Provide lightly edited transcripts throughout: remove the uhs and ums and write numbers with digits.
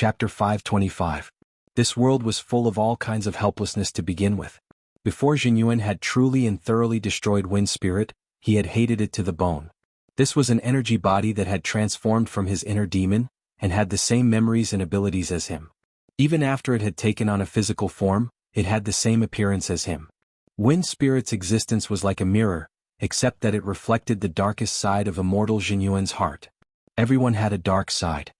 Chapter 525. This world was full of all kinds of helplessness to begin with. Before Jinyuan had truly and thoroughly destroyed Wind Spirit, he had hated it to the bone. This was an energy body that had transformed from his inner demon, and had the same memories and abilities as him. Even after it had taken on a physical form, it had the same appearance as him. Wind Spirit's existence was like a mirror, except that it reflected the darkest side of immortal Jinyuan's heart. Everyone had a dark side.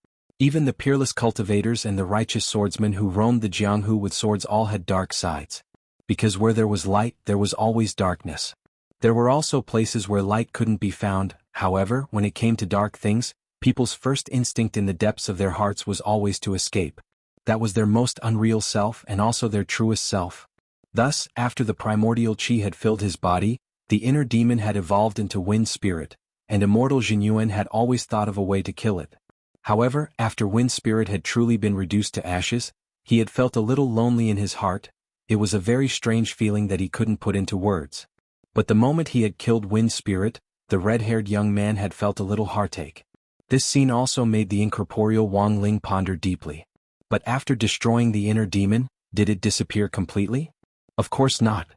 Even the peerless cultivators and the righteous swordsmen who roamed the Jianghu with swords all had dark sides. Because where there was light, there was always darkness. There were also places where light couldn't be found. However, when it came to dark things, people's first instinct in the depths of their hearts was always to escape. That was their most unreal self and also their truest self. Thus, after the primordial qi had filled his body, the inner demon had evolved into Wind Spirit, and immortal Jinyuan had always thought of a way to kill it. However, after Wind Spirit had truly been reduced to ashes, he had felt a little lonely in his heart. It was a very strange feeling that he couldn't put into words. But the moment he had killed Wind Spirit, the red-haired young man had felt a little heartache. This scene also made the incorporeal Wang Ling ponder deeply. But after destroying the inner demon, did it disappear completely? Of course not.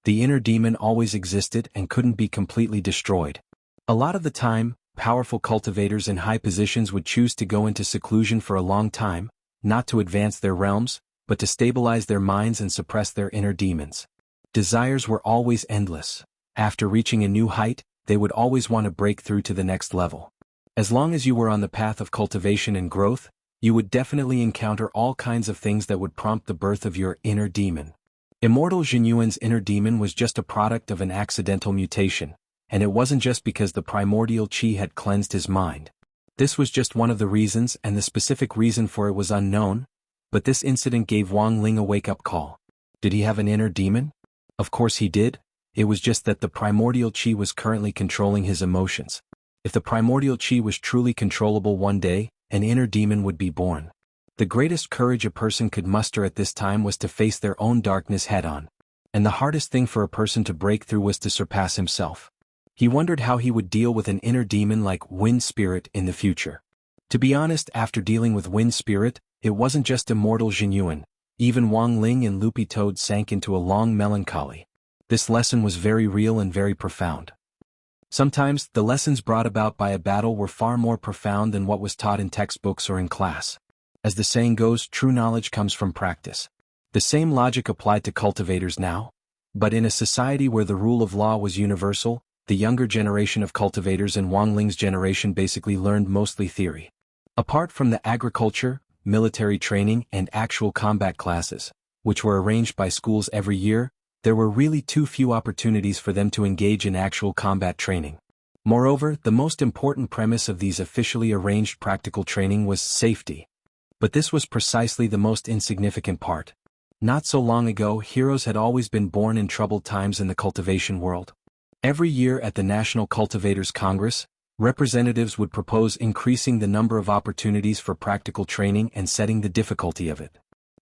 The inner demon always existed and couldn't be completely destroyed. A lot of the time, powerful cultivators in high positions would choose to go into seclusion for a long time, not to advance their realms, but to stabilize their minds and suppress their inner demons. Desires were always endless. After reaching a new height, they would always want to break through to the next level. As long as you were on the path of cultivation and growth, you would definitely encounter all kinds of things that would prompt the birth of your inner demon. Immortal Jinyuan's inner demon was just a product of an accidental mutation, and it wasn't just because the primordial qi had cleansed his mind. This was just one of the reasons, and the specific reason for it was unknown, but this incident gave Wang Ling a wake-up call. Did he have an inner demon? Of course he did. It was just that the primordial qi was currently controlling his emotions. If the primordial qi was truly controllable one day, an inner demon would be born. The greatest courage a person could muster at this time was to face their own darkness head-on. And the hardest thing for a person to break through was to surpass himself. He wondered how he would deal with an inner demon like Wind Spirit in the future. To be honest, after dealing with Wind Spirit, it wasn't just immortal Jinyuan. Even Wang Ling and Loopy Toad sank into a long melancholy. This lesson was very real and very profound. Sometimes, the lessons brought about by a battle were far more profound than what was taught in textbooks or in class. As the saying goes, true knowledge comes from practice. The same logic applied to cultivators now. But in a society where the rule of law was universal, the younger generation of cultivators and Wang Ling's generation basically learned mostly theory. Apart from the agriculture, military training, and actual combat classes, which were arranged by schools every year, there were really too few opportunities for them to engage in actual combat training. Moreover, the most important premise of these officially arranged practical training was safety. But this was precisely the most insignificant part. Not so long ago, heroes had always been born in troubled times in the cultivation world. Every year at the National Cultivators Congress, representatives would propose increasing the number of opportunities for practical training and setting the difficulty of it.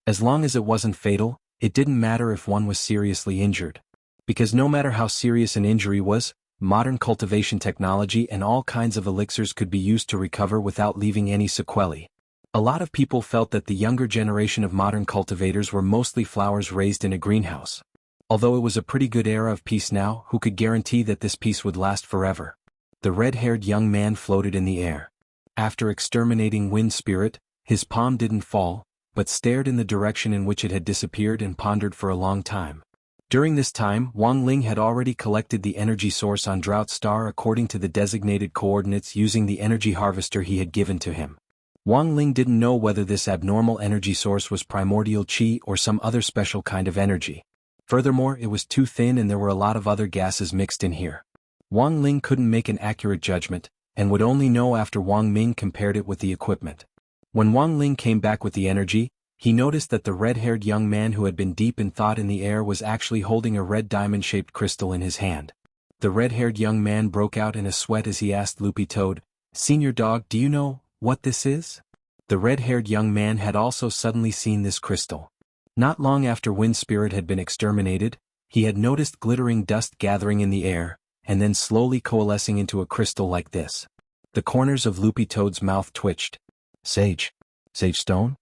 As long as it wasn't fatal, it didn't matter if one was seriously injured. Because no matter how serious an injury was, modern cultivation technology and all kinds of elixirs could be used to recover without leaving any sequelae. A lot of people felt that the younger generation of modern cultivators were mostly flowers raised in a greenhouse. Although it was a pretty good era of peace now, who could guarantee that this peace would last forever? The red-haired young man floated in the air. After exterminating Wind Spirit, his palm didn't fall, but stared in the direction in which it had disappeared and pondered for a long time. During this time, Wang Ling had already collected the energy source on Drought Star according to the designated coordinates using the energy harvester he had given to him. Wang Ling didn't know whether this abnormal energy source was primordial qi or some other special kind of energy. Furthermore, it was too thin and there were a lot of other gases mixed in here. Wang Ling couldn't make an accurate judgment, and would only know after Wang Ming compared it with the equipment. When Wang Ling came back with the energy, he noticed that the red-haired young man who had been deep in thought in the air was actually holding a red diamond-shaped crystal in his hand. The red-haired young man broke out in a sweat as he asked Loopy Toad, "Senior Dog, do you know what this is?" The red-haired young man had also suddenly seen this crystal. Not long after Wind Spirit had been exterminated, he had noticed glittering dust gathering in the air, and then slowly coalescing into a crystal like this. The corners of Loopy Toad's mouth twitched. Sage stone?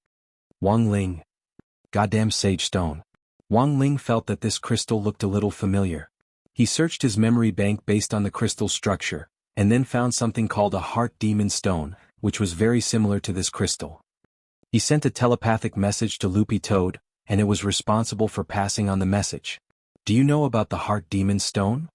Wang Ling. Goddamn sage stone. Wang Ling felt that this crystal looked a little familiar. He searched his memory bank based on the crystal's structure, and then found something called a heart demon stone, which was very similar to this crystal. He sent a telepathic message to Loopy Toad, and it was responsible for passing on the message. Do you know about the heart demon stone?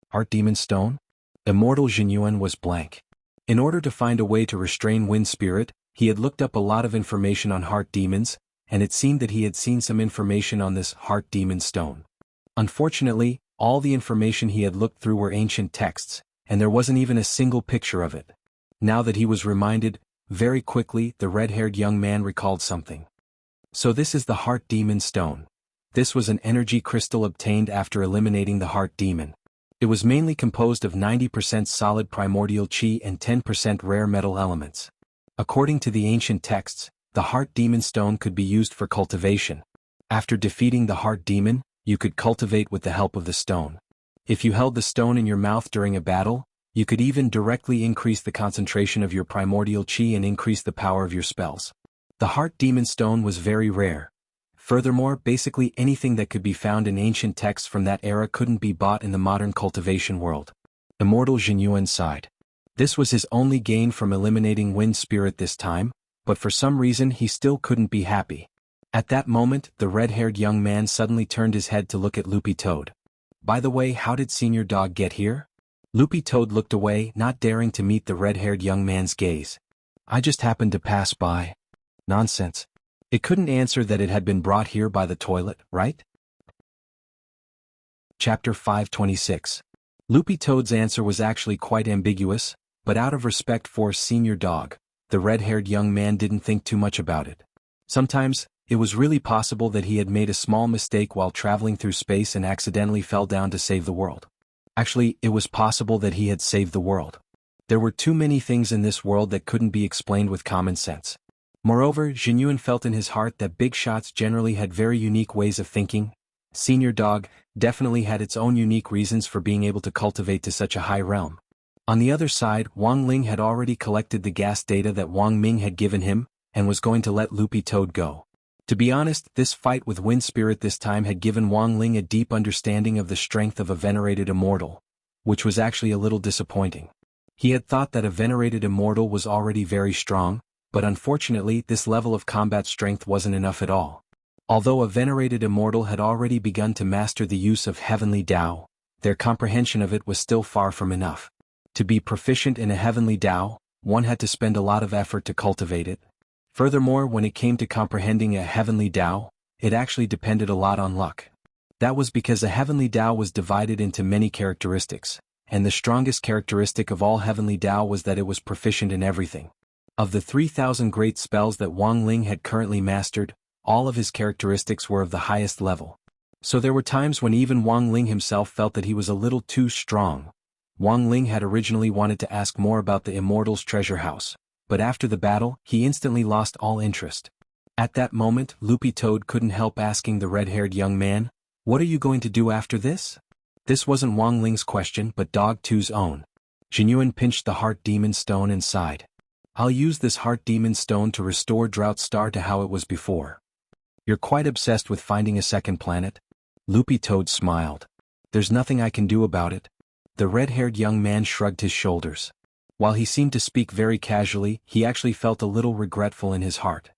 Heart demon stone? Immortal Jinyuan was blank. In order to find a way to restrain wind spirit, he had looked up a lot of information on heart demons, and it seemed that he had seen some information on this heart demon stone. Unfortunately, all the information he had looked through were ancient texts, and there wasn't even a single picture of it. Now that he was reminded, very quickly the red-haired young man recalled something. So this is the heart demon stone. This was an energy crystal obtained after eliminating the heart demon. It was mainly composed of 90% solid primordial chi and 10% rare metal elements. According to the ancient texts, the heart demon stone could be used for cultivation. After defeating the heart demon, you could cultivate with the help of the stone. If you held the stone in your mouth during a battle, you could even directly increase the concentration of your primordial chi and increase the power of your spells. The heart demon stone was very rare. Furthermore, basically anything that could be found in ancient texts from that era couldn't be bought in the modern cultivation world. Immortal Jinyuan sighed. This was his only gain from eliminating wind spirit this time, but for some reason he still couldn't be happy. At that moment, the red-haired young man suddenly turned his head to look at Loopy Toad. By the way, how did Senior Dog get here? Loopy Toad looked away, not daring to meet the red-haired young man's gaze. I just happened to pass by. Nonsense. It couldn't answer that it had been brought here by the toilet, right? Chapter 526. Loopy Toad's answer was actually quite ambiguous, but out of respect for Senior Dog, the red-haired young man didn't think too much about it. Sometimes, it was really possible that he had made a small mistake while traveling through space and accidentally fell down to save the world. Actually, it was possible that he had saved the world. There were too many things in this world that couldn't be explained with common sense. Moreover, Jinyuan felt in his heart that big shots generally had very unique ways of thinking. Senior Dog definitely had its own unique reasons for being able to cultivate to such a high realm. On the other side, Wang Ling had already collected the gas data that Wang Ming had given him, and was going to let Loopy Toad go. To be honest, this fight with Wind Spirit this time had given Wang Ling a deep understanding of the strength of a venerated immortal, which was actually a little disappointing. He had thought that a venerated immortal was already very strong, but unfortunately this level of combat strength wasn't enough at all. Although a venerated immortal had already begun to master the use of heavenly Tao, their comprehension of it was still far from enough. To be proficient in a heavenly Tao, one had to spend a lot of effort to cultivate it. Furthermore, when it came to comprehending a heavenly Tao, it actually depended a lot on luck. That was because a heavenly Tao was divided into many characteristics, and the strongest characteristic of all heavenly Tao was that it was proficient in everything. Of the 3,000 great spells that Wang Ling had currently mastered, all of his characteristics were of the highest level. So there were times when even Wang Ling himself felt that he was a little too strong. Wang Ling had originally wanted to ask more about the Immortal's treasure house, but after the battle, he instantly lost all interest. At that moment, Loopy Toad couldn't help asking the red-haired young man, "What are you going to do after this?" This wasn't Wang Ling's question but Dog 2's own. Jinyuan pinched the heart demon stone and sighed. I'll use this heart demon stone to restore Drought Star to how it was before. You're quite obsessed with finding a second planet? Loopy Toad smiled. There's nothing I can do about it. The red-haired young man shrugged his shoulders. While he seemed to speak very casually, he actually felt a little regretful in his heart.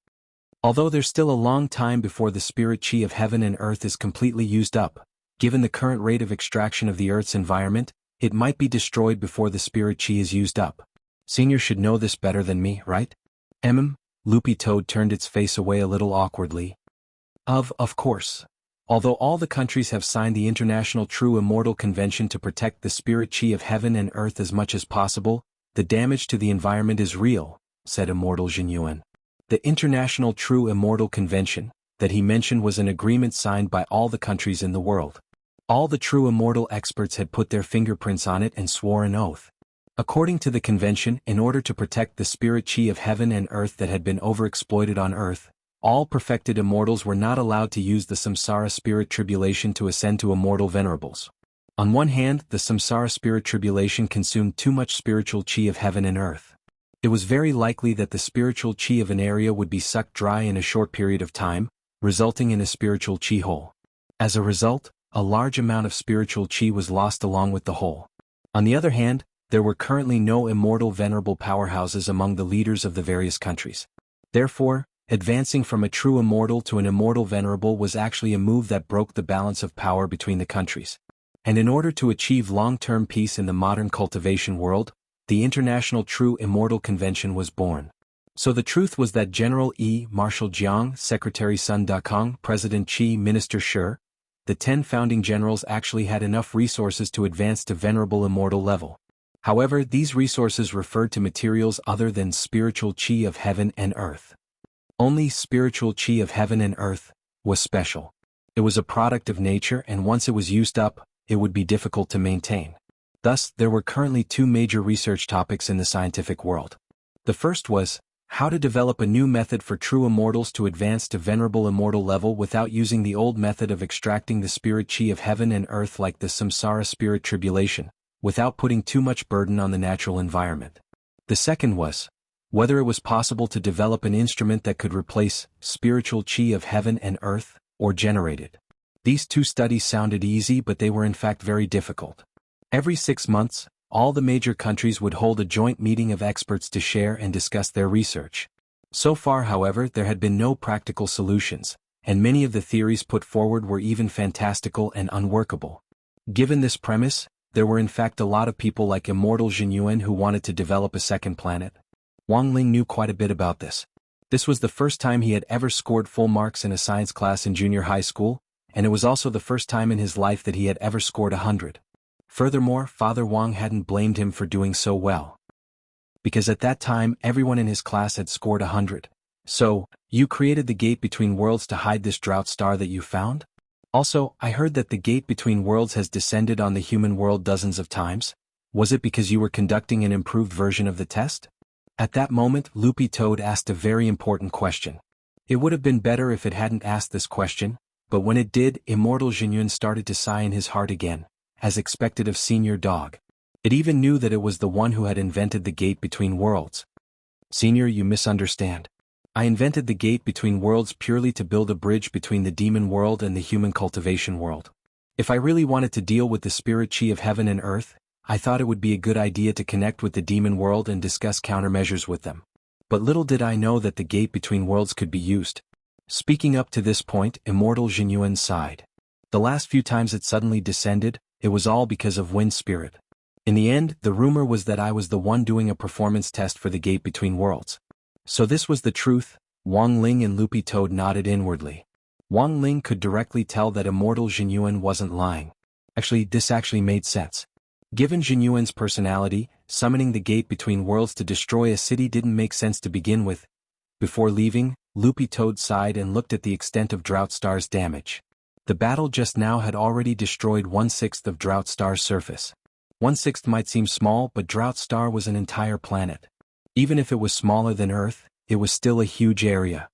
Although there's still a long time before the spirit chi of heaven and earth is completely used up, given the current rate of extraction of the earth's environment, it might be destroyed before the spirit chi is used up. Senior should know this better than me, right? Loopy Toad turned its face away a little awkwardly. Of course. Although all the countries have signed the International True Immortal Convention to protect the spirit chi of heaven and earth as much as possible, the damage to the environment is real, said Immortal Jinyuan. The International True Immortal Convention, that he mentioned, was an agreement signed by all the countries in the world. All the true immortal experts had put their fingerprints on it and swore an oath. According to the convention, in order to protect the spirit chi of heaven and earth that had been overexploited on earth, all perfected immortals were not allowed to use the samsara spirit tribulation to ascend to immortal venerables. On one hand, the samsara spirit tribulation consumed too much spiritual chi of heaven and earth. It was very likely that the spiritual chi of an area would be sucked dry in a short period of time, resulting in a spiritual chi hole. As a result, a large amount of spiritual chi was lost along with the hole. On the other hand, there were currently no immortal venerable powerhouses among the leaders of the various countries. Therefore, advancing from a true immortal to an immortal venerable was actually a move that broke the balance of power between the countries. And in order to achieve long-term peace in the modern cultivation world, the International True Immortal Convention was born. So the truth was that General E. Marshal Jiang, Secretary Sun Dakong, President Qi, Minister Shi, the 10 founding generals actually had enough resources to advance to venerable immortal level. However, these resources referred to materials other than spiritual chi of heaven and earth. Only spiritual chi of heaven and earth was special. It was a product of nature, and once it was used up, it would be difficult to maintain. Thus, there were currently two major research topics in the scientific world. The first was how to develop a new method for true immortals to advance to venerable immortal level without using the old method of extracting the spirit chi of heaven and earth like the samsara spirit tribulation, without putting too much burden on the natural environment. The second was whether it was possible to develop an instrument that could replace spiritual chi of heaven and earth, or generate it. These two studies sounded easy, but they were in fact very difficult. Every 6 months, all the major countries would hold a joint meeting of experts to share and discuss their research. So far, however, there had been no practical solutions, and many of the theories put forward were even fantastical and unworkable. Given this premise, there were in fact a lot of people like Immortal Jinyuan who wanted to develop a second planet. Wang Ling knew quite a bit about this. This was the first time he had ever scored full marks in a science class in junior high school, and it was also the first time in his life that he had ever scored 100. Furthermore, Father Wang hadn't blamed him for doing so well, because at that time everyone in his class had scored 100. So, you created the gate between worlds to hide this drought star that you found? Also, I heard that the gate between worlds has descended on the human world dozens of times. Was it because you were conducting an improved version of the test? At that moment, Loopy Toad asked a very important question. It would have been better if it hadn't asked this question, but when it did, Immortal Jinyuan started to sigh in his heart again, as expected of Senior Dog. It even knew that it was the one who had invented the gate between worlds. Senior, you misunderstand. I invented the gate between worlds purely to build a bridge between the demon world and the human cultivation world. If I really wanted to deal with the spirit chi of heaven and earth, I thought it would be a good idea to connect with the demon world and discuss countermeasures with them. But little did I know that the gate between worlds could be used. Speaking up to this point, Immortal Jinyuan sighed. The last few times it suddenly descended, it was all because of wind spirit. In the end, the rumor was that I was the one doing a performance test for the gate between worlds. So this was the truth. Wang Ling and Loopy Toad nodded inwardly. Wang Ling could directly tell that Immortal Jinyuan wasn't lying. This actually made sense. Given Jinyuan's personality, summoning the gate between worlds to destroy a city didn't make sense to begin with. Before leaving, Loopy Toad sighed and looked at the extent of Drought Star's damage. The battle just now had already destroyed 1/6 of Drought Star's surface. 1/6 might seem small, but Drought Star was an entire planet. Even if it was smaller than Earth, it was still a huge area.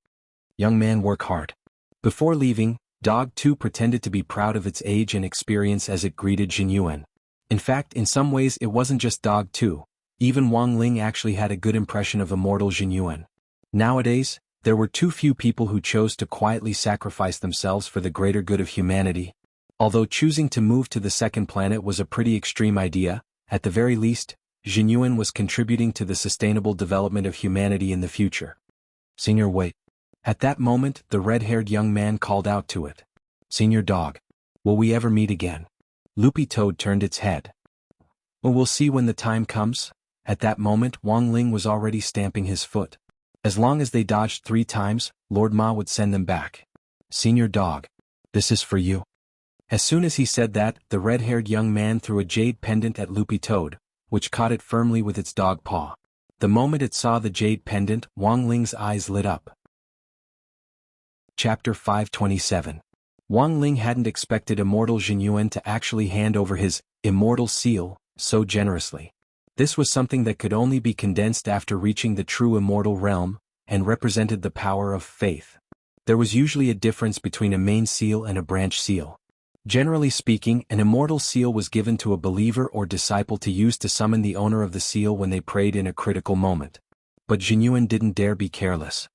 Young man, work hard. Before leaving, Dog 2 pretended to be proud of its age and experience as it greeted Jinyuan. In fact, in some ways it wasn't just Dog 2. Even Wang Ling actually had a good impression of Immortal Jinyuan. Nowadays, there were too few people who chose to quietly sacrifice themselves for the greater good of humanity. Although choosing to move to the second planet was a pretty extreme idea, at the very least, Jinyuan was contributing to the sustainable development of humanity in the future. Senior, wait. At that moment, the red-haired young man called out to it. Senior Dog. Will we ever meet again? Loopy Toad turned its head. Well, we'll see when the time comes. At that moment, Wang Ling was already stamping his foot. As long as they dodged 3 times, Lord Ma would send them back. Senior Dog. This is for you. As soon as he said that, the red-haired young man threw a jade pendant at Loopy Toad, which caught it firmly with its dog paw. The moment it saw the jade pendant, Wang Ling's eyes lit up. Chapter 527. Wang Ling hadn't expected Immortal Jinyuan to actually hand over his immortal seal so generously. This was something that could only be condensed after reaching the true immortal realm, and represented the power of faith. There was usually a difference between a main seal and a branch seal. Generally speaking, an immortal seal was given to a believer or disciple to use to summon the owner of the seal when they prayed in a critical moment. But Jinyuan didn't dare be careless.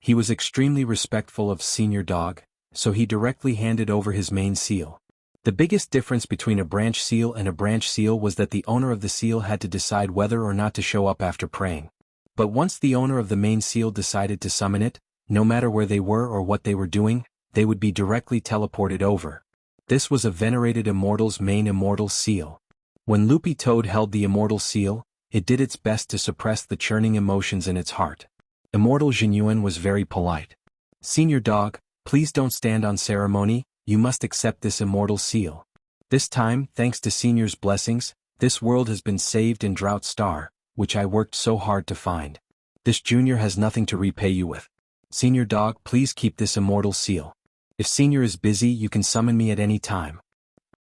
He was extremely respectful of Senior Dog, so he directly handed over his main seal. The biggest difference between a branch seal and a branch seal was that the owner of the seal had to decide whether or not to show up after praying. But once the owner of the main seal decided to summon it, no matter where they were or what they were doing, they would be directly teleported over. This was a venerated immortal's main immortal seal. When Loopy Toad held the immortal seal, it did its best to suppress the churning emotions in its heart. Immortal Jinyuan was very polite. "Senior Dog, please don't stand on ceremony, you must accept this immortal seal. This time, thanks to Senior's blessings, this world has been saved in Drought Star, which I worked so hard to find. This Junior has nothing to repay you with. Senior Dog, please keep this immortal seal. If Senior is busy, you can summon me at any time."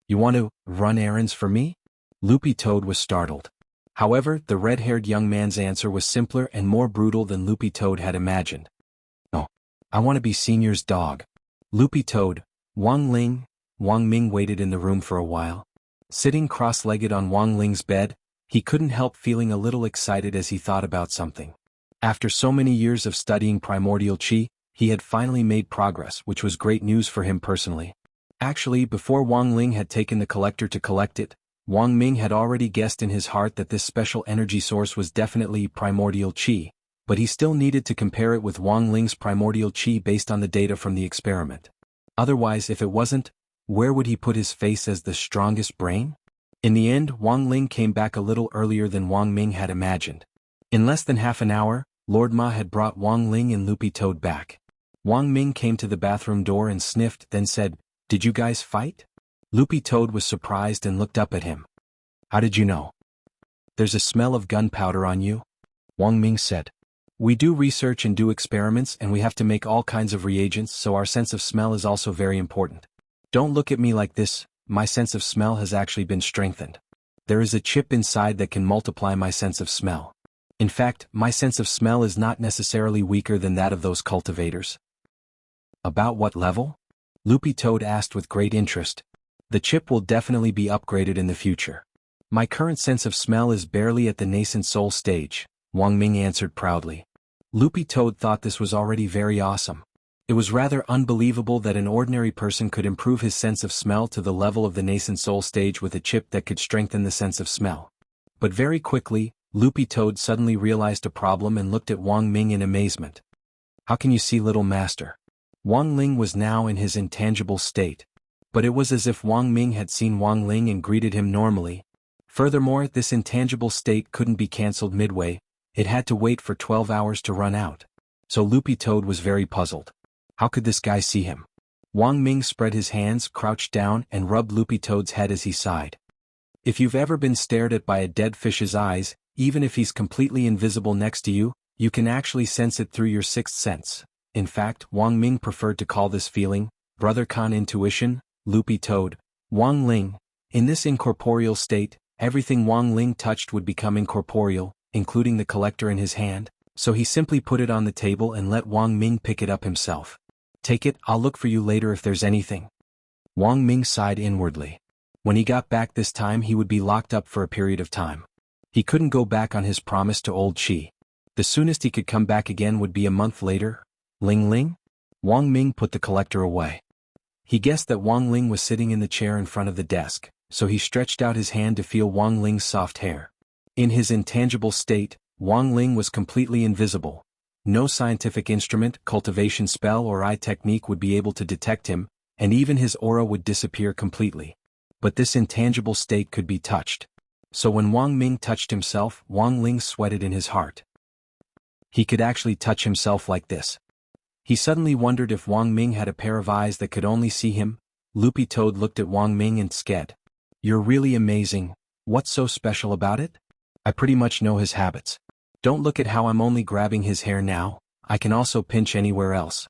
"You want to run errands for me?" Loopy Toad was startled. However, the red-haired young man's answer was simpler and more brutal than Loopy Toad had imagined. "No, I want to be Senior's dog." Loopy Toad, Wang Ming waited in the room for a while. Sitting cross-legged on Wang Ling's bed, he couldn't help feeling a little excited as he thought about something. After so many years of studying primordial qi, he had finally made progress, which was great news for him personally. Actually, before Wang Ling had taken the collector to collect it, Wang Ming had already guessed in his heart that this special energy source was definitely primordial qi, but he still needed to compare it with Wang Ling's primordial qi based on the data from the experiment. Otherwise, if it wasn't, where would he put his face as the strongest brain? In the end, Wang Ling came back a little earlier than Wang Ming had imagined. In less than half an hour, Lord Ma had brought Wang Ling and Loopy Toad back. Wang Ming came to the bathroom door and sniffed, then said, "Did you guys fight?" Loopy Toad was surprised and looked up at him. "How did you know?" "There's a smell of gunpowder on you," Wang Ming said. "We do research and do experiments and we have to make all kinds of reagents, so our sense of smell is also very important. Don't look at me like this, my sense of smell has actually been strengthened. There is a chip inside that can multiply my sense of smell. In fact, my sense of smell is not necessarily weaker than that of those cultivators." "About what level?" Loopy Toad asked with great interest. "The chip will definitely be upgraded in the future. My current sense of smell is barely at the nascent soul stage," Wang Ming answered proudly. Loopy Toad thought this was already very awesome. It was rather unbelievable that an ordinary person could improve his sense of smell to the level of the nascent soul stage with a chip that could strengthen the sense of smell. But very quickly, Loopy Toad suddenly realized a problem and looked at Wang Ming in amazement. "How can you see, little master?" Wang Ling was now in his intangible state. But it was as if Wang Ming had seen Wang Ling and greeted him normally. Furthermore, this intangible state couldn't be cancelled midway, it had to wait for 12 hours to run out. So Loopy Toad was very puzzled. How could this guy see him? Wang Ming spread his hands, crouched down, and rubbed Loopy Toad's head as he sighed. "If you've ever been stared at by a dead fish's eyes, even if he's completely invisible next to you, you can actually sense it through your sixth sense." In fact, Wang Ming preferred to call this feeling, Brother Khan intuition. Loopy Toad, Wang Ling. In this incorporeal state, everything Wang Ling touched would become incorporeal, including the collector in his hand, so he simply put it on the table and let Wang Ming pick it up himself. "Take it, I'll look for you later if there's anything." Wang Ming sighed inwardly. When he got back this time he would be locked up for a period of time. He couldn't go back on his promise to old Chi. The soonest he could come back again would be a month later. Ling Ling? Wang Ming put the collector away. He guessed that Wang Ling was sitting in the chair in front of the desk, so he stretched out his hand to feel Wang Ling's soft hair. In his intangible state, Wang Ling was completely invisible. No scientific instrument, cultivation spell or eye technique would be able to detect him, and even his aura would disappear completely. But this intangible state could be touched. So when Wang Ming touched himself, Wang Ling sweated in his heart. He could actually touch himself like this. He suddenly wondered if Wang Ming had a pair of eyes that could only see him. Loopy Toad looked at Wang Ming and sked. "You're really amazing. What's so special about it?" "I pretty much know his habits. Don't look at how I'm only grabbing his hair now, I can also pinch anywhere else."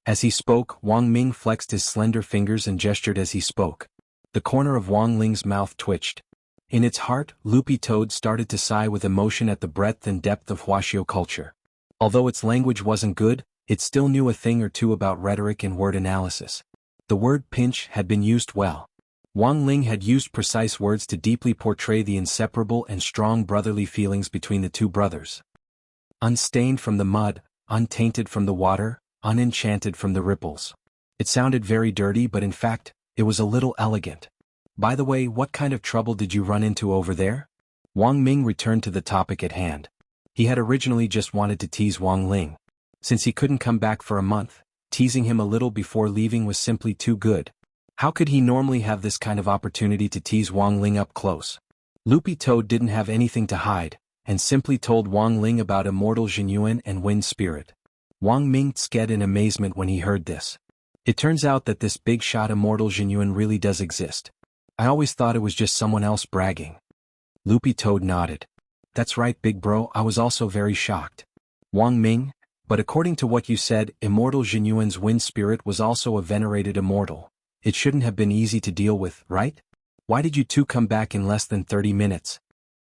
As he spoke, Wang Ming flexed his slender fingers and gestured as he spoke. The corner of Wang Ling's mouth twitched. In its heart, Loopy Toad started to sigh with emotion at the breadth and depth of Huaxiao culture. Although its language wasn't good, it still knew a thing or two about rhetoric and word analysis. The word pinch had been used well. Wang Ling had used precise words to deeply portray the inseparable and strong brotherly feelings between the two brothers. Unstained from the mud, untainted from the water, unenchanted from the ripples. It sounded very dirty, but in fact, it was a little elegant. By the way, what kind of trouble did you run into over there? Wang Ming returned to the topic at hand. He had originally just wanted to tease Wang Ling. Since he couldn't come back for a month, teasing him a little before leaving was simply too good. How could he normally have this kind of opportunity to tease Wang Ling up close? Loopy Toad didn't have anything to hide, and simply told Wang Ling about immortal Jinyuan and wind spirit. Wang Ming sked in amazement when he heard this. It turns out that this big shot immortal Jinyuan really does exist. I always thought it was just someone else bragging. Loopy Toad nodded. That's right, big bro, I was also very shocked. Wang Ming, but according to what you said, immortal Jinyuan's wind spirit was also a venerated immortal. It shouldn't have been easy to deal with, right? Why did you two come back in less than 30 minutes?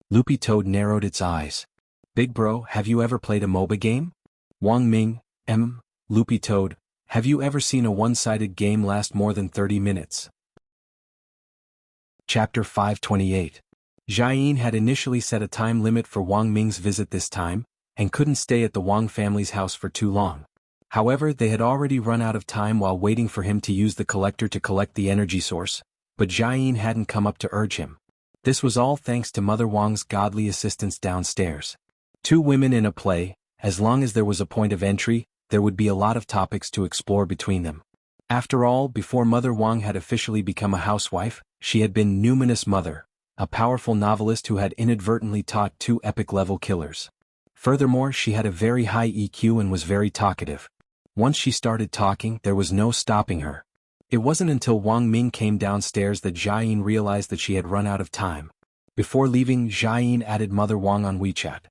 Loopy Toad narrowed its eyes. Big bro, have you ever played a MOBA game? Wang Ming, Loopy Toad, have you ever seen a one-sided game last more than 30 minutes? Chapter 528. Jiayin had initially set a time limit for Wang Ming's visit this time, and couldn't stay at the Wang family's house for too long. However, they had already run out of time while waiting for him to use the collector to collect the energy source, but Jiayin hadn't come up to urge him. This was all thanks to Mother Wang's godly assistance downstairs. Two women in a play, as long as there was a point of entry, there would be a lot of topics to explore between them. After all, before Mother Wang had officially become a housewife, she had been Numinous Mother, a powerful novelist who had inadvertently taught two epic-level killers. Furthermore, she had a very high EQ and was very talkative. Once she started talking, there was no stopping her. It wasn't until Wang Ming came downstairs that Jiayin realized that she had run out of time. Before leaving, Jiayin added Mother Wang on WeChat.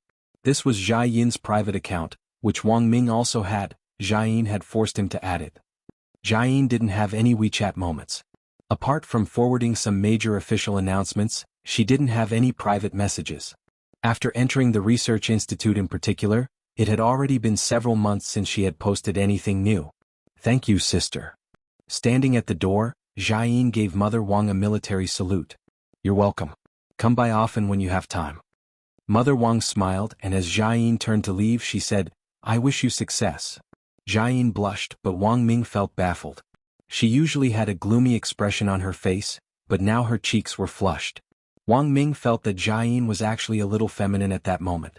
This was Jiayin's private account, which Wang Ming also had. Jiayin had forced him to add it. Jiayin didn't have any WeChat moments. Apart from forwarding some major official announcements, she didn't have any private messages. After entering the research institute in particular, it had already been several months since she had posted anything new. Thank you, sister. Standing at the door, Jiayin gave Mother Wang a military salute. You're welcome. Come by often when you have time. Mother Wang smiled, and as Jiayin turned to leave, she said, I wish you success. Jiayin blushed, but Wang Ming felt baffled. She usually had a gloomy expression on her face, but now her cheeks were flushed. Wang Ming felt that Jiayin was actually a little feminine at that moment.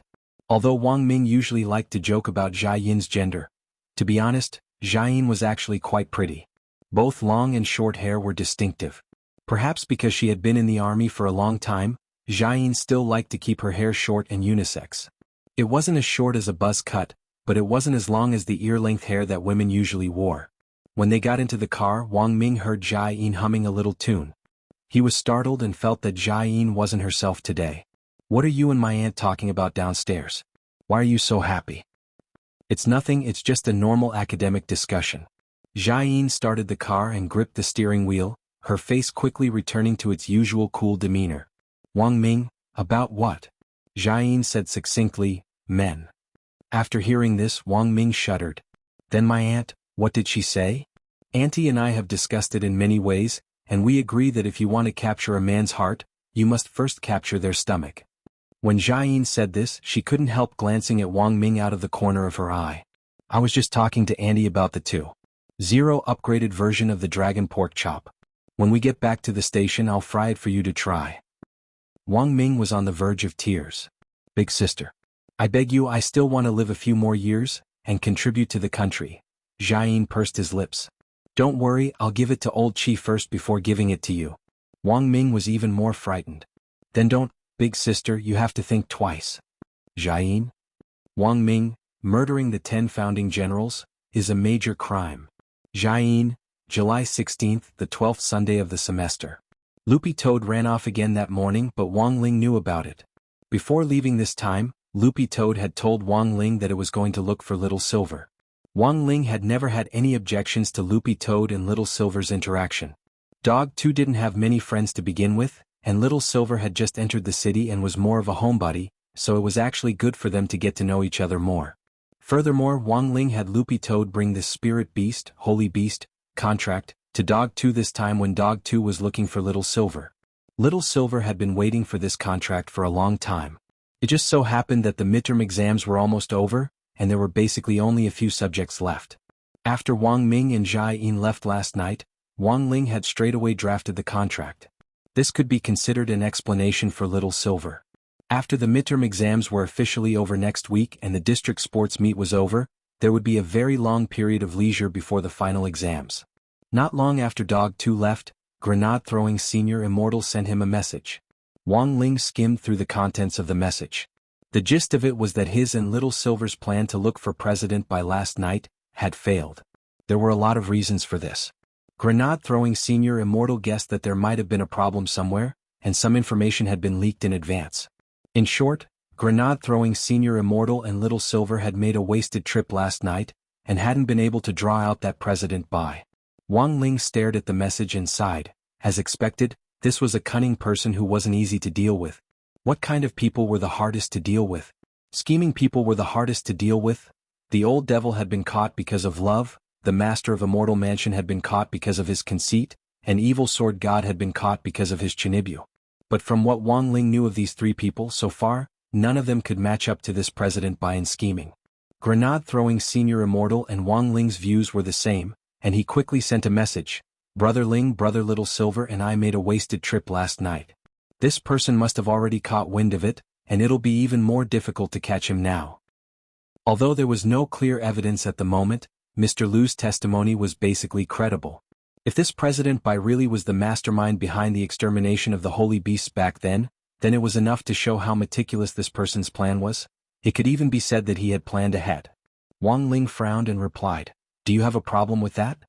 Although Wang Ming usually liked to joke about Jiayin's gender, to be honest, Jiayin was actually quite pretty. Both long and short hair were distinctive. Perhaps because she had been in the army for a long time, Jiayin still liked to keep her hair short and unisex. It wasn't as short as a buzz cut, but it wasn't as long as the ear-length hair that women usually wore. When they got into the car, Wang Ming heard Jiayin humming a little tune. He was startled and felt that Jiayin wasn't herself today. What are you and my aunt talking about downstairs? Why are you so happy? It's nothing, it's just a normal academic discussion. Jiayin started the car and gripped the steering wheel, her face quickly returning to its usual cool demeanor. Wang Ming, about what? Jiayin said succinctly, men. After hearing this, Wang Ming shuddered. Then my aunt, what did she say? Auntie and I have discussed it in many ways, and we agree that if you want to capture a man's heart, you must first capture their stomach. When Jiayin said this, she couldn't help glancing at Wang Ming out of the corner of her eye. I was just talking to Auntie about the 2.0 upgraded version of the dragon pork chop. When we get back to the station, I'll fry it for you to try. Wang Ming was on the verge of tears. Big sister. I beg you, I still want to live a few more years, and contribute to the country. Jiayin pursed his lips. Don't worry, I'll give it to old Chi first before giving it to you. Wang Ming was even more frightened. Then don't, big sister, you have to think twice. Jiayin? Wang Ming, murdering the 10 founding generals, is a major crime. Jiayin, July 16th, the 12th Sunday of the semester. Loopy Toad ran off again that morning, but Wang Ling knew about it. Before leaving this time, Loopy Toad had told Wang Ling that it was going to look for Little Silver. Wang Ling had never had any objections to Loopy Toad and Little Silver's interaction. Dog 2 didn't have many friends to begin with, and Little Silver had just entered the city and was more of a homebody, so it was actually good for them to get to know each other more. Furthermore, Wang Ling had Loopy Toad bring this spirit beast, holy beast, contract, to Dog 2 this time when Dog 2 was looking for Little Silver. Little Silver had been waiting for this contract for a long time. It just so happened that the midterm exams were almost over, and there were basically only a few subjects left. After Wang Ming and Jia Yin left last night, Wang Ling had straightaway drafted the contract. This could be considered an explanation for Little Silver. After the midterm exams were officially over next week and the district sports meet was over, there would be a very long period of leisure before the final exams. Not long after Dog 2 left, Grenade-throwing Senior Immortal sent him a message. Wang Ling skimmed through the contents of the message. The gist of it was that his and Little Silver's plan to look for president by last night had failed. There were a lot of reasons for this. Grenade-throwing Senior Immortal guessed that there might have been a problem somewhere, and some information had been leaked in advance. In short, Grenade-throwing Senior Immortal and Little Silver had made a wasted trip last night, and hadn't been able to draw out that president by. Wang Ling stared at the message and sighed. As expected, this was a cunning person who wasn't easy to deal with. What kind of people were the hardest to deal with? Scheming people were the hardest to deal with. The old devil had been caught because of love, the master of Immortal Mansion had been caught because of his conceit, and evil sword god had been caught because of his chinibyu. But from what Wang Ling knew of these three people so far, none of them could match up to this president by in scheming. Grenade-throwing Senior Immortal and Wang Ling's views were the same, and he quickly sent a message. Brother Ling, Brother Little Silver and I made a wasted trip last night. This person must have already caught wind of it, and it'll be even more difficult to catch him now. Although there was no clear evidence at the moment, Mr. Lu's testimony was basically credible. If this President Bai really was the mastermind behind the extermination of the holy beasts back then it was enough to show how meticulous this person's plan was. It could even be said that he had planned ahead. Wang Ling frowned and replied, "Do you have a problem with that?"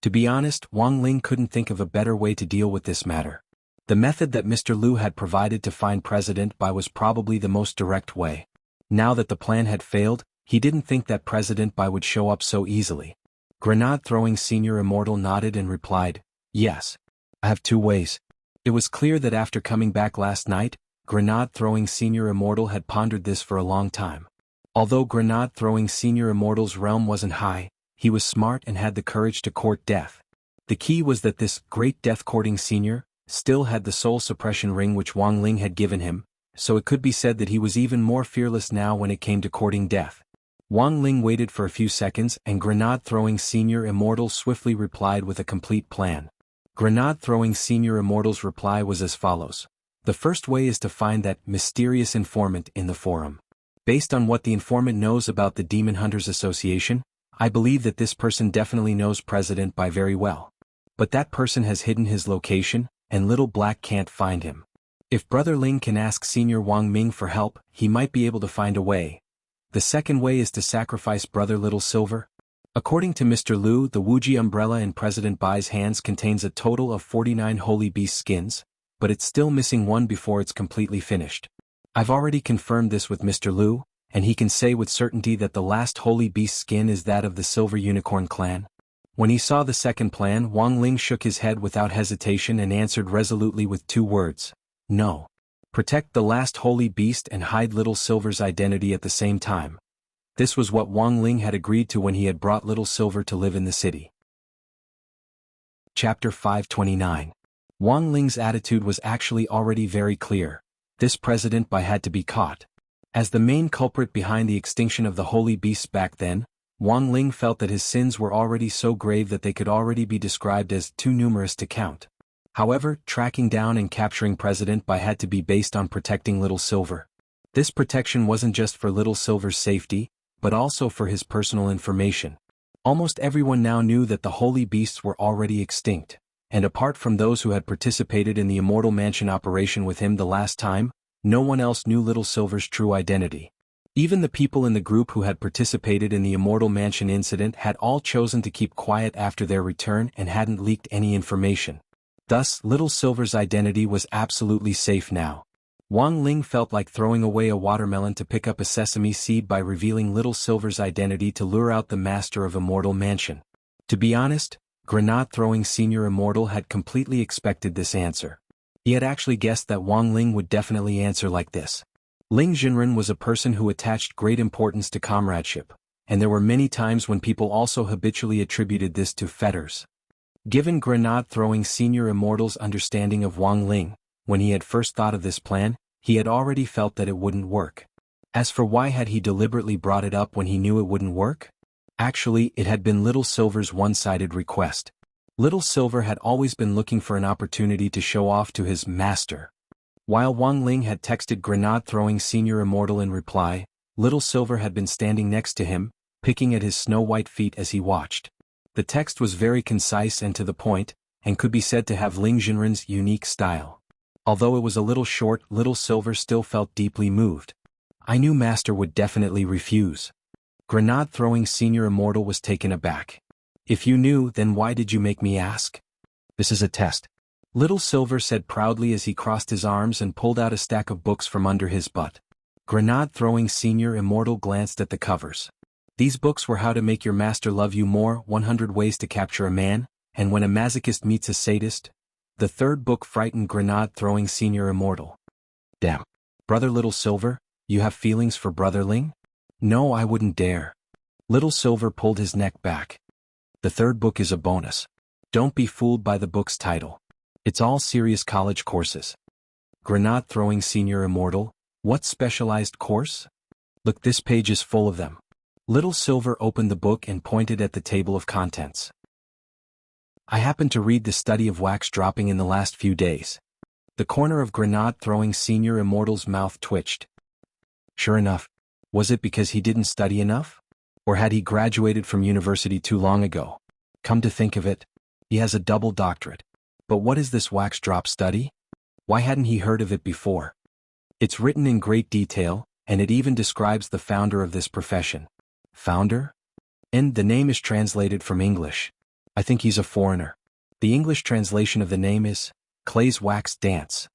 To be honest, Wang Ling couldn't think of a better way to deal with this matter. The method that Mr. Lu had provided to find President Bai was probably the most direct way. Now that the plan had failed, he didn't think that President Bai would show up so easily. Grenade-throwing Senior Immortal nodded and replied, "Yes. I have two ways." It was clear that after coming back last night, Grenade-throwing Senior Immortal had pondered this for a long time. Although Grenade-throwing Senior Immortal's realm wasn't high, he was smart and had the courage to court death. The key was that this great death-courting senior still had the soul suppression ring which Wang Ling had given him, so it could be said that he was even more fearless now when it came to courting death. Wang Ling waited for a few seconds and Grenade-throwing Senior Immortal swiftly replied with a complete plan. Grenade-throwing Senior Immortal's reply was as follows. The first way is to find that mysterious informant in the forum. Based on what the informant knows about the Demon Hunters Association, I believe that this person definitely knows President Bai very well. But that person has hidden his location, and Little Black can't find him. If Brother Ling can ask Senior Wang Ming for help, he might be able to find a way. The second way is to sacrifice Brother Little Silver. According to Mr. Lu, the Wuxia umbrella in President Bai's hands contains a total of 49 holy beast skins, but it's still missing one before it's completely finished. I've already confirmed this with Mr. Lu, and he can say with certainty that the last holy beast skin is that of the Silver Unicorn clan. When he saw the second plan, Wang Ling shook his head without hesitation and answered resolutely with two words. No. Protect the last holy beast and hide Little Silver's identity at the same time. This was what Wang Ling had agreed to when he had brought Little Silver to live in the city. Chapter 529. Wang Ling's attitude was actually already very clear. This President Bai had to be caught. As the main culprit behind the extinction of the holy beasts back then, Wang Ling felt that his sins were already so grave that they could already be described as too numerous to count. However, tracking down and capturing President Bai had to be based on protecting Little Silver. This protection wasn't just for Little Silver's safety, but also for his personal information. Almost everyone now knew that the holy beasts were already extinct, and apart from those who had participated in the Immortal Mansion operation with him the last time, no one else knew Little Silver's true identity. Even the people in the group who had participated in the Immortal Mansion incident had all chosen to keep quiet after their return and hadn't leaked any information. Thus, Little Silver's identity was absolutely safe now. Wang Ling felt like throwing away a watermelon to pick up a sesame seed by revealing Little Silver's identity to lure out the master of Immortal Mansion. To be honest, Grenade-throwing Senior Immortal had completely expected this answer. He had actually guessed that Wang Ling would definitely answer like this. Ling Jinren was a person who attached great importance to comradeship, and there were many times when people also habitually attributed this to fetters. Given Grenade-throwing Senior Immortal's understanding of Wang Ling, when he had first thought of this plan, He had already felt that it wouldn't work. As for why had he deliberately brought it up when he knew it wouldn't work? Actually, it had been Little Silver's one-sided request. Little Silver had always been looking for an opportunity to show off to his master. While Wang Ling had texted grenade-throwing Senior Immortal in reply, Little Silver had been standing next to him, picking at his snow-white feet as he watched. The text was very concise and to the point, and could be said to have Ling Jinren's unique style. Although it was a little short, Little Silver still felt deeply moved. I knew Master would definitely refuse. Grenade-throwing Senior Immortal was taken aback. If you knew, then why did you make me ask? This is a test. Little Silver said proudly as he crossed his arms and pulled out a stack of books from under his butt. Grenade-throwing Senior Immortal glanced at the covers. These books were How to Make Your Master Love You More, 100 Ways to Capture a Man, and When a Masochist Meets a Sadist. The third book frightened grenade-throwing Senior Immortal. Damn. Brother Little Silver, you have feelings for Brother Ling? No, I wouldn't dare. Little Silver pulled his neck back. The third book is a bonus. Don't be fooled by the book's title. It's all serious college courses. Grenade-throwing Senior Immortal, what specialized course? Look, this page is full of them. Little Silver opened the book and pointed at the table of contents. I happened to read the study of wax dropping in the last few days. The corner of grenade-throwing Senior Immortal's mouth twitched. Sure enough. Was it because he didn't study enough? Or had he graduated from university too long ago? Come to think of it, he has a double doctorate. But what is this wax drop study? Why hadn't he heard of it before? It's written in great detail, and it even describes the founder of this profession. Founder? And the name is translated from English. I think he's a foreigner. The English translation of the name is Clay's Wax Dance.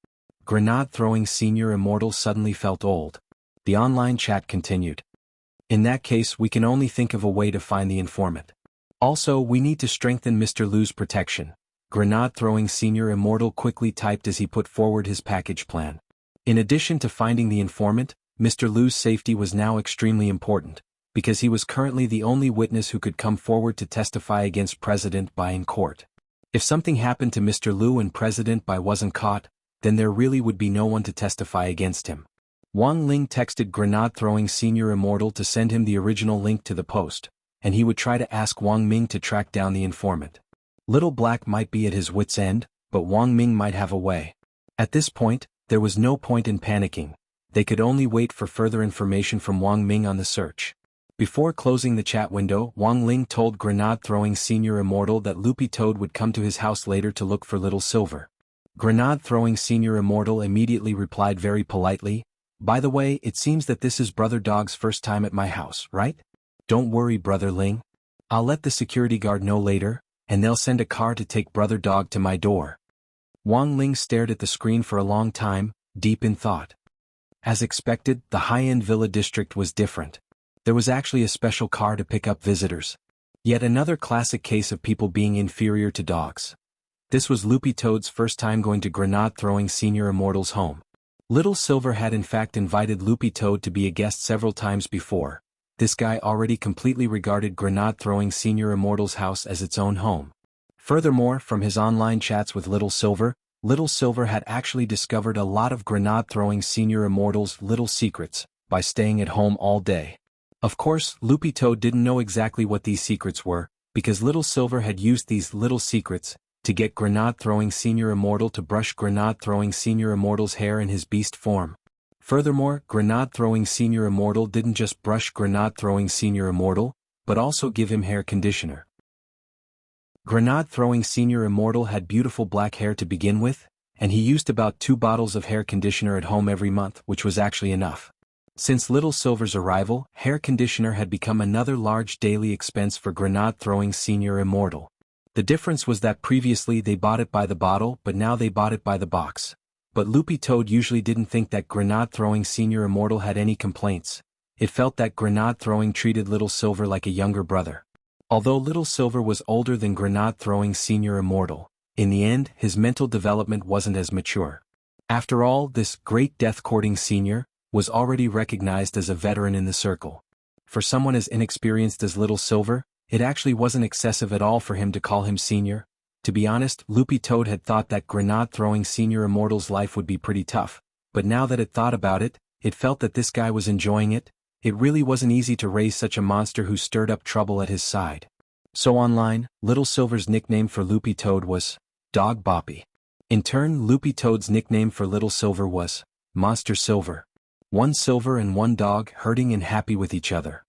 Grenade-throwing Senior Immortal suddenly felt old. The online chat continued. In that case, we can only think of a way to find the informant. Also, we need to strengthen Mr. Liu's protection. Grenade-throwing Senior Immortal quickly typed as he put forward his package plan. In addition to finding the informant, Mr. Liu's safety was now extremely important, because he was currently the only witness who could come forward to testify against President Bai in court. If something happened to Mr. Liu and President Bai wasn't caught, then there really would be no one to testify against him. Wang Ling texted grenade-throwing Senior Immortal to send him the original link to the post, and he would try to ask Wang Ming to track down the informant. Little Black might be at his wit's end, but Wang Ming might have a way. At this point, there was no point in panicking. They could only wait for further information from Wang Ming on the search. Before closing the chat window, Wang Ling told grenade-throwing Senior Immortal that Loopy Toad would come to his house later to look for Little Silver. Grenade-throwing Senior Immortal immediately replied very politely, "By the way, it seems that this is Brother Dog's first time at my house, right? Don't worry, Brother Ling. I'll let the security guard know later, and they'll send a car to take Brother Dog to my door." Wang Ling stared at the screen for a long time, deep in thought. As expected, the high-end villa district was different. There was actually a special car to pick up visitors. Yet another classic case of people being inferior to dogs. This was Loopy Toad's first time going to grenade-throwing Senior Immortal's home. Little Silver had in fact invited Loopy Toad to be a guest several times before. This guy already completely regarded grenade-throwing Senior Immortal's house as its own home. Furthermore, from his online chats with Little Silver had actually discovered a lot of grenade-throwing Senior Immortal's little secrets by staying at home all day. Of course, Loopy Toad didn't know exactly what these secrets were, because Little Silver had used these little secrets to get grenade-throwing Senior Immortal to brush grenade-throwing Senior Immortal's hair in his beast form. Furthermore, grenade-throwing Senior Immortal didn't just brush grenade-throwing Senior Immortal, but also give him hair conditioner. Grenade-throwing Senior Immortal had beautiful black hair to begin with, and he used about 2 bottles of hair conditioner at home every month, which was actually enough. Since Little Silver's arrival, hair conditioner had become another large daily expense for grenade-throwing Senior Immortal. The difference was that previously they bought it by the bottle, but now they bought it by the box. But Loopy Toad usually didn't think that grenade-throwing Senior Immortal had any complaints. It felt that grenade-throwing treated Little Silver like a younger brother. Although Little Silver was older than grenade-throwing Senior Immortal, in the end, his mental development wasn't as mature. After all, this great death-courting senior was already recognized as a veteran in the circle. For someone as inexperienced as Little Silver, it actually wasn't excessive at all for him to call him senior. To be honest, Loopy Toad had thought that grenade-throwing Senior Immortal's life would be pretty tough, but now that it thought about it, it felt that this guy was enjoying it. It really wasn't easy to raise such a monster who stirred up trouble at his side. So online, Little Silver's nickname for Loopy Toad was Dog Boppy. In turn, Loopy Toad's nickname for Little Silver was Monster Silver. One silver and one dog herding and happy with each other.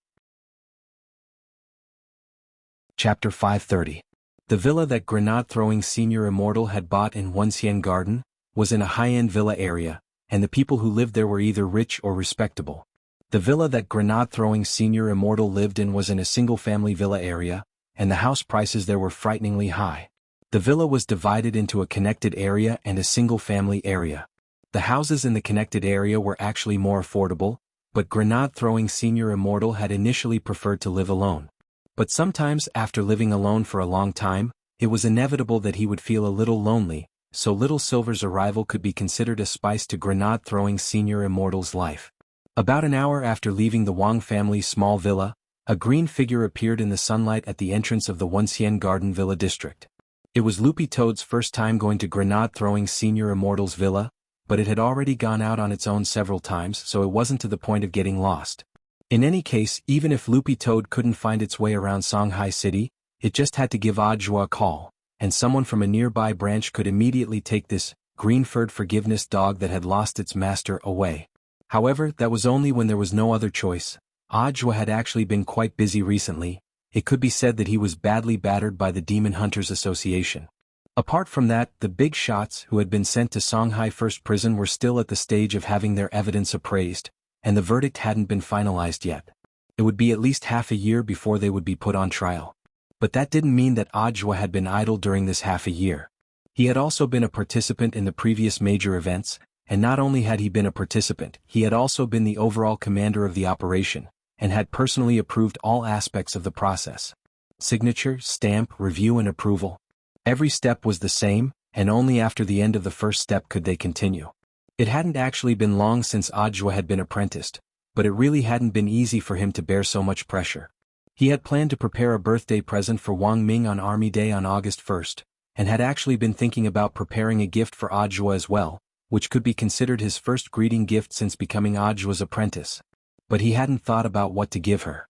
Chapter 530. The villa that grenade-throwing senior immortal had bought in Wuxia Garden was in a high-end villa area, and the people who lived there were either rich or respectable. The villa that grenade-throwing senior immortal lived in was in a single-family villa area, and the house prices there were frighteningly high. The villa was divided into a connected area and a single-family area. The houses in the connected area were actually more affordable, but grenade-throwing senior immortal had initially preferred to live alone. But sometimes after living alone for a long time, it was inevitable that he would feel a little lonely, so Little Silver's arrival could be considered a spice to grenade-throwing senior immortal's life. About an hour after leaving the Wang family's small villa, a green figure appeared in the sunlight at the entrance of the Wuxia Garden Villa district. It was Loopy Toad's first time going to grenade-throwing senior immortal's villa, but it had already gone out on its own several times, so it wasn't to the point of getting lost. In any case, even if Loopy Toad couldn't find its way around Songhai City, it just had to give Audiobook a call, and someone from a nearby branch could immediately take this green-furred forgiveness dog that had lost its master away. However, that was only when there was no other choice. Audiobook had actually been quite busy recently. It could be said that he was badly battered by the Demon Hunters Association. Apart from that, the big shots who had been sent to Songhai First Prison were still at the stage of having their evidence appraised, and the verdict hadn't been finalized yet. It would be at least half a year before they would be put on trial. But that didn't mean that Audiobook had been idle during this half a year. He had also been a participant in the previous major events, and not only had he been a participant, he had also been the overall commander of the operation, and had personally approved all aspects of the process. Signature, stamp, review and approval. Every step was the same, and only after the end of the first step could they continue. It hadn't actually been long since Audiobook had been apprenticed, but it really hadn't been easy for him to bear so much pressure. He had planned to prepare a birthday present for Wang Ming on Army Day on August 1st, and had actually been thinking about preparing a gift for Audiobook as well, which could be considered his first greeting gift since becoming Audiobook's apprentice. But he hadn't thought about what to give her.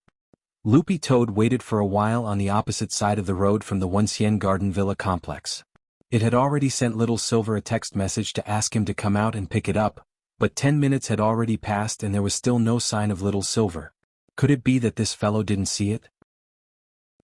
Loopy Toad waited for a while on the opposite side of the road from the Wuxia Garden Villa complex. It had already sent Little Silver a text message to ask him to come out and pick it up, but 10 minutes had already passed and there was still no sign of Little Silver. Could it be that this fellow didn't see it?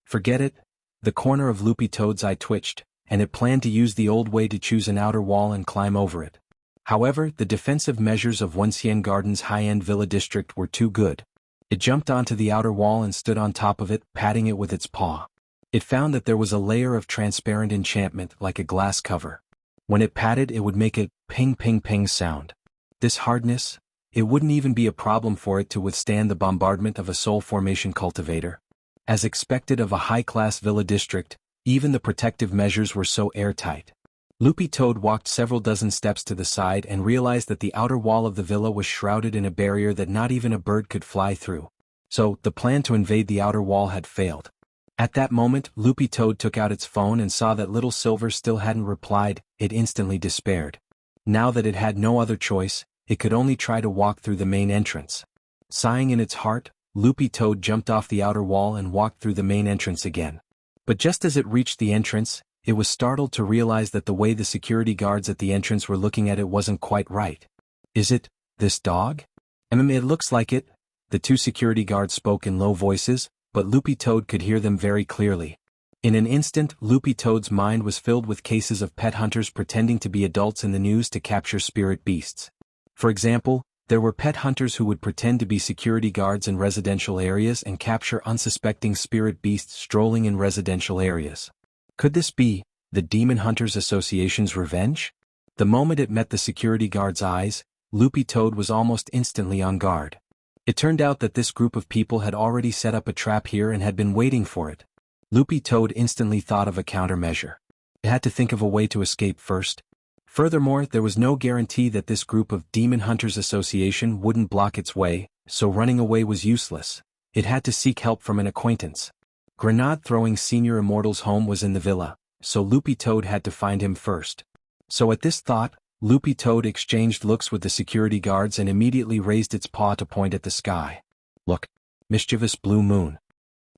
Forget it. The corner of Loopy Toad's eye twitched, and it planned to use the old way to choose an outer wall and climb over it. However, the defensive measures of Wuxia Garden's high-end villa district were too good. It jumped onto the outer wall and stood on top of it, patting it with its paw. It found that there was a layer of transparent enchantment like a glass cover. When it patted, it would make a ping-ping-ping sound. This hardness, it wouldn't even be a problem for it to withstand the bombardment of a soul formation cultivator. As expected of a high-class villa district, even the protective measures were so airtight. Loopy Toad walked several dozen steps to the side and realized that the outer wall of the villa was shrouded in a barrier that not even a bird could fly through. So, the plan to invade the outer wall had failed. At that moment, Loopy Toad took out its phone and saw that Little Silver still hadn't replied. It instantly despaired. Now that it had no other choice, it could only try to walk through the main entrance. Sighing in its heart, Loopy Toad jumped off the outer wall and walked through the main entrance again. But just as it reached the entrance, it was startled to realize that the way the security guards at the entrance were looking at it wasn't quite right. Is it this dog? It looks like it. The two security guards spoke in low voices, but Loopy Toad could hear them very clearly. In an instant, Loopy Toad's mind was filled with cases of pet hunters pretending to be adults in the news to capture spirit beasts. For example, there were pet hunters who would pretend to be security guards in residential areas and capture unsuspecting spirit beasts strolling in residential areas. Could this be the Demon Hunters Association's revenge? The moment it met the security guard's eyes, Loopy Toad was almost instantly on guard. It turned out that this group of people had already set up a trap here and had been waiting for it. Loopy Toad instantly thought of a countermeasure. It had to think of a way to escape first. Furthermore, there was no guarantee that this group of Demon Hunters Association wouldn't block its way, so running away was useless. It had to seek help from an acquaintance. Grenade-throwing Senior Immortal's home was in the villa, so Loopy Toad had to find him first. So at this thought, Loopy Toad exchanged looks with the security guards and immediately raised its paw to point at the sky. Look. Mischievous blue moon.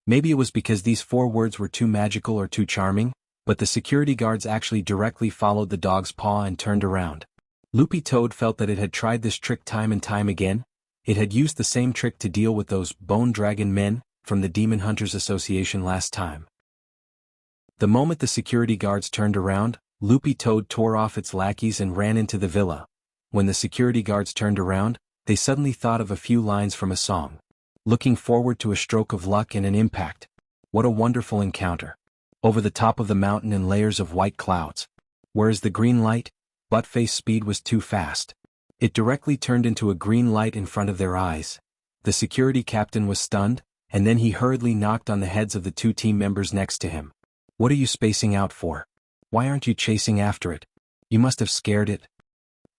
Maybe it was because these 4 words were too magical or too charming, but the security guards actually directly followed the dog's paw and turned around. Loopy Toad felt that it had tried this trick time and time again. It had used the same trick to deal with those Bone Dragon men from the Demon Hunters Association last time. The moment the security guards turned around, Loopy Toad tore off its lackeys and ran into the villa. When the security guards turned around, they suddenly thought of a few lines from a song. Looking forward to a stroke of luck and an impact. What a wonderful encounter. Over the top of the mountain in layers of white clouds. Where is the green light? Buttface speed was too fast. It directly turned into a green light in front of their eyes. The security captain was stunned, and then he hurriedly knocked on the heads of the 2 team members next to him. What are you spacing out for? Why aren't you chasing after it? You must have scared it.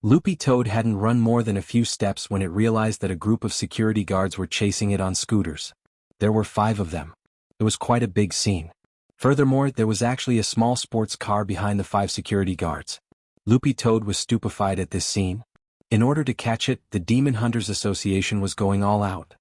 Loopy Toad hadn't run more than a few steps when it realized that a group of security guards were chasing it on scooters. There were 5 of them. It was quite a big scene. Furthermore, there was actually a small sports car behind the 5 security guards. Loopy Toad was stupefied at this scene. In order to catch it, the Demon Hunters Association was going all out.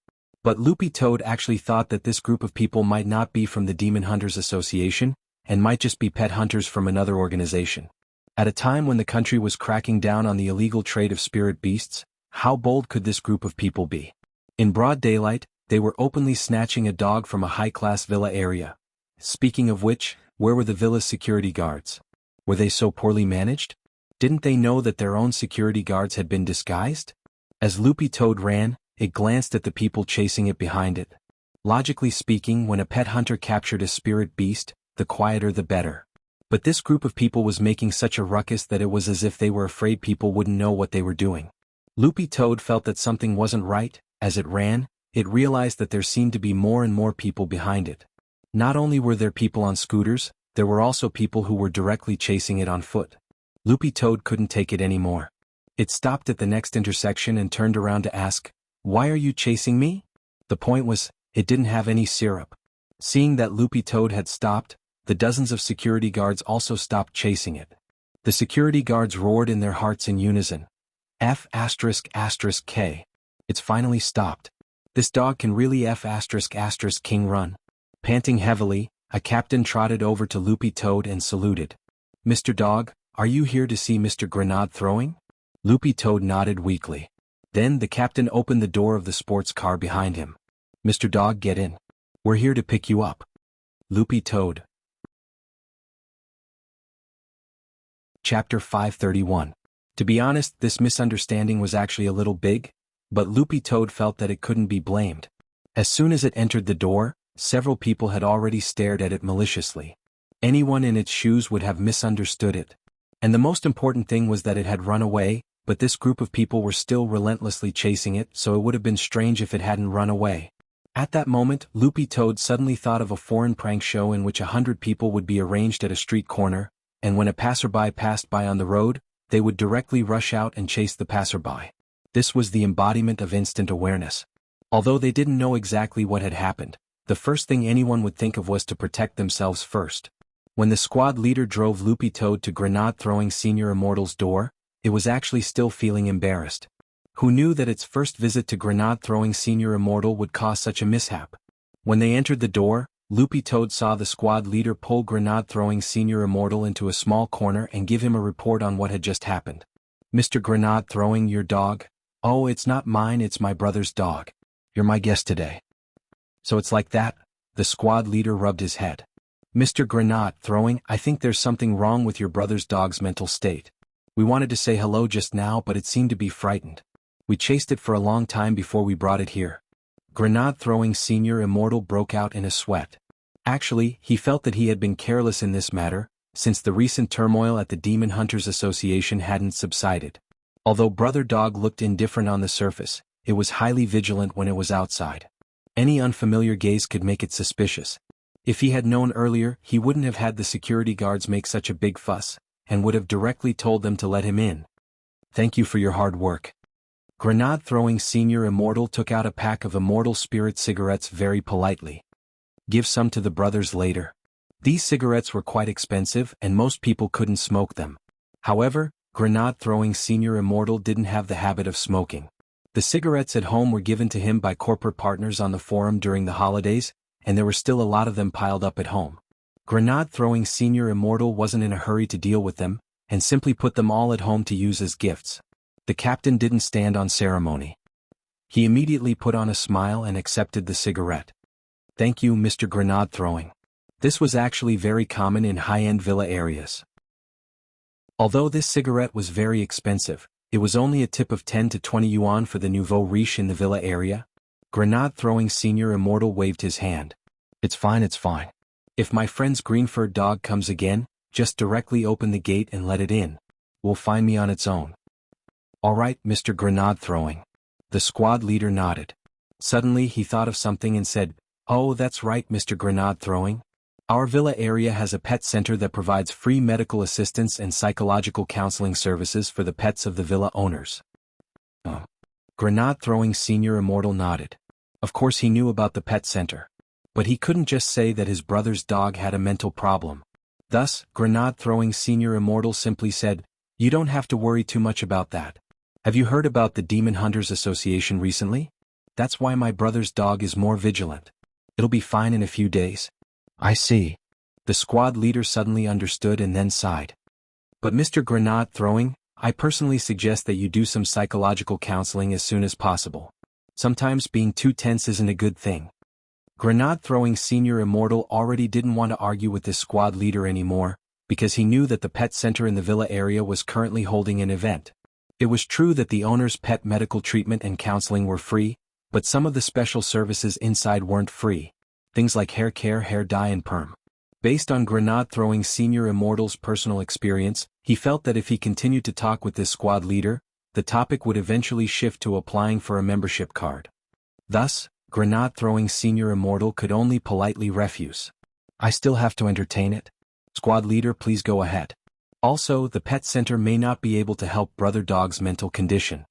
But Loopy Toad actually thought that this group of people might not be from the Demon Hunters Association, and might just be pet hunters from another organization. At a time when the country was cracking down on the illegal trade of spirit beasts, how bold could this group of people be? In broad daylight, they were openly snatching a dog from a high-class villa area. Speaking of which, where were the villa's security guards? Were they so poorly managed? Didn't they know that their own security guards had been disguised? As Loopy Toad ran, it glanced at the people chasing it behind it. Logically speaking, when a pet hunter captured a spirit beast, the quieter the better. But this group of people was making such a ruckus that it was as if they were afraid people wouldn't know what they were doing. Loopy Toad felt that something wasn't right. As it ran, it realized that there seemed to be more and more people behind it. Not only were there people on scooters, there were also people who were directly chasing it on foot. Loopy Toad couldn't take it anymore. It stopped at the next intersection and turned around to ask, "Why are you chasing me?" The point was, it didn't have any syrup. Seeing that Loopy Toad had stopped, the dozens of security guards also stopped chasing it. The security guards roared in their hearts in unison. F***K. It's finally stopped. This dog can really F***King run. Panting heavily, a captain trotted over to Loopy Toad and saluted. "Mr. Dog, are you here to see Mr. Grenade throwing?" Loopy Toad nodded weakly. Then the captain opened the door of the sports car behind him. "Mr. Dog, get in. We're here to pick you up." Loopy Toad. Chapter 531. To be honest, this misunderstanding was actually a little big, but Loopy Toad felt that it couldn't be blamed. As soon as it entered the door, several people had already stared at it maliciously. Anyone in its shoes would have misunderstood it. And the most important thing was that it had run away, but this group of people were still relentlessly chasing it, so it would have been strange if it hadn't run away. At that moment, Loopy Toad suddenly thought of a foreign prank show in which 100 people would be arranged at a street corner, and when a passerby passed by on the road, they would directly rush out and chase the passerby. This was the embodiment of instant awareness. Although they didn't know exactly what had happened, the first thing anyone would think of was to protect themselves first. When the squad leader drove Loopy Toad to Grenade-throwing Senior Immortal's door, it was actually still feeling embarrassed. Who knew that its first visit to Grenade-throwing Senior Immortal would cause such a mishap? When they entered the door, Loopy Toad saw the squad leader pull Grenade-throwing Senior Immortal into a small corner and give him a report on what had just happened. "Mr. Grenade-throwing, your dog? Oh, it's not mine, it's my brother's dog. You're my guest today." "So it's like that?" The squad leader rubbed his head. "Mr. Grenade-throwing, I think there's something wrong with your brother's dog's mental state. We wanted to say hello just now, but it seemed to be frightened. We chased it for a long time before we brought it here." Grenade-throwing Senior Immortal broke out in a sweat. Actually, he felt that he had been careless in this matter, since the recent turmoil at the Demon Hunters Association hadn't subsided. Although Brother Dog looked indifferent on the surface, it was highly vigilant when it was outside. Any unfamiliar gaze could make it suspicious. If he had known earlier, he wouldn't have had the security guards make such a big fuss, and would have directly told them to let him in. "Thank you for your hard work." Grenade-throwing Senior Immortal took out a pack of Immortal Spirit cigarettes very politely. "Give some to the brothers later." These cigarettes were quite expensive and most people couldn't smoke them. However, Grenade-throwing senior immortal didn't have the habit of smoking. The cigarettes at home were given to him by corporate partners on the forum during the holidays, and there were still a lot of them piled up at home. Grenade-throwing senior immortal wasn't in a hurry to deal with them, and simply put them all at home to use as gifts. The captain didn't stand on ceremony. He immediately put on a smile and accepted the cigarette. "Thank you, Mr. Grenade-throwing." This was actually very common in high-end villa areas. Although this cigarette was very expensive, it was only a tip of 10 to 20 yuan for the nouveau riche in the villa area. Grenade-throwing senior immortal waved his hand. It's fine. If my friend's green-furred dog comes again, just directly open the gate and let it in. Will find me on its own." "All right, Mr. Grenade-throwing." The squad leader nodded. Suddenly he thought of something and said, "Oh, that's right, Mr. Grenade-throwing. Our villa area has a pet center that provides free medical assistance and psychological counseling services for the pets of the villa owners." Grenade-throwing senior immortal nodded. Of course he knew about the pet center. But he couldn't just say that his brother's dog had a mental problem. Thus, Grenade-throwing senior immortal simply said, "You don't have to worry too much about that. Have you heard about the Demon Hunters Association recently? That's why my brother's dog is more vigilant. It'll be fine in a few days." "I see." The squad leader suddenly understood and then sighed. "But Mr. Grenade-throwing, I personally suggest that you do some psychological counseling as soon as possible. Sometimes being too tense isn't a good thing." Grenade-throwing senior immortal already didn't want to argue with this squad leader anymore, because he knew that the pet center in the villa area was currently holding an event. It was true that the owner's pet medical treatment and counseling were free, but some of the special services inside weren't free. Things like hair care, hair dye and perm. Based on Grenade-throwing senior immortal's personal experience, he felt that if he continued to talk with this squad leader, the topic would eventually shift to applying for a membership card. Thus, Grenade-throwing senior immortal could only politely refuse. "I still have to entertain it. Squad leader, please go ahead. Also, the pet center may not be able to help brother dog's mental condition."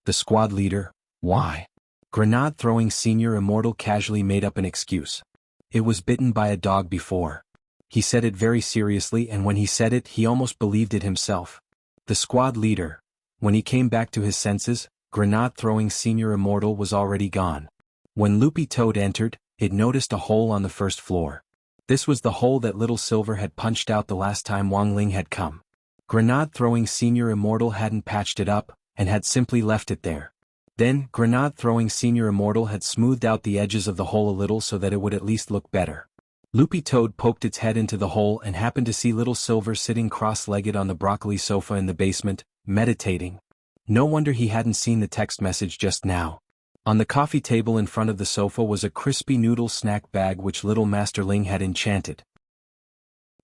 The squad leader, "Why?" Grenade-throwing senior immortal casually made up an excuse. "It was bitten by a dog before." He said it very seriously, and when he said it he almost believed it himself. The squad leader, when he came back to his senses, Grenade-throwing senior immortal was already gone. When Loopy Toad entered, it noticed a hole on the first floor. This was the hole that Little Silver had punched out the last time Wang Ling had come. Grenade-throwing senior immortal hadn't patched it up, and had simply left it there. Then, Grenade-throwing senior immortal had smoothed out the edges of the hole a little so that it would at least look better. Loopy Toad poked its head into the hole and happened to see Little Silver sitting cross-legged on the broccoli sofa in the basement, meditating. No wonder he hadn't seen the text message just now. On the coffee table in front of the sofa was a crispy noodle snack bag which Little Master Ling had enchanted.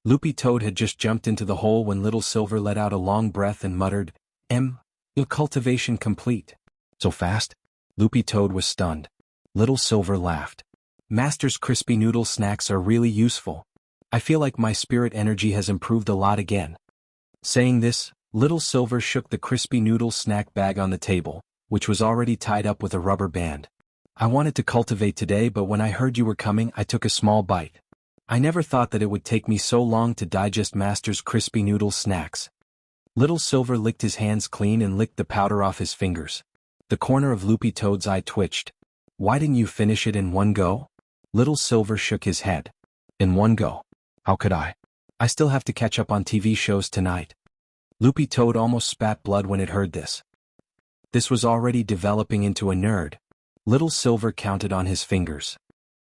Loopy Toad had just jumped into the hole when Little Silver let out a long breath and muttered, Cultivation complete." "So fast?" Loopy Toad was stunned. Little Silver laughed. "Master's crispy noodle snacks are really useful. I feel like my spirit energy has improved a lot again." Saying this, Little Silver shook the crispy noodle snack bag on the table, which was already tied up with a rubber band. "I wanted to cultivate today, but when I heard you were coming I took a small bite. I never thought that it would take me so long to digest Master's crispy noodle snacks." Little Silver licked his hands clean and licked the powder off his fingers. The corner of Loopy Toad's eye twitched. "Why didn't you finish it in one go?" Little Silver shook his head. "In one go? How could I? I still have to catch up on TV shows tonight." Loopy Toad almost spat blood when it heard this. This was already developing into a nerd. Little Silver counted on his fingers.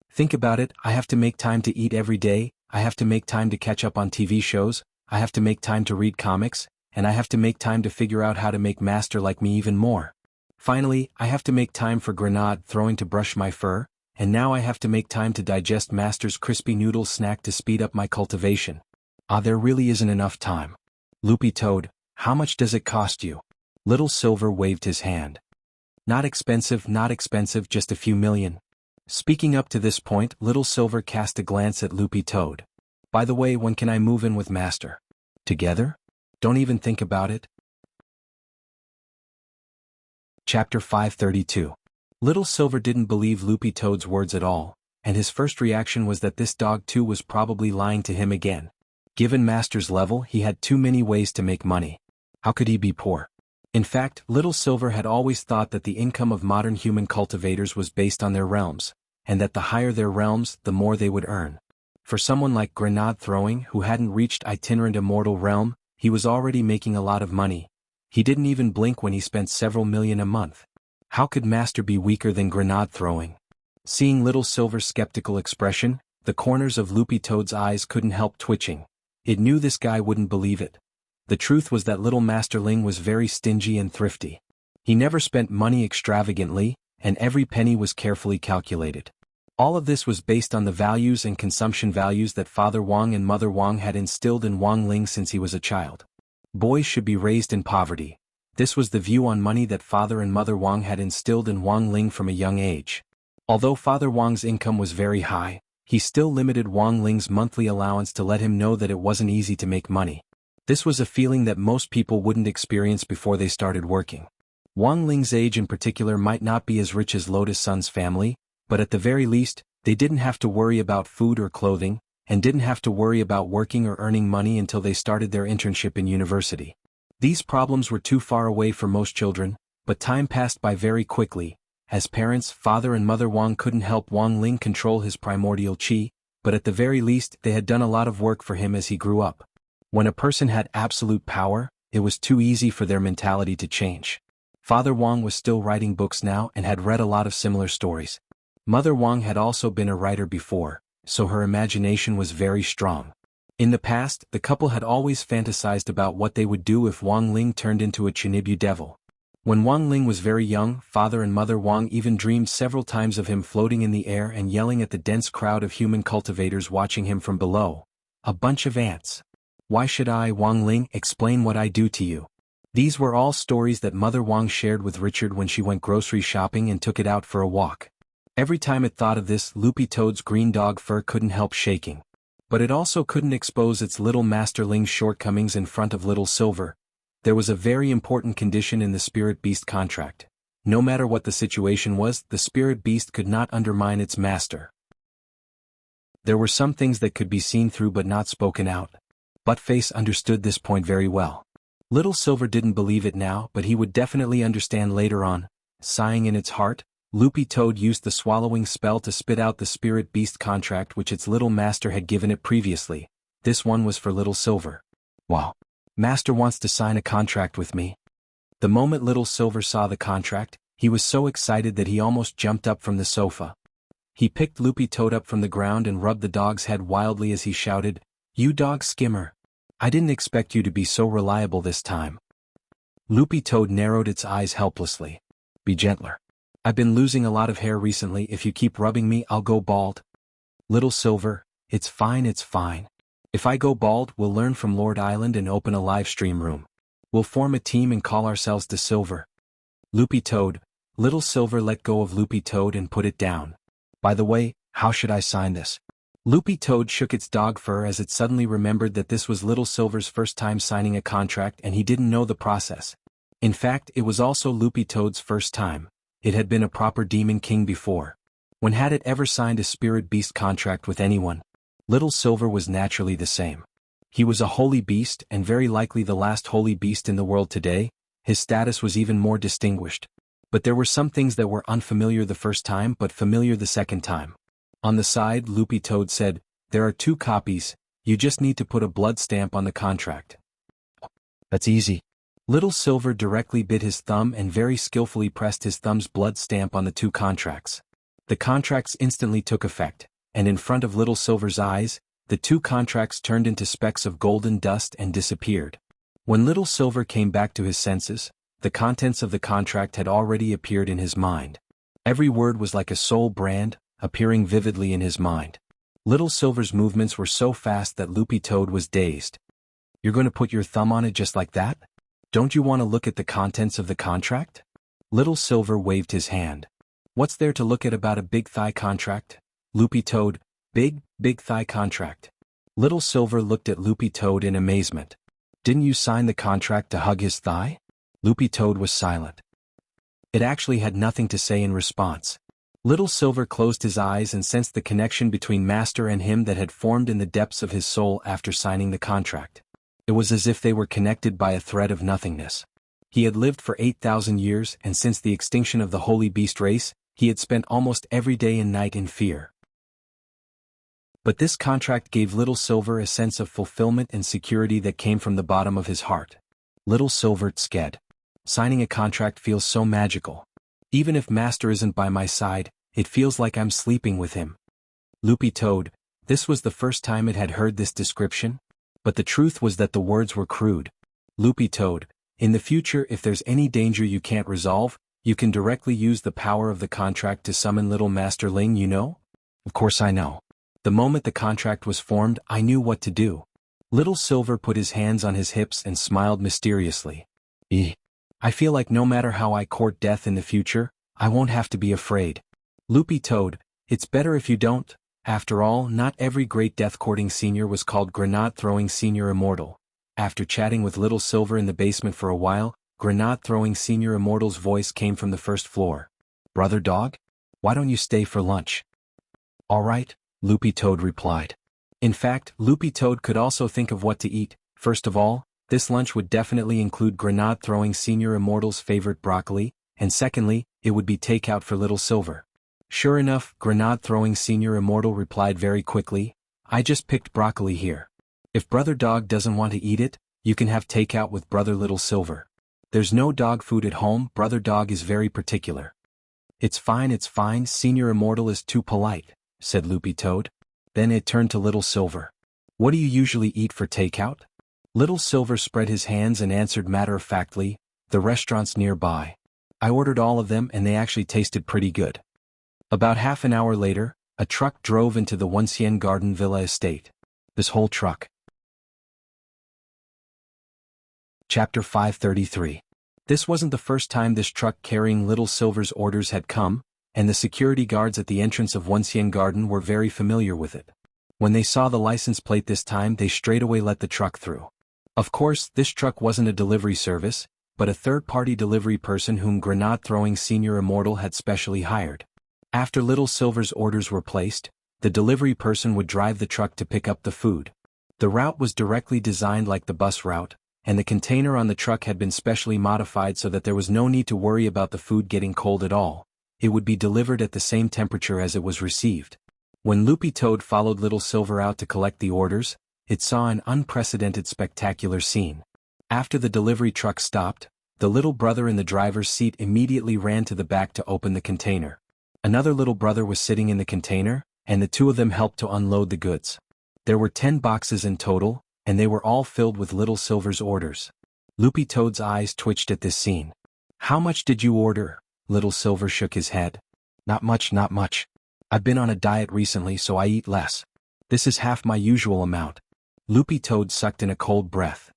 "Think about it, I have to make time to eat every day, I have to make time to catch up on TV shows, I have to make time to read comics, and I have to make time to figure out how to make Master like me even more. Finally, I have to make time for Grenade-throwing to brush my fur, and now I have to make time to digest Master's crispy noodle snack to speed up my cultivation. There really isn't enough time." "Loopy Toad, how much does it cost you?" Little Silver waved his hand. Not expensive, just a few million." Speaking up to this point, Little Silver cast a glance at Loopy Toad. "By the way, when can I move in with Master?" "Together? Don't even think about it." Chapter 532. Little Silver didn't believe Loopy Toad's words at all, and his first reaction was that this dog too was probably lying to him again. Given Master's level, he had too many ways to make money. How could he be poor? In fact, Little Silver had always thought that the income of modern human cultivators was based on their realms, and that the higher their realms, the more they would earn. For someone like Grenade Throwing, who hadn't reached itinerant immortal realm, he was already making a lot of money. He didn't even blink when he spent several million a month. How could Master be weaker than Grenade Throwing? Seeing Little Silver's skeptical expression, the corners of Loopy Toad's eyes couldn't help twitching. It knew this guy wouldn't believe it. The truth was that Little Master Ling was very stingy and thrifty. He never spent money extravagantly, and every penny was carefully calculated. All of this was based on the values and consumption values that Father Wang and Mother Wang had instilled in Wang Ling since he was a child. Boys should be raised in poverty. This was the view on money that Father and Mother Wang had instilled in Wang Ling from a young age. Although Father Wang's income was very high, he still limited Wang Ling's monthly allowance to let him know that it wasn't easy to make money. This was a feeling that most people wouldn't experience before they started working. Wang Ling's age in particular might not be as rich as Lotus Sun's family, but at the very least, they didn't have to worry about food or clothing, and didn't have to worry about working or earning money until they started their internship in university. These problems were too far away for most children, but time passed by very quickly. As parents, Father and Mother Wang couldn't help Wang Ling control his primordial qi, but at the very least, they had done a lot of work for him as he grew up. When a person had absolute power, it was too easy for their mentality to change. Father Wang was still writing books now and had read a lot of similar stories. Mother Wang had also been a writer before, so her imagination was very strong. In the past, the couple had always fantasized about what they would do if Wang Ling turned into a Chinibu devil. When Wang Ling was very young, Father and Mother Wang even dreamed several times of him floating in the air and yelling at the dense crowd of human cultivators watching him from below. A bunch of ants. Why should I, Wang Ling, explain what I do to you? These were all stories that Mother Wang shared with Richard when she went grocery shopping and took it out for a walk. Every time it thought of this, Loopy Toad's green dog fur couldn't help shaking. But it also couldn't expose its Little Master Ling's shortcomings in front of Little Silver. There was a very important condition in the Spirit Beast contract. No matter what the situation was, the Spirit Beast could not undermine its master. There were some things that could be seen through but not spoken out. Buttface understood this point very well. Little Silver didn't believe it now, but he would definitely understand later on. Sighing in its heart, Loopy Toad used the swallowing spell to spit out the Spirit Beast contract which its little master had given it previously. This one was for Little Silver. Wow. Master wants to sign a contract with me. The moment Little Silver saw the contract, he was so excited that he almost jumped up from the sofa. He picked Loopy Toad up from the ground and rubbed the dog's head wildly as he shouted, "You dog skimmer! I didn't expect you to be so reliable this time." Loopy Toad narrowed its eyes helplessly. "Be gentler. I've been losing a lot of hair recently. If you keep rubbing me, I'll go bald." "Little Silver, it's fine, it's fine. If I go bald, we'll learn from Lord Island and open a live stream room. We'll form a team and call ourselves the Silver." Loopy Toad. Little Silver let go of Loopy Toad and put it down. "By the way, how should I sign this?" Loopy Toad shook its dog fur as it suddenly remembered that this was Little Silver's first time signing a contract and he didn't know the process. In fact, it was also Loopy Toad's first time. It had been a proper Demon King before. When had it ever signed a Spirit Beast contract with anyone? Little Silver was naturally the same. He was a holy beast and very likely the last holy beast in the world today. His status was even more distinguished. But there were some things that were unfamiliar the first time but familiar the second time. On the side, Loopy Toad said, "There are 2 copies, you just need to put a blood stamp on the contract." "That's easy." Little Silver directly bit his thumb and very skillfully pressed his thumb's blood stamp on the 2 contracts. The contracts instantly took effect, and in front of Little Silver's eyes, the 2 contracts turned into specks of golden dust and disappeared. When Little Silver came back to his senses, the contents of the contract had already appeared in his mind. Every word was like a soul brand, appearing vividly in his mind. Little Silver's movements were so fast that Loopy Toad was dazed. "You're going to put your thumb on it just like that? Don't you want to look at the contents of the contract?" Little Silver waved his hand. "What's there to look at about a big thigh contract?" Loopy Toad. Big thigh contract." Little Silver looked at Loopy Toad in amazement. "Didn't you sign the contract to hug his thigh?" Loopy Toad was silent. It actually had nothing to say in response. Little Silver closed his eyes and sensed the connection between Master and him that had formed in the depths of his soul after signing the contract. It was as if they were connected by a thread of nothingness. He had lived for 8,000 years, and since the extinction of the holy beast race, he had spent almost every day and night in fear. But this contract gave Little Silver a sense of fulfillment and security that came from the bottom of his heart. Little Silver sked. Signing a contract feels so magical. Even if Master isn't by my side, it feels like I'm sleeping with him. Loopy Toad, this was the first time it had heard this description, but the truth was that the words were crude. Loopy Toad, in the future if there's any danger you can't resolve, you can directly use the power of the contract to summon Little Master Ling, you know? Of course I know. The moment the contract was formed, I knew what to do. Little Silver put his hands on his hips and smiled mysteriously. I feel like no matter how I court death in the future, I won't have to be afraid. Loopy Toad, it's better if you don't. After all, not every great death-courting senior was called Grenade-Throwing Senior Immortal. After chatting with Little Silver in the basement for a while, Grenade-Throwing Senior Immortal's voice came from the first floor. Brother Dog? Why don't you stay for lunch? All right, Loopy Toad replied. In fact, Loopy Toad could also think of what to eat. First of all, this lunch would definitely include Grenade-Throwing Senior Immortal's favorite broccoli, and secondly, it would be takeout for Little Silver. Sure enough, Grenade-Throwing Senior Immortal replied very quickly, I just picked broccoli here. If Brother Dog doesn't want to eat it, you can have takeout with Brother Little Silver. There's no dog food at home, Brother Dog is very particular. It's fine, Senior Immortal is too polite, said Loopy Toad. Then it turned to Little Silver. What do you usually eat for takeout? Little Silver spread his hands and answered matter-of-factly, the restaurants nearby. I ordered all of them and they actually tasted pretty good. About half an hour later, a truck drove into the Wuxia Garden Villa estate. This whole truck. Chapter 533. This wasn't the first time this truck carrying Little Silver's orders had come, and the security guards at the entrance of Wuxia Garden were very familiar with it. When they saw the license plate this time, they straightaway let the truck through. Of course, this truck wasn't a delivery service, but a third-party delivery person whom Grenade-Throwing Senior Immortal had specially hired. After Little Silver's orders were placed, the delivery person would drive the truck to pick up the food. The route was directly designed like the bus route, and the container on the truck had been specially modified so that there was no need to worry about the food getting cold at all. It would be delivered at the same temperature as it was received. When Loopy Toad followed Little Silver out to collect the orders, it saw an unprecedented spectacular scene. After the delivery truck stopped, the little brother in the driver's seat immediately ran to the back to open the container. Another little brother was sitting in the container, and the two of them helped to unload the goods. There were 10 boxes in total, and they were all filled with Little Silver's orders. Loopy Toad's eyes twitched at this scene. How much did you order? Little Silver shook his head. Not much. I've been on a diet recently, so I eat less. This is half my usual amount. Loopy Toad sucked in a cold breath.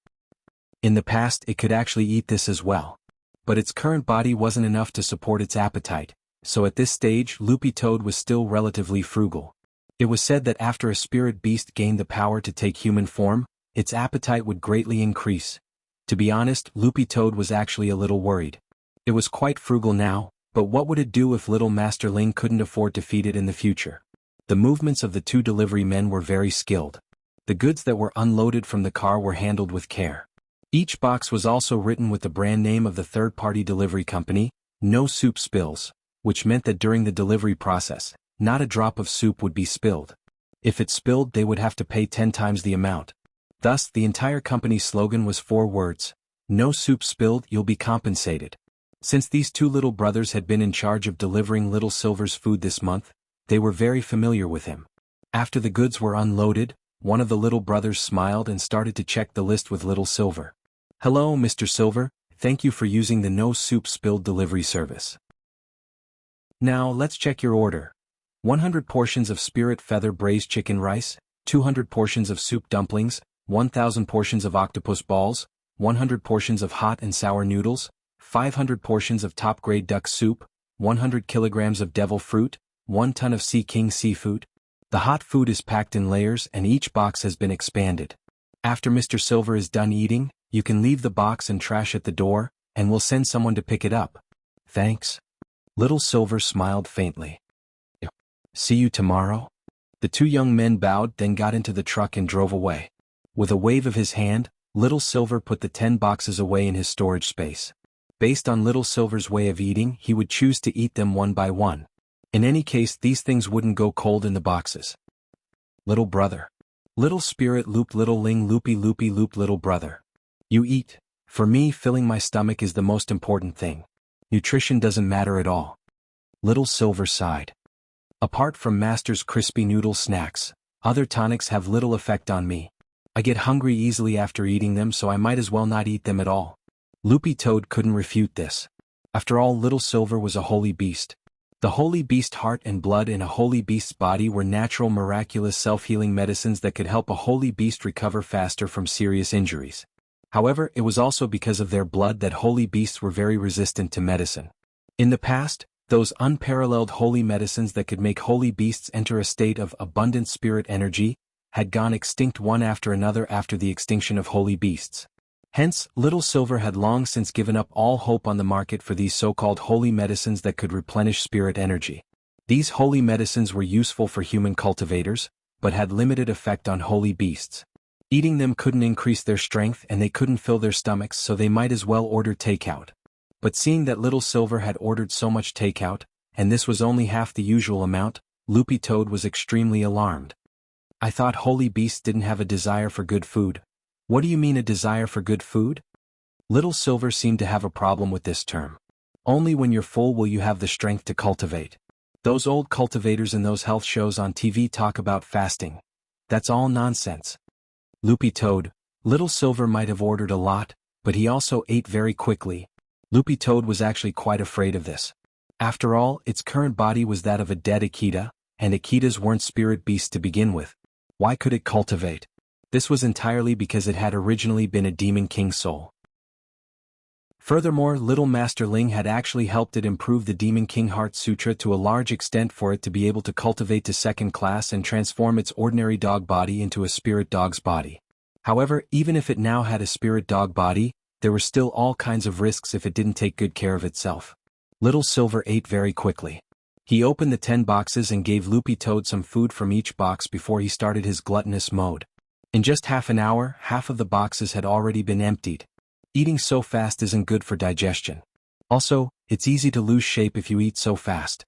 In the past, it could actually eat this as well. But its current body wasn't enough to support its appetite, so at this stage, Loopy Toad was still relatively frugal. It was said that after a spirit beast gained the power to take human form, its appetite would greatly increase. To be honest, Loopy Toad was actually a little worried. It was quite frugal now, but what would it do if Little Master Ling couldn't afford to feed it in the future? The movements of the two delivery men were very skilled. The goods that were unloaded from the car were handled with care. Each box was also written with the brand name of the third-party delivery company, No Soup Spills, which meant that during the delivery process, not a drop of soup would be spilled. If it spilled, they would have to pay 10 times the amount. Thus, the entire company's slogan was 4 words. No soup spilled, you'll be compensated. Since these two little brothers had been in charge of delivering Little Silver's food this month, they were very familiar with him. After the goods were unloaded, one of the little brothers smiled and started to check the list with Little Silver. Hello, Mr. Silver, thank you for using the No Soup Spilled delivery service. Now, let's check your order. 100 portions of spirit feather braised chicken rice, 200 portions of soup dumplings, 1,000 portions of octopus balls, 100 portions of hot and sour noodles, 500 portions of top-grade duck soup, 100 kilograms of devil fruit, 1 ton of Sea King seafood. The hot food is packed in layers and each box has been expanded. After Mr. Silver is done eating, you can leave the box and trash at the door, and we'll send someone to pick it up. Thanks. Little Silver smiled faintly. See you tomorrow? The two young men bowed, then got into the truck and drove away. With a wave of his hand, Little Silver put the 10 boxes away in his storage space. Based on Little Silver's way of eating, he would choose to eat them one by one. In any case, these things wouldn't go cold in the boxes. Little brother. Little spirit loop little ling loopy loopy loop little brother. You eat. For me, filling my stomach is the most important thing. Nutrition doesn't matter at all. Little Silver sighed. Apart from Master's crispy noodle snacks, other tonics have little effect on me. I get hungry easily after eating them, so I might as well not eat them at all. Loopy Toad couldn't refute this. After all, Little Silver was a holy beast. The holy beast heart and blood in a holy beast's body were natural miraculous self-healing medicines that could help a holy beast recover faster from serious injuries. However, it was also because of their blood that holy beasts were very resistant to medicine. In the past, those unparalleled holy medicines that could make holy beasts enter a state of abundant spirit energy had gone extinct one after another after the extinction of holy beasts. Hence, Little Silver had long since given up all hope on the market for these so-called holy medicines that could replenish spirit energy. These holy medicines were useful for human cultivators, but had limited effect on holy beasts. Eating them couldn't increase their strength and they couldn't fill their stomachs, so they might as well order takeout. But seeing that Little Silver had ordered so much takeout, and this was only half the usual amount, Loopy Toad was extremely alarmed. I thought holy beasts didn't have a desire for good food. What do you mean a desire for good food? Little Silver seemed to have a problem with this term. Only when you're full will you have the strength to cultivate. Those old cultivators in those health shows on TV talk about fasting. That's all nonsense. Loopy Toad, Little Silver might have ordered a lot, but he also ate very quickly. Loopy Toad was actually quite afraid of this. After all, its current body was that of a dead Akita, and Akitas weren't spirit beasts to begin with. Why could it cultivate? This was entirely because it had originally been a Demon King soul. Furthermore, Little Master Ling had actually helped it improve the Demon King Heart Sutra to a large extent for it to be able to cultivate to second class and transform its ordinary dog body into a spirit dog's body. However, even if it now had a spirit dog body, there were still all kinds of risks if it didn't take good care of itself. Little Silver ate very quickly. He opened the 10 boxes and gave Loopy Toad some food from each box before he started his gluttonous mode. In just half an hour, half of the boxes had already been emptied. Eating so fast isn't good for digestion. Also, it's easy to lose shape if you eat so fast.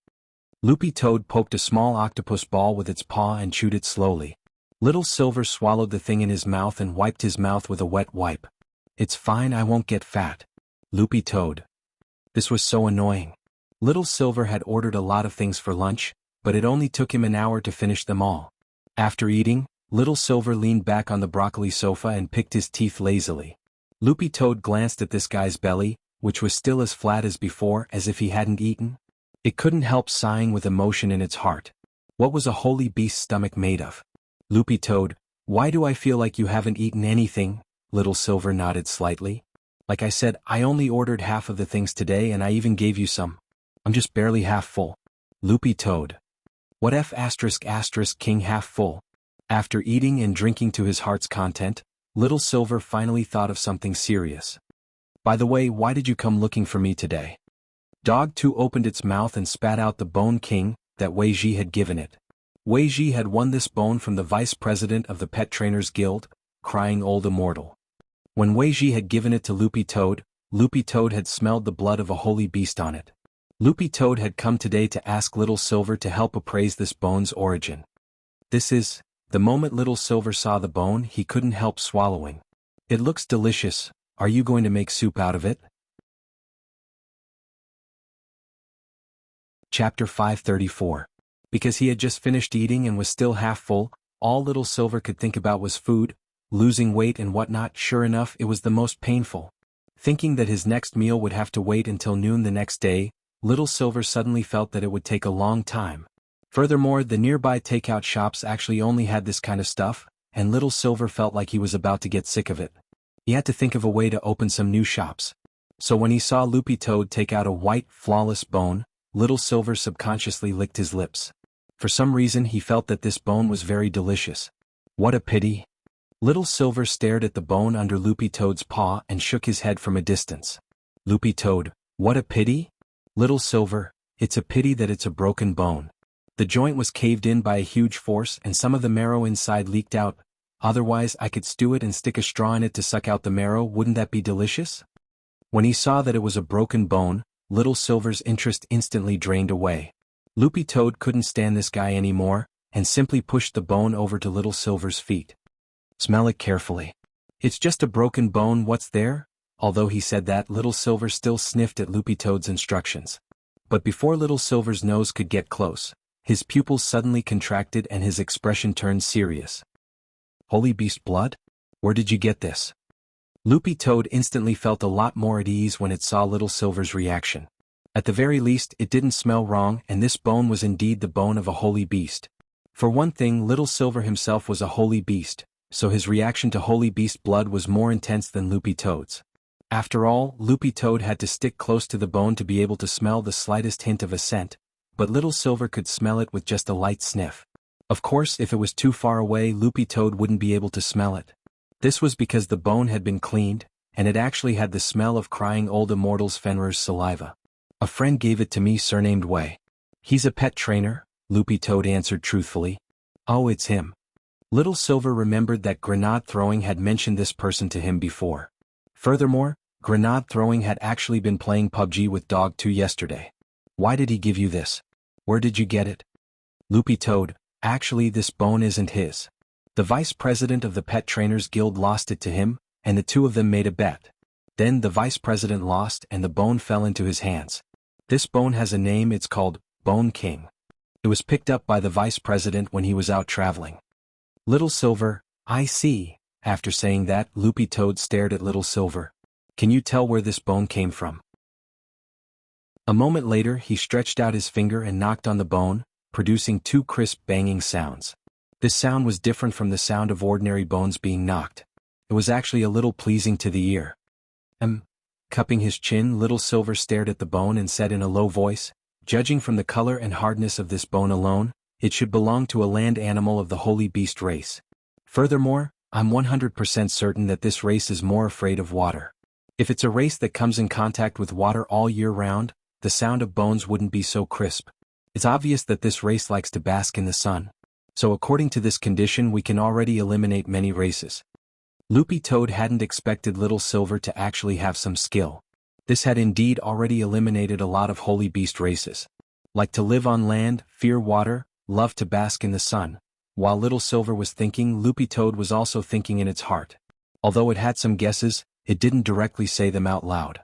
Loopy Toad poked a small octopus ball with its paw and chewed it slowly. Little Silver swallowed the thing in his mouth and wiped his mouth with a wet wipe. It's fine, I won't get fat. Loopy Toad. This was so annoying. Little Silver had ordered a lot of things for lunch, but it only took him an hour to finish them all. After eating, Little Silver leaned back on the broccoli sofa and picked his teeth lazily. Loopy Toad glanced at this guy's belly, which was still as flat as before, as if he hadn't eaten. It couldn't help sighing with emotion in its heart. What was a holy beast's stomach made of? Loopy Toad, why do I feel like you haven't eaten anything? Little Silver nodded slightly. Like I said, I only ordered half of the things today and I even gave you some. I'm just barely half full. Loopy Toad. What F*** king half full? After eating and drinking to his heart's content, Little Silver finally thought of something serious. By the way, why did you come looking for me today? Dog 2 opened its mouth and spat out the bone king that Wei Ji had given it. Wei Ji had won this bone from the vice president of the Pet Trainers Guild, Crying Old Immortal. When Wei Ji had given it to Loopy Toad had smelled the blood of a holy beast on it. Loopy Toad had come today to ask Little Silver to help appraise this bone's origin. The moment Little Silver saw the bone, he couldn't help swallowing. It looks delicious. Are you going to make soup out of it? Chapter 534. Because he had just finished eating and was still half full, all Little Silver could think about was food, losing weight and whatnot. Sure enough, it was the most painful. Thinking that his next meal would have to wait until noon the next day, Little Silver suddenly felt that it would take a long time. Furthermore, the nearby takeout shops actually only had this kind of stuff, and Little Silver felt like he was about to get sick of it. He had to think of a way to open some new shops. So when he saw Loopy Toad take out a white, flawless bone, Little Silver subconsciously licked his lips. For some reason he felt that this bone was very delicious. What a pity. Little Silver stared at the bone under Loopy Toad's paw and shook his head from a distance. Loopy Toad, what a pity? Little Silver, it's a pity that it's a broken bone. The joint was caved in by a huge force and some of the marrow inside leaked out. Otherwise I could stew it and stick a straw in it to suck out the marrow. Wouldn't that be delicious? When he saw that it was a broken bone, Little Silver's interest instantly drained away. Loopy Toad couldn't stand this guy anymore, and simply pushed the bone over to Little Silver's feet. Smell it carefully. It's just a broken bone. What's there? Although he said that, Little Silver still sniffed at Loopy Toad's instructions. But before Little Silver's nose could get close, his pupils suddenly contracted and his expression turned serious. Holy beast blood? Where did you get this? Loopy Toad instantly felt a lot more at ease when it saw Little Silver's reaction. At the very least, it didn't smell wrong, and this bone was indeed the bone of a holy beast. For one thing, Little Silver himself was a holy beast, so his reaction to holy beast blood was more intense than Loopy Toad's. After all, Loopy Toad had to stick close to the bone to be able to smell the slightest hint of a scent, but Little Silver could smell it with just a light sniff. Of course, if it was too far away, Loopy Toad wouldn't be able to smell it. This was because the bone had been cleaned, and it actually had the smell of crying old immortals Fenrir's saliva. A friend gave it to me, surnamed Way. He's a pet trainer, Loopy Toad answered truthfully. Oh, it's him. Little Silver remembered that Grenade Throwing had mentioned this person to him before. Furthermore, Grenade Throwing had actually been playing PUBG with Dog 2 yesterday. Why did he give you this? Where did you get it? Loopy Toad, actually this bone isn't his. The vice president of the Pet Trainers Guild lost it to him, and the two of them made a bet. Then the vice president lost and the bone fell into his hands. This bone has a name, it's called Bone King. It was picked up by the vice president when he was out traveling. Little Silver, I see. After saying that, Loopy Toad stared at Little Silver. Can you tell where this bone came from? A moment later, he stretched out his finger and knocked on the bone, producing two crisp banging sounds. This sound was different from the sound of ordinary bones being knocked. It was actually a little pleasing to the ear. Cupping his chin, Little Silver stared at the bone and said in a low voice, judging from the color and hardness of this bone alone, it should belong to a land animal of the holy beast race. Furthermore, I'm 100% certain that this race is more afraid of water. If it's a race that comes in contact with water all year round, the sound of bones wouldn't be so crisp. It's obvious that this race likes to bask in the sun. So according to this condition, we can already eliminate many races. Loopy Toad hadn't expected Little Silver to actually have some skill. This had indeed already eliminated a lot of holy beast races. Like to live on land, fear water, love to bask in the sun. While Little Silver was thinking, Loopy Toad was also thinking in its heart. Although it had some guesses, it didn't directly say them out loud.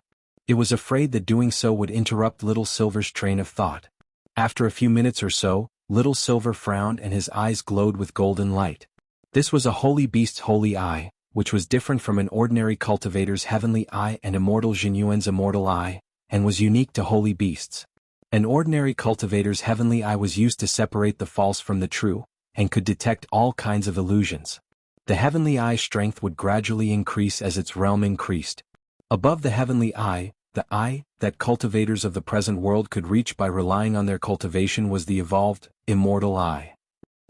It was afraid that doing so would interrupt Little Silver's train of thought. After a few minutes or so, Little Silver frowned and his eyes glowed with golden light. This was a holy beast's holy eye, which was different from an ordinary cultivator's heavenly eye and immortal Jinyuan's immortal eye, and was unique to holy beasts. An ordinary cultivator's heavenly eye was used to separate the false from the true, and could detect all kinds of illusions. The heavenly eye's strength would gradually increase as its realm increased. Above the heavenly eye, the eye that cultivators of the present world could reach by relying on their cultivation was the evolved, immortal eye.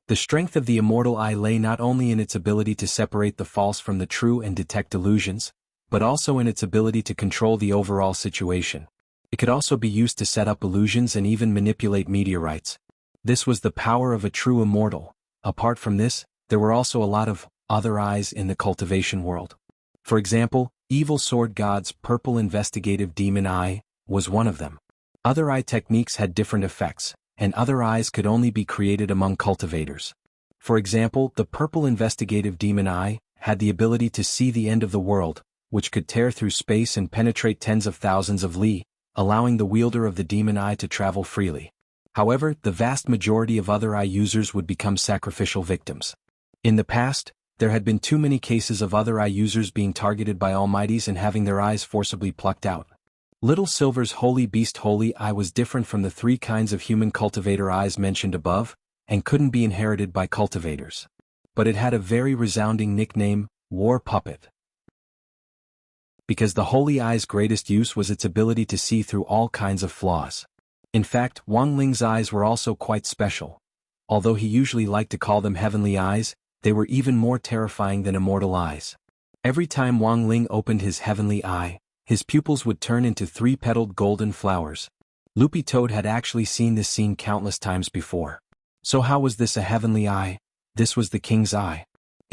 The strength of the immortal eye lay not only in its ability to separate the false from the true and detect illusions, but also in its ability to control the overall situation. It could also be used to set up illusions and even manipulate meteorites. This was the power of a true immortal. Apart from this, there were also a lot of other eyes in the cultivation world. For example, Evil Sword God's purple investigative demon eye was one of them. Other eye techniques had different effects, and other eyes could only be created among cultivators. For example, the purple investigative demon eye had the ability to see the end of the world, which could tear through space and penetrate tens of thousands of li, allowing the wielder of the demon eye to travel freely. However, the vast majority of other eye users would become sacrificial victims. In the past, there had been too many cases of other eye users being targeted by almighties and having their eyes forcibly plucked out. Little Silver's holy beast holy eye was different from the three kinds of human cultivator eyes mentioned above, and couldn't be inherited by cultivators. But it had a very resounding nickname, War Puppet. Because the holy eye's greatest use was its ability to see through all kinds of flaws. In fact, Wang Ling's eyes were also quite special. Although he usually liked to call them heavenly eyes, they were even more terrifying than immortal eyes. Every time Wang Ling opened his heavenly eye, his pupils would turn into three-petaled golden flowers. Loopy Toad had actually seen this scene countless times before. So how was this a heavenly eye? This was the king's eye.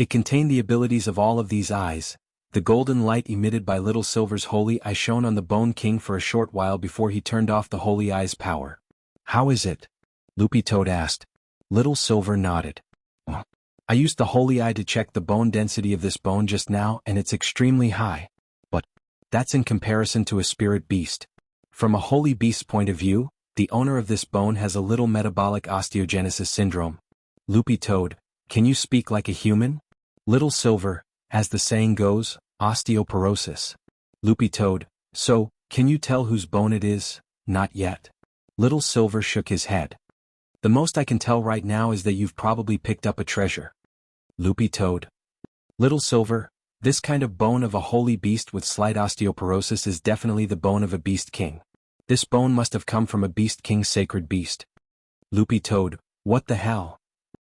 It contained the abilities of all of these eyes. The golden light emitted by Little Silver's holy eye shone on the Bone King for a short while before he turned off the holy eye's power. "How is it?" Loopy Toad asked. Little Silver nodded. "I used the holy eye to check the bone density of this bone just now and it's extremely high. But that's in comparison to a spirit beast. From a holy beast's point of view, the owner of this bone has a little metabolic osteogenesis syndrome." Loopy Toad, "Can you speak like a human?" Little Silver, "As the saying goes, osteoporosis." Loopy Toad, "So, can you tell whose bone it is?" "Not yet." Little Silver shook his head. "The most I can tell right now is that you've probably picked up a treasure." Loopy Toad, "Little Silver, this kind of bone of a holy beast with slight osteoporosis is definitely the bone of a beast king. This bone must have come from a beast king's sacred beast." Loopy Toad, "What the hell?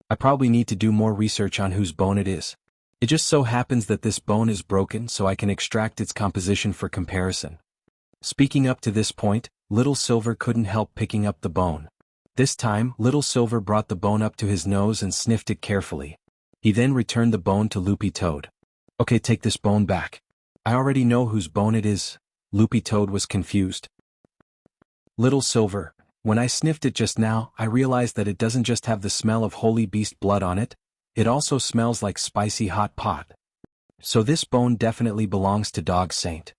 I probably need to do more research on whose bone it is. It just so happens that this bone is broken so I can extract its composition for comparison." Speaking up to this point, Little Silver couldn't help picking up the bone. This time, Little Silver brought the bone up to his nose and sniffed it carefully. He then returned the bone to Loopy Toad. "Okay, take this bone back. I already know whose bone it is." Loopy Toad was confused. "Little Silver, when I sniffed it just now, I realized that it doesn't just have the smell of holy beast blood on it, it also smells like spicy hot pot. So this bone definitely belongs to Dog Saint."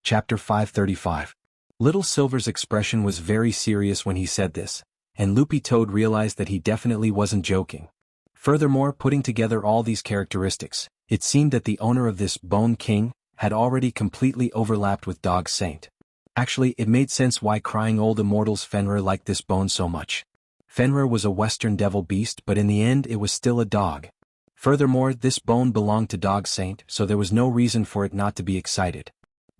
Chapter 535. Little Silver's expression was very serious when he said this, and Loopy Toad realized that he definitely wasn't joking. Furthermore, putting together all these characteristics, it seemed that the owner of this Bone King had already completely overlapped with Dog Saint. Actually, it made sense why crying old immortals Fenrir liked this bone so much. Fenrir was a western devil beast, but in the end it was still a dog. Furthermore, this bone belonged to Dog Saint, so there was no reason for it not to be excited.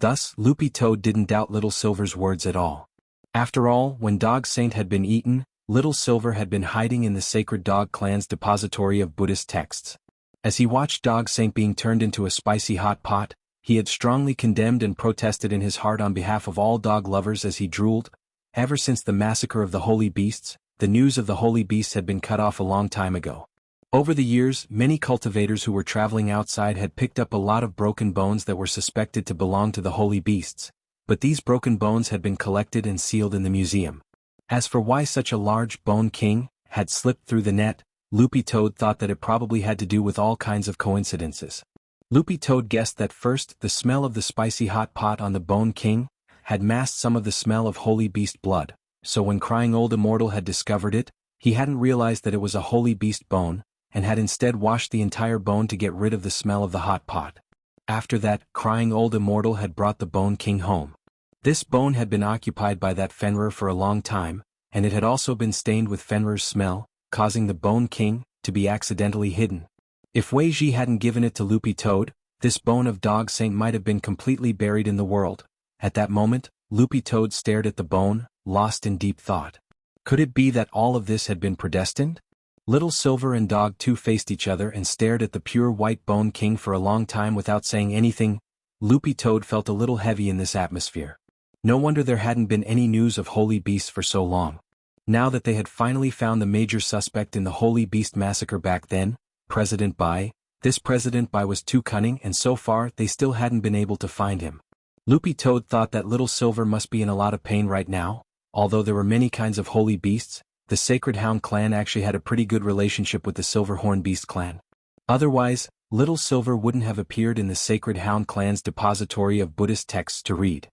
Thus, Loopy Toad didn't doubt Little Silver's words at all. After all, when Dog Saint had been eaten, Little Silver had been hiding in the sacred dog clan's depository of Buddhist texts. As he watched Dog Saint being turned into a spicy hot pot, he had strongly condemned and protested in his heart on behalf of all dog lovers as he drooled. Ever since the massacre of the holy beasts, the news of the holy beasts had been cut off a long time ago. Over the years, many cultivators who were traveling outside had picked up a lot of broken bones that were suspected to belong to the holy beasts, but these broken bones had been collected and sealed in the museum. As for why such a large Bone King had slipped through the net, Loopy Toad thought that it probably had to do with all kinds of coincidences. Loopy Toad guessed that first, the smell of the spicy hot pot on the Bone King had masked some of the smell of holy beast blood, so when Crying Old Immortal had discovered it, he hadn't realized that it was a holy beast bone, and had instead washed the entire bone to get rid of the smell of the hot pot. After that, Crying Old Immortal had brought the Bone King home. This bone had been occupied by that Fenrir for a long time, and it had also been stained with Fenrir's smell, causing the Bone King to be accidentally hidden. If Wei Ji hadn't given it to Loopy Toad, this bone of Dog Saint might have been completely buried in the world. At that moment, Loopy Toad stared at the bone, lost in deep thought. Could it be that all of this had been predestined? Little Silver and Dog 2 faced each other and stared at the pure white Bone King for a long time without saying anything. Loopy Toad felt a little heavy in this atmosphere. No wonder there hadn't been any news of holy beasts for so long. Now that they had finally found the major suspect in the holy beast massacre back then, President Bai, this President Bai was too cunning and so far they still hadn't been able to find him. Loopy Toad thought that Little Silver must be in a lot of pain right now. Although there were many kinds of holy beasts, the Sacred Hound clan actually had a pretty good relationship with the Silverhorn Beast clan. Otherwise, Little Silver wouldn't have appeared in the Sacred Hound clan's depository of Buddhist texts to read.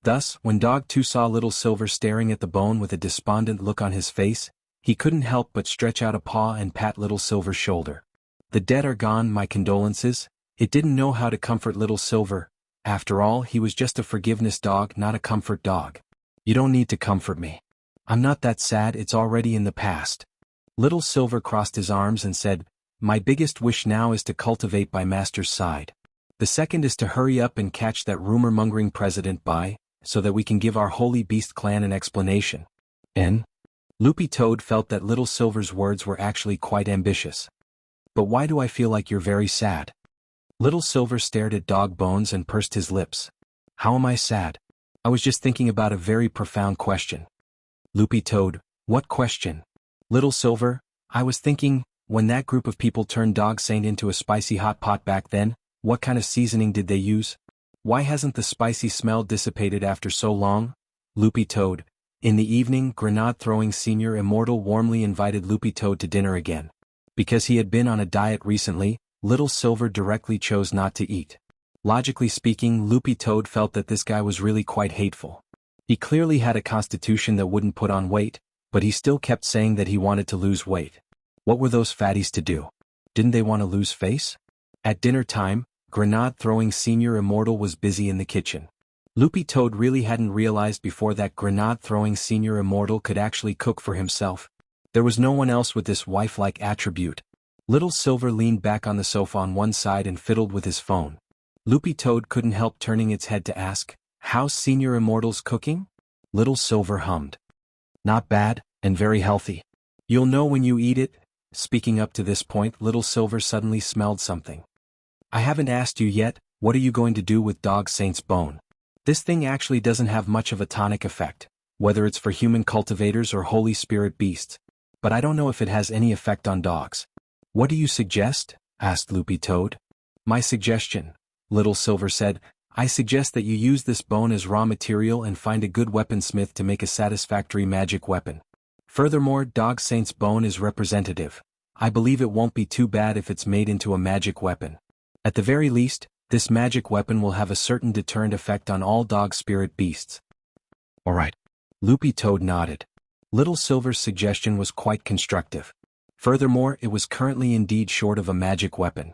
Thus, when Dog 2 saw Little Silver staring at the bone with a despondent look on his face, he couldn't help but stretch out a paw and pat Little Silver's shoulder. "The dead are gone, my condolences." It didn't know how to comfort Little Silver. After all, he was just a forgiveness dog, not a comfort dog. "You don't need to comfort me. I'm not that sad, it's already in the past." Little Silver crossed his arms and said, "My biggest wish now is to cultivate by Master's side. The second is to hurry up and catch that rumor-mongering President Bai, so that we can give our Holy Beast clan an explanation." And Loopy Toad felt that Little Silver's words were actually quite ambitious. "But why do I feel like you're very sad?" Little Silver stared at Dog Bones and pursed his lips. "How am I sad? I was just thinking about a very profound question." Loopy Toad, "What question?" Little Silver, I was thinking, when that group of people turned Dog Saint into a spicy hot pot back then, what kind of seasoning did they use? Why hasn't the spicy smell dissipated after so long? Loopy Toad. In the evening, grenade-throwing Senior Immortal warmly invited Loopy Toad to dinner again. Because he had been on a diet recently, Little Silver directly chose not to eat. Logically speaking, Loopy Toad felt that this guy was really quite hateful. He clearly had a constitution that wouldn't put on weight, but he still kept saying that he wanted to lose weight. What were those fatties to do? Didn't they want to lose face? At dinner time, grenade-throwing Senior Immortal was busy in the kitchen. Loopy Toad really hadn't realized before that grenade-throwing Senior Immortal could actually cook for himself. There was no one else with this wife-like attribute. Little Silver leaned back on the sofa on one side and fiddled with his phone. Loopy Toad couldn't help turning its head to ask, "How's Senior Immortal's cooking?" Little Silver hummed. "Not bad, and very healthy. You'll know when you eat it." Speaking up to this point, Little Silver suddenly smelled something. "I haven't asked you yet, what are you going to do with Dog Saint's bone? This thing actually doesn't have much of a tonic effect, whether it's for human cultivators or Holy Spirit beasts. But I don't know if it has any effect on dogs." "What do you suggest?" asked Loopy Toad. "My suggestion," Little Silver said, "I suggest that you use this bone as raw material and find a good weaponsmith to make a satisfactory magic weapon. Furthermore, Dog Saint's bone is representative. I believe it won't be too bad if it's made into a magic weapon. At the very least, this magic weapon will have a certain deterrent effect on all dog spirit beasts." "All right." Loopy Toad nodded. Little Silver's suggestion was quite constructive. Furthermore, it was currently indeed short of a magic weapon.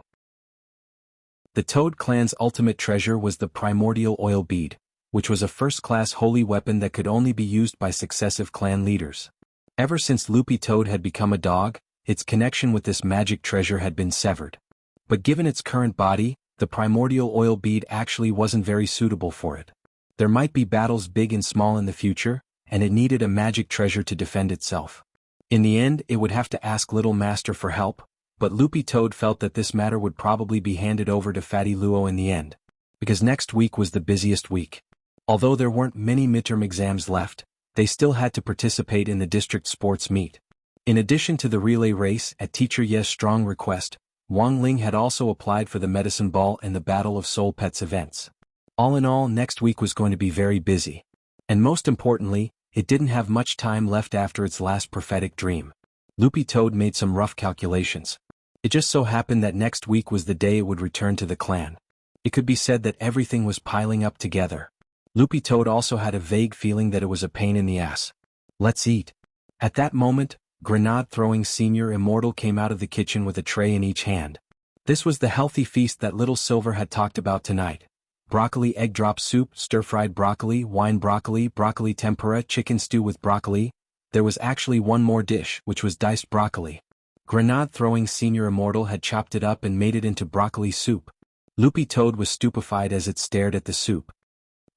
The Toad clan's ultimate treasure was the primordial oil bead, which was a first-class holy weapon that could only be used by successive clan leaders. Ever since Loopy Toad had become a dog, its connection with this magic treasure had been severed. But given its current body, the primordial oil bead actually wasn't very suitable for it. There might be battles big and small in the future, and it needed a magic treasure to defend itself. In the end, it would have to ask Little Master for help, but Loopy Toad felt that this matter would probably be handed over to Fatty Luo in the end, because next week was the busiest week. Although there weren't many midterm exams left, they still had to participate in the district sports meet. In addition to the relay race at Teacher Ye's strong request, Wang Ling had also applied for the medicine ball and the Battle of Soul Pets events. All in all, next week was going to be very busy. And most importantly, it didn't have much time left after its last prophetic dream. Loopy Toad made some rough calculations. It just so happened that next week was the day it would return to the clan. It could be said that everything was piling up together. Loopy Toad also had a vague feeling that it was a pain in the ass. "Let's eat." At that moment, grenade-throwing Senior Immortal came out of the kitchen with a tray in each hand. This was the healthy feast that Little Silver had talked about tonight. Broccoli egg drop soup, stir-fried broccoli, wine broccoli, broccoli tempura, chicken stew with broccoli. There was actually one more dish, which was diced broccoli. Grenade-throwing Senior Immortal had chopped it up and made it into broccoli soup. Loopy Toad was stupefied as it stared at the soup.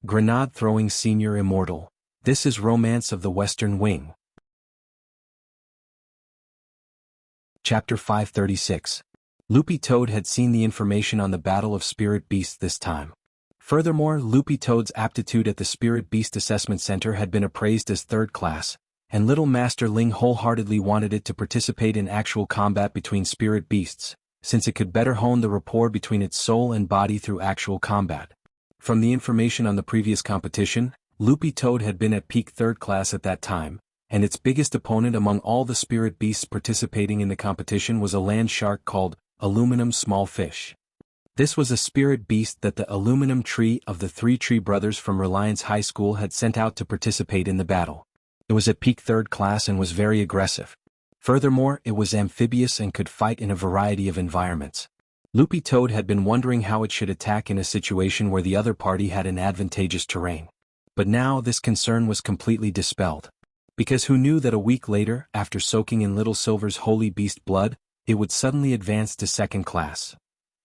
Grenade-throwing Senior Immortal. This is Romance of the Western Wing. Chapter 536. Loopy Toad had seen the information on the Battle of Spirit Beasts this time. Furthermore, Loopy Toad's aptitude at the Spirit Beast Assessment Center had been appraised as third class, and Little Master Ling wholeheartedly wanted it to participate in actual combat between spirit beasts, since it could better hone the rapport between its soul and body through actual combat. From the information on the previous competition, Loopy Toad had been at peak third class at that time, and its biggest opponent among all the spirit beasts participating in the competition was a land shark called Aluminum Small Fish. This was a spirit beast that the Aluminum Tree of the Three Tree Brothers from Reliance High School had sent out to participate in the battle. It was at peak third class and was very aggressive. Furthermore, it was amphibious and could fight in a variety of environments. Loopy Toad had been wondering how it should attack in a situation where the other party had an advantageous terrain. But now this concern was completely dispelled. Because who knew that a week later, after soaking in Little Silver's holy beast blood, it would suddenly advance to second class.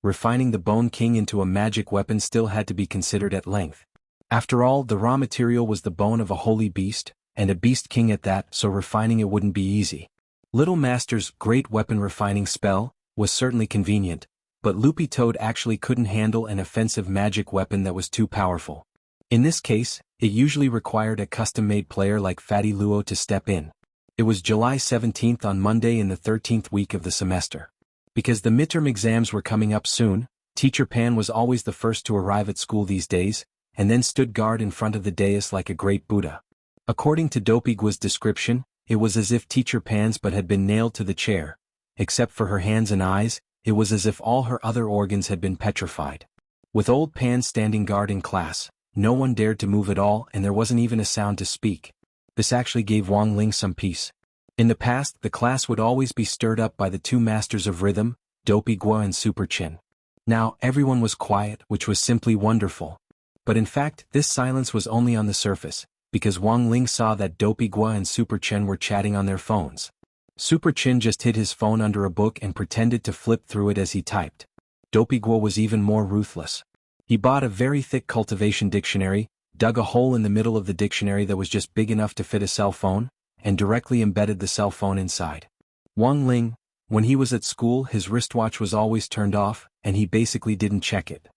Refining the Bone King into a magic weapon still had to be considered at length. After all, the raw material was the bone of a holy beast, and a beast king at that, so refining it wouldn't be easy. Little Master's great weapon refining spell was certainly convenient, but Loopy Toad actually couldn't handle an offensive magic weapon that was too powerful. In this case, it usually required a custom-made player like Fatty Luo to step in. It was July 17th on Monday in the 13th week of the semester. Because the midterm exams were coming up soon, Teacher Pan was always the first to arrive at school these days, and then stood guard in front of the dais like a great Buddha. According to Dopey Gua's description, it was as if Teacher Pan's butt had been nailed to the chair. Except for her hands and eyes, it was as if all her other organs had been petrified. With old Pan standing guard in class, no one dared to move at all and there wasn't even a sound to speak. This actually gave Wang Ling some peace. In the past, the class would always be stirred up by the two masters of rhythm, Dopey Gua and Super Chin. Now, everyone was quiet, which was simply wonderful. But in fact, this silence was only on the surface, because Wang Ling saw that Dopey Gua and Super Chin were chatting on their phones. Super Chin just hid his phone under a book and pretended to flip through it as he typed. Dopey Gua was even more ruthless. He bought a very thick cultivation dictionary, dug a hole in the middle of the dictionary that was just big enough to fit a cell phone, and directly embedded the cell phone inside. Wang Ling, when he was at school, his wristwatch was always turned off, and he basically didn't check it.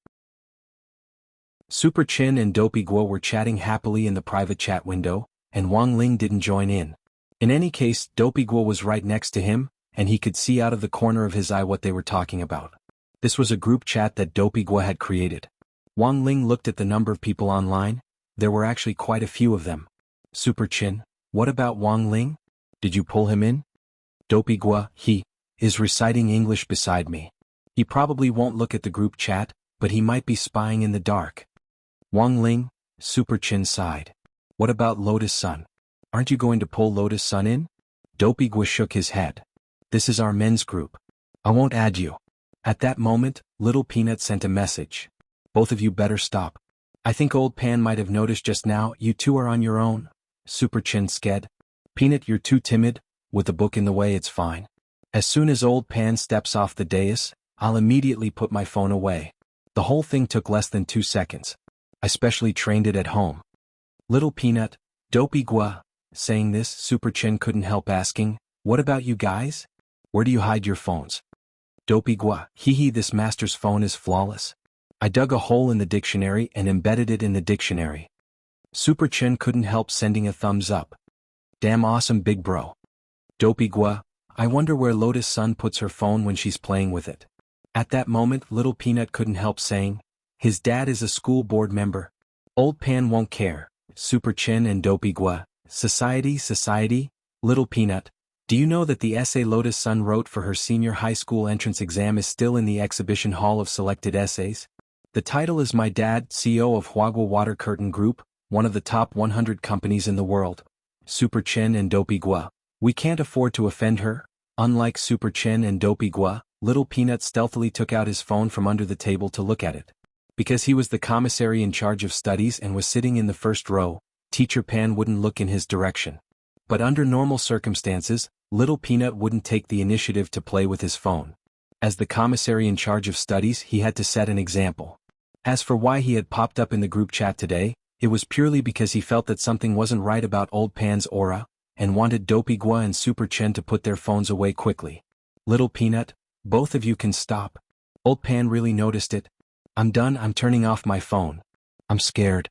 Super Chin and Dopey Gua were chatting happily in the private chat window, and Wang Ling didn't join in. In any case, Dopey Gua was right next to him, and he could see out of the corner of his eye what they were talking about. This was a group chat that Dopey Gua had created. Wang Ling looked at the number of people online. There were actually quite a few of them. Super Chin, what about Wang Ling? Did you pull him in? Dopey Gua, he is reciting English beside me. He probably won't look at the group chat, but he might be spying in the dark. Wang Ling, Super Chin sighed. What about Lotus Sun? Aren't you going to pull Lotus Sun in? Dopey Gua shook his head. This is our men's group. I won't add you. At that moment, Little Peanut sent a message. Both of you better stop. I think old Pan might have noticed just now. You two are on your own. Super Chin sked. Peanut, you're too timid. With the book in the way, it's fine. As soon as old Pan steps off the dais, I'll immediately put my phone away. The whole thing took less than 2 seconds. I specially trained it at home. Little Peanut, Dopey Gua. Saying this, Super Chin couldn't help asking, what about you guys? Where do you hide your phones? Dopey Gua, hee, this master's phone is flawless. I dug a hole in the dictionary and embedded it in the dictionary. Super Chin couldn't help sending a thumbs up. Damn awesome, big bro. Dopey Gua, I wonder where Lotus Sun puts her phone when she's playing with it. At that moment, Little Peanut couldn't help saying, his dad is a school board member. Old Pan won't care. Super Chin and Dopey Gua, Society, Little Peanut, do you know that the essay Lotus Sun wrote for her senior high school entrance exam is still in the exhibition hall of selected essays? The title is My Dad, CEO of Huagua Water Curtain Group, one of the top 100 companies in the world. Super Chin and Dopey Gua, we can't afford to offend her. Unlike Super Chin and Dopey Gua, Little Peanut stealthily took out his phone from under the table to look at it. Because he was the commissary in charge of studies and was sitting in the first row, Teacher Pan wouldn't look in his direction. But under normal circumstances, Little Peanut wouldn't take the initiative to play with his phone. As the commissary in charge of studies, he had to set an example. As for why he had popped up in the group chat today, it was purely because he felt that something wasn't right about old Pan's aura, and wanted Dopey Gua and Super Chin to put their phones away quickly. Little Peanut, both of you can stop. Old Pan really noticed it. I'm done, I'm turning off my phone. I'm scared.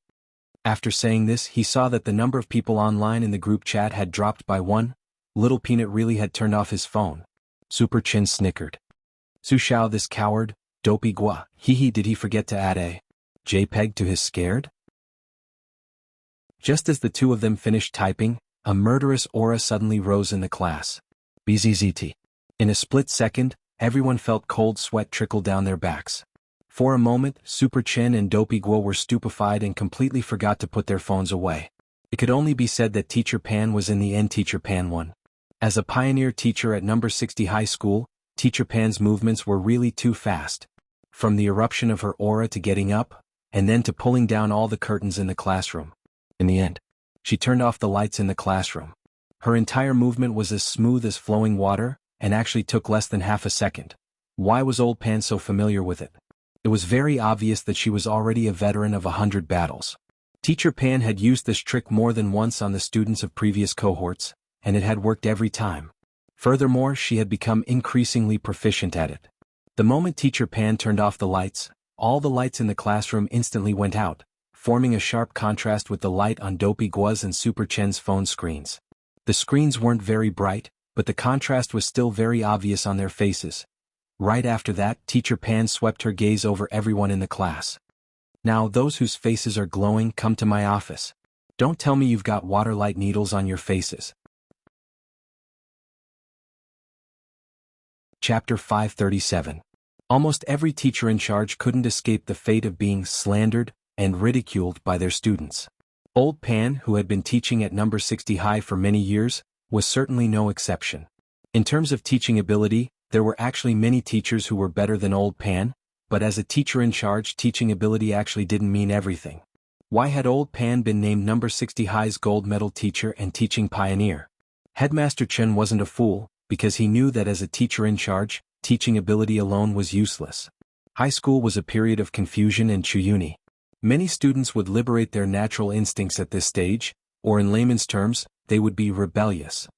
After saying this, he saw that the number of people online in the group chat had dropped by 1. Little Peanut really had turned off his phone. Super Chin snickered. Su Xiao, this coward. Dopey Gua, hee, did he forget to add a JPEG to his scared? Just as the two of them finished typing, a murderous aura suddenly rose in the class. BZZT. In a split second, everyone felt cold sweat trickle down their backs. For a moment, Super Chin and Dopey Gua were stupefied and completely forgot to put their phones away. It could only be said that Teacher Pan was in the end Teacher Pan won. As a pioneer teacher at number 60 high school, Teacher Pan's movements were really too fast. From the eruption of her aura to getting up, and then to pulling down all the curtains in the classroom. In the end, she turned off the lights in the classroom. Her entire movement was as smooth as flowing water, and actually took less than half a second. Why was old Pan so familiar with it? It was very obvious that she was already a veteran of 100 battles. Teacher Pan had used this trick more than once on the students of previous cohorts, and it had worked every time. Furthermore, she had become increasingly proficient at it. The moment Teacher Pan turned off the lights, all the lights in the classroom instantly went out, forming a sharp contrast with the light on Dopey Gua's and Super Chen's phone screens. The screens weren't very bright, but the contrast was still very obvious on their faces. Right after that, Teacher Pan swept her gaze over everyone in the class. "Now those whose faces are glowing, come to my office. Don't tell me you've got waterlight needles on your faces." Chapter 537. Almost every teacher in charge couldn't escape the fate of being slandered and ridiculed by their students. Old Pan, who had been teaching at number 60 high for many years, was certainly no exception. In terms of teaching ability, there were actually many teachers who were better than Old Pan, but as a teacher in charge, teaching ability actually didn't mean everything. Why had Old Pan been named number 60 high's gold medal teacher and teaching pioneer? Headmaster Chen wasn't a fool, because he knew that as a teacher in charge, teaching ability alone was useless. High school was a period of confusion and chuyuni. Many students would liberate their natural instincts at this stage, or in layman's terms, they would be rebellious.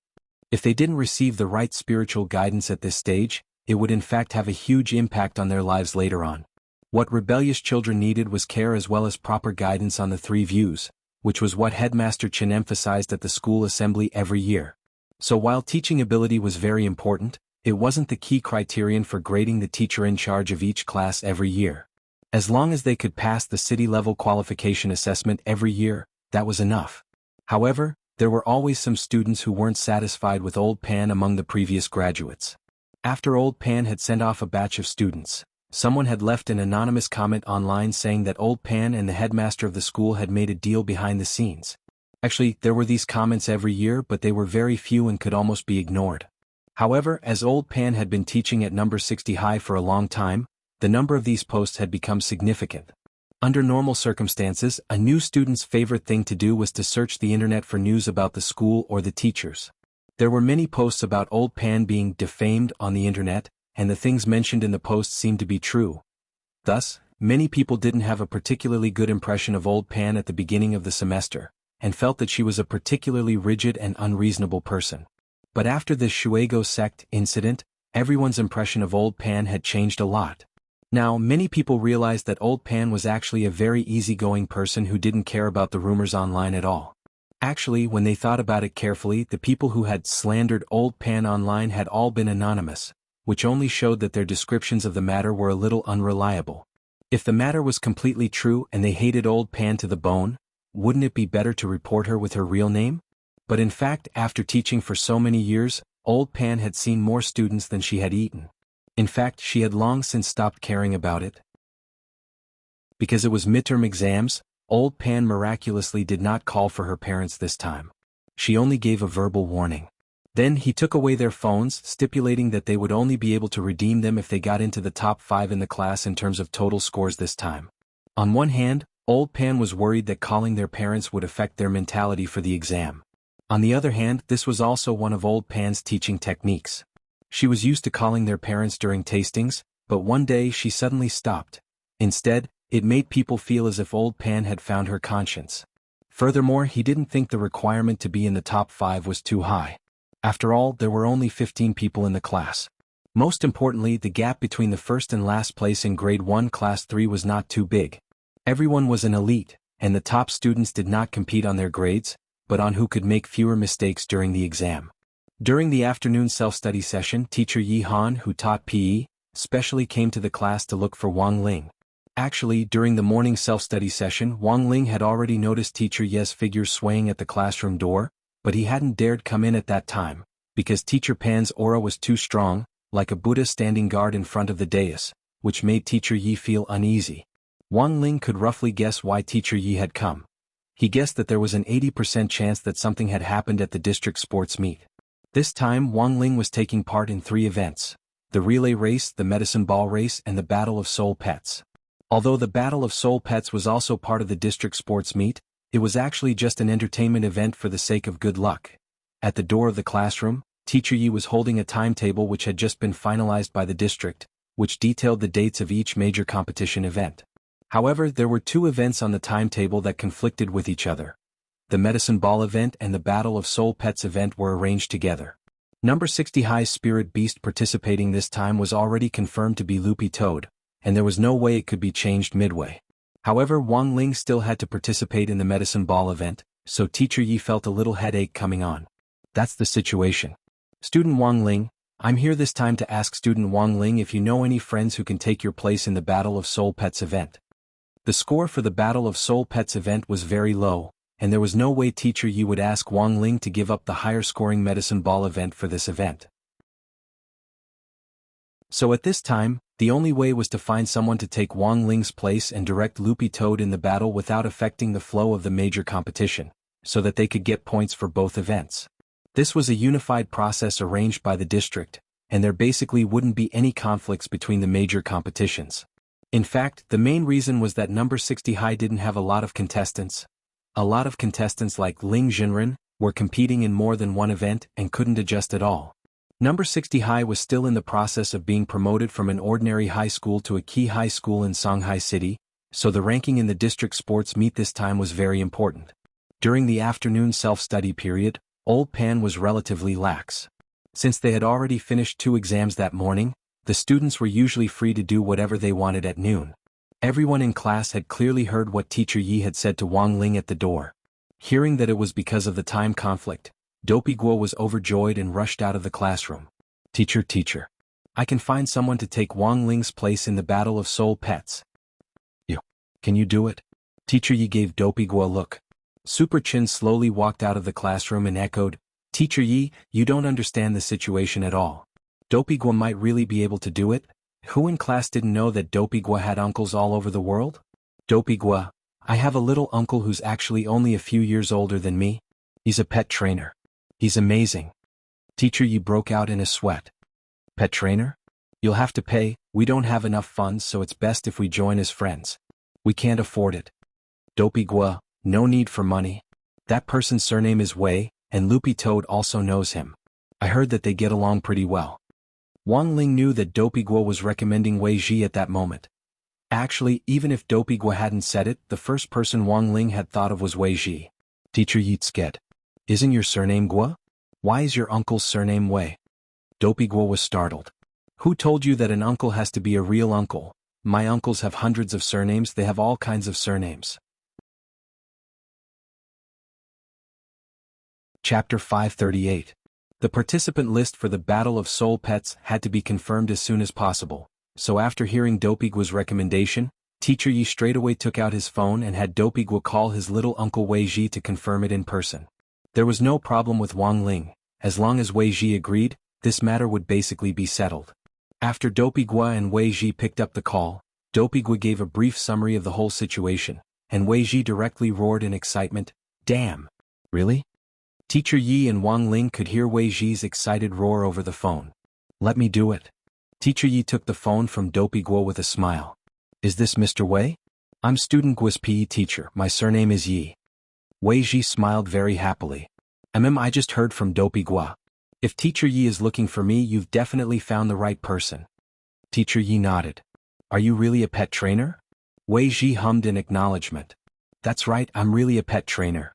If they didn't receive the right spiritual guidance at this stage, it would in fact have a huge impact on their lives later on. What rebellious children needed was care as well as proper guidance on the three views, which was what Headmaster Chen emphasized at the school assembly every year. So while teaching ability was very important, it wasn't the key criterion for grading the teacher in charge of each class every year. As long as they could pass the city-level qualification assessment every year, that was enough. However, there were always some students who weren't satisfied with Old Pan among the previous graduates. After Old Pan had sent off a batch of students, someone had left an anonymous comment online saying that Old Pan and the headmaster of the school had made a deal behind the scenes. Actually, there were these comments every year, but they were very few and could almost be ignored. However, as Old Pan had been teaching at number 60 high for a long time, the number of these posts had become significant. Under normal circumstances, a new student's favorite thing to do was to search the internet for news about the school or the teachers. There were many posts about Old Pan being defamed on the internet, and the things mentioned in the posts seemed to be true. Thus, many people didn't have a particularly good impression of Old Pan at the beginning of the semester, and felt that she was a particularly rigid and unreasonable person. But after this Shuego sect incident, everyone's impression of Old Pan had changed a lot. Now, many people realized that Old Pan was actually a very easygoing person who didn't care about the rumors online at all. Actually, when they thought about it carefully, the people who had slandered Old Pan online had all been anonymous, which only showed that their descriptions of the matter were a little unreliable. If the matter was completely true and they hated Old Pan to the bone, wouldn't it be better to report her with her real name? But in fact, after teaching for so many years, Old Pan had seen more students than she had eaten. In fact, she had long since stopped caring about it. Because it was midterm exams, Old Pan miraculously did not call for her parents this time. She only gave a verbal warning. Then he took away their phones, stipulating that they would only be able to redeem them if they got into the top 5 in the class in terms of total scores this time. On one hand, Old Pan was worried that calling their parents would affect their mentality for the exam. On the other hand, this was also one of Old Pan's teaching techniques. She was used to calling their parents during tastings, but one day she suddenly stopped. Instead, it made people feel as if Old Pan had found her conscience. Furthermore, he didn't think the requirement to be in the top 5 was too high. After all, there were only 15 people in the class. Most importantly, the gap between the first and last place in grade 1 class 3 was not too big. Everyone was an elite, and the top students did not compete on their grades, but on who could make fewer mistakes during the exam. During the afternoon self-study session, teacher Yi Han, who taught PE, specially came to the class to look for Wang Ling. Actually, during the morning self-study session, Wang Ling had already noticed teacher Ye's figure swaying at the classroom door, but he hadn't dared come in at that time, because teacher Pan's aura was too strong, like a Buddha standing guard in front of the dais, which made teacher Yi feel uneasy. Wang Ling could roughly guess why teacher Yi had come. He guessed that there was an 80% chance that something had happened at the district sports meet. This time, Wang Ling was taking part in 3 events: the relay race, the medicine ball race, and the Battle of Soul Pets. Although the Battle of Soul Pets was also part of the district sports meet, it was actually just an entertainment event for the sake of good luck. At the door of the classroom, teacher Yi was holding a timetable which had just been finalized by the district, which detailed the dates of each major competition event. However, there were 2 events on the timetable that conflicted with each other. The medicine ball event and the Battle of Soul Pets event were arranged together. Number 60 High Spirit Beast participating this time was already confirmed to be Loopy Toad, and there was no way it could be changed midway. However, Wang Ling still had to participate in the medicine ball event, so teacher Yi felt a little headache coming on. That's the situation. Student Wang Ling, I'm here this time to ask Student Wang Ling if you know any friends who can take your place in the Battle of Soul Pets event. The score for the Battle of Soul Pets event was very low, and there was no way Teacher Yi would ask Wang Ling to give up the higher scoring medicine ball event for this event. So at this time, the only way was to find someone to take Wang Ling's place and direct Loopy Toad in the battle without affecting the flow of the major competition, so that they could get points for both events. This was a unified process arranged by the district, and there basically wouldn't be any conflicts between the major competitions. In fact, the main reason was that number 60 High didn't have a lot of contestants. A lot of contestants like Ling Jinren were competing in more than one event and couldn't adjust at all. Number 60 High was still in the process of being promoted from an ordinary high school to a key high school in Shanghai City, so the ranking in the district sports meet this time was very important. During the afternoon self-study period, Old Pan was relatively lax. Since they had already finished 2 exams that morning, the students were usually free to do whatever they wanted at noon. Everyone in class had clearly heard what Teacher Yi had said to Wang Ling at the door. Hearing that it was because of the time conflict, Dopey Guo was overjoyed and rushed out of the classroom. Teacher, I can find someone to take Wang Ling's place in the Battle of Soul Pets. Can you do it? Teacher Yi gave Dopey Guo a look. Super Chin slowly walked out of the classroom and echoed, Teacher Yi, you don't understand the situation at all. Dopey Guo might really be able to do it? Who in class didn't know that Dopey Guo had uncles all over the world? Dopey Guo, I have a little uncle who's actually only a few years older than me. He's a pet trainer. He's amazing. Teacher Yi broke out in a sweat. Pet trainer? You'll have to pay, we don't have enough funds so it's best if we join as friends. We can't afford it. Dopey Guo, no need for money. That person's surname is Wei, and Loopy Toad also knows him. I heard that they get along pretty well. Wang Ling knew that Dopey Guo was recommending Wei Ji at that moment. Actually, even if Dopey Guo hadn't said it, the first person Wang Ling had thought of was Wei Ji. Teacher Yi Tsket. Isn't your surname Guo? Why is your uncle's surname Wei? Dopey Guo was startled. Who told you that an uncle has to be a real uncle? My uncles have hundreds of surnames, they have all kinds of surnames. Chapter 538. The participant list for the Battle of Soul Pets had to be confirmed as soon as possible, so after hearing Dopey Guo's recommendation, Teacher Yi straightaway took out his phone and had Dopey Guo call his little uncle Wei Ji to confirm it in person. There was no problem with Wang Ling. As long as Wei Ji agreed, this matter would basically be settled. After Dopey Guo and Wei Ji picked up the call, Dopey Guo gave a brief summary of the whole situation, and Wei Ji directly roared in excitement, Damn! Really? Teacher Yi and Wang Ling could hear Wei Ji's excited roar over the phone. Let me do it. Teacher Yi took the phone from Dopey Guo with a smile. Is this Mr. Wei? I'm student Guo's PE teacher, my surname is Yi. Wei Ji smiled very happily. I just heard from Dopey Guo. If Teacher Yi is looking for me, you've definitely found the right person. Teacher Yi nodded. Are you really a pet trainer? Wei Ji hummed in acknowledgement. That's right, I'm really a pet trainer.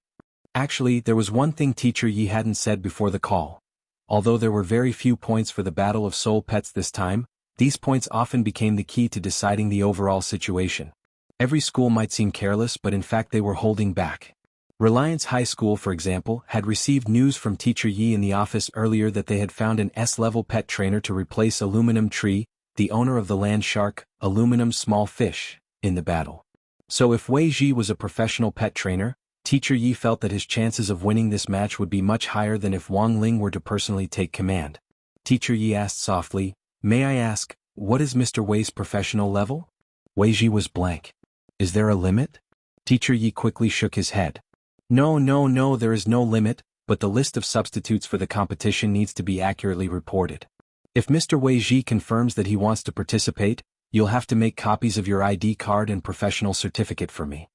Actually, there was one thing Teacher Yi hadn't said before the call. Although there were very few points for the Battle of Soul Pets this time, these points often became the key to deciding the overall situation. Every school might seem careless, but in fact they were holding back. Reliance High School, for example, had received news from Teacher Yi in the office earlier that they had found an S-level pet trainer to replace Aluminum Tree, the owner of the land shark, Aluminum Small Fish, in the battle. So if Wei Ji was a professional pet trainer, Teacher Yi felt that his chances of winning this match would be much higher than if Wang Ling were to personally take command. Teacher Yi asked softly, May I ask, what is Mr. Wei's professional level? Wei Ji was blank. Is there a limit? Teacher Yi quickly shook his head. No, there is no limit, but the list of substitutes for the competition needs to be accurately reported. If Mr. Wei Ji confirms that he wants to participate, you'll have to make copies of your ID card and professional certificate for me.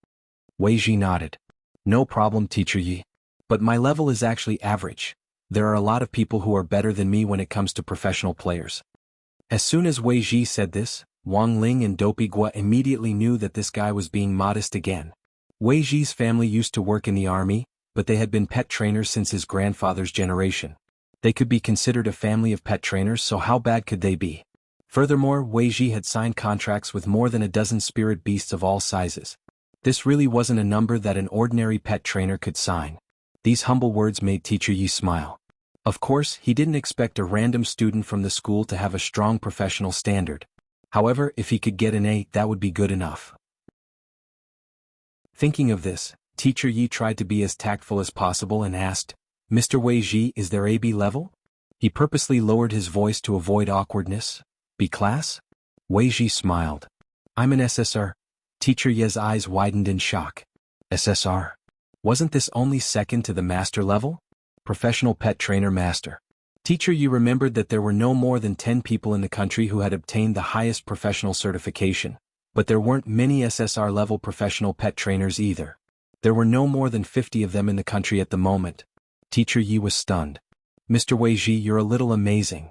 Wei Ji nodded. No problem, Teacher Yi. But my level is actually average. There are a lot of people who are better than me when it comes to professional players. As soon as Wei Ji said this, Wang Ling and Dopey Guo immediately knew that this guy was being modest again. Wei Ji's family used to work in the army, but they had been pet trainers since his grandfather's generation. They could be considered a family of pet trainers, so how bad could they be? Furthermore, Wei Ji had signed contracts with more than a dozen spirit beasts of all sizes. This really wasn't a number that an ordinary pet trainer could sign. These humble words made Teacher Yi smile. Of course, he didn't expect a random student from the school to have a strong professional standard. However, if he could get an A, that would be good enough. Thinking of this, Teacher Yi tried to be as tactful as possible and asked, "Mr. Wei Ji, is there AB level?" He purposely lowered his voice to avoid awkwardness. "B class?" Wei Ji smiled. "I'm an SSR. Teacher Ye's eyes widened in shock. SSR? Wasn't this only second to the master level? Professional pet trainer master. Teacher Yi remembered that there were no more than 10 people in the country who had obtained the highest professional certification, but there weren't many SSR level professional pet trainers either. There were no more than 50 of them in the country at the moment. Teacher Yi was stunned. "Mr. Wei Ji, you're a little amazing.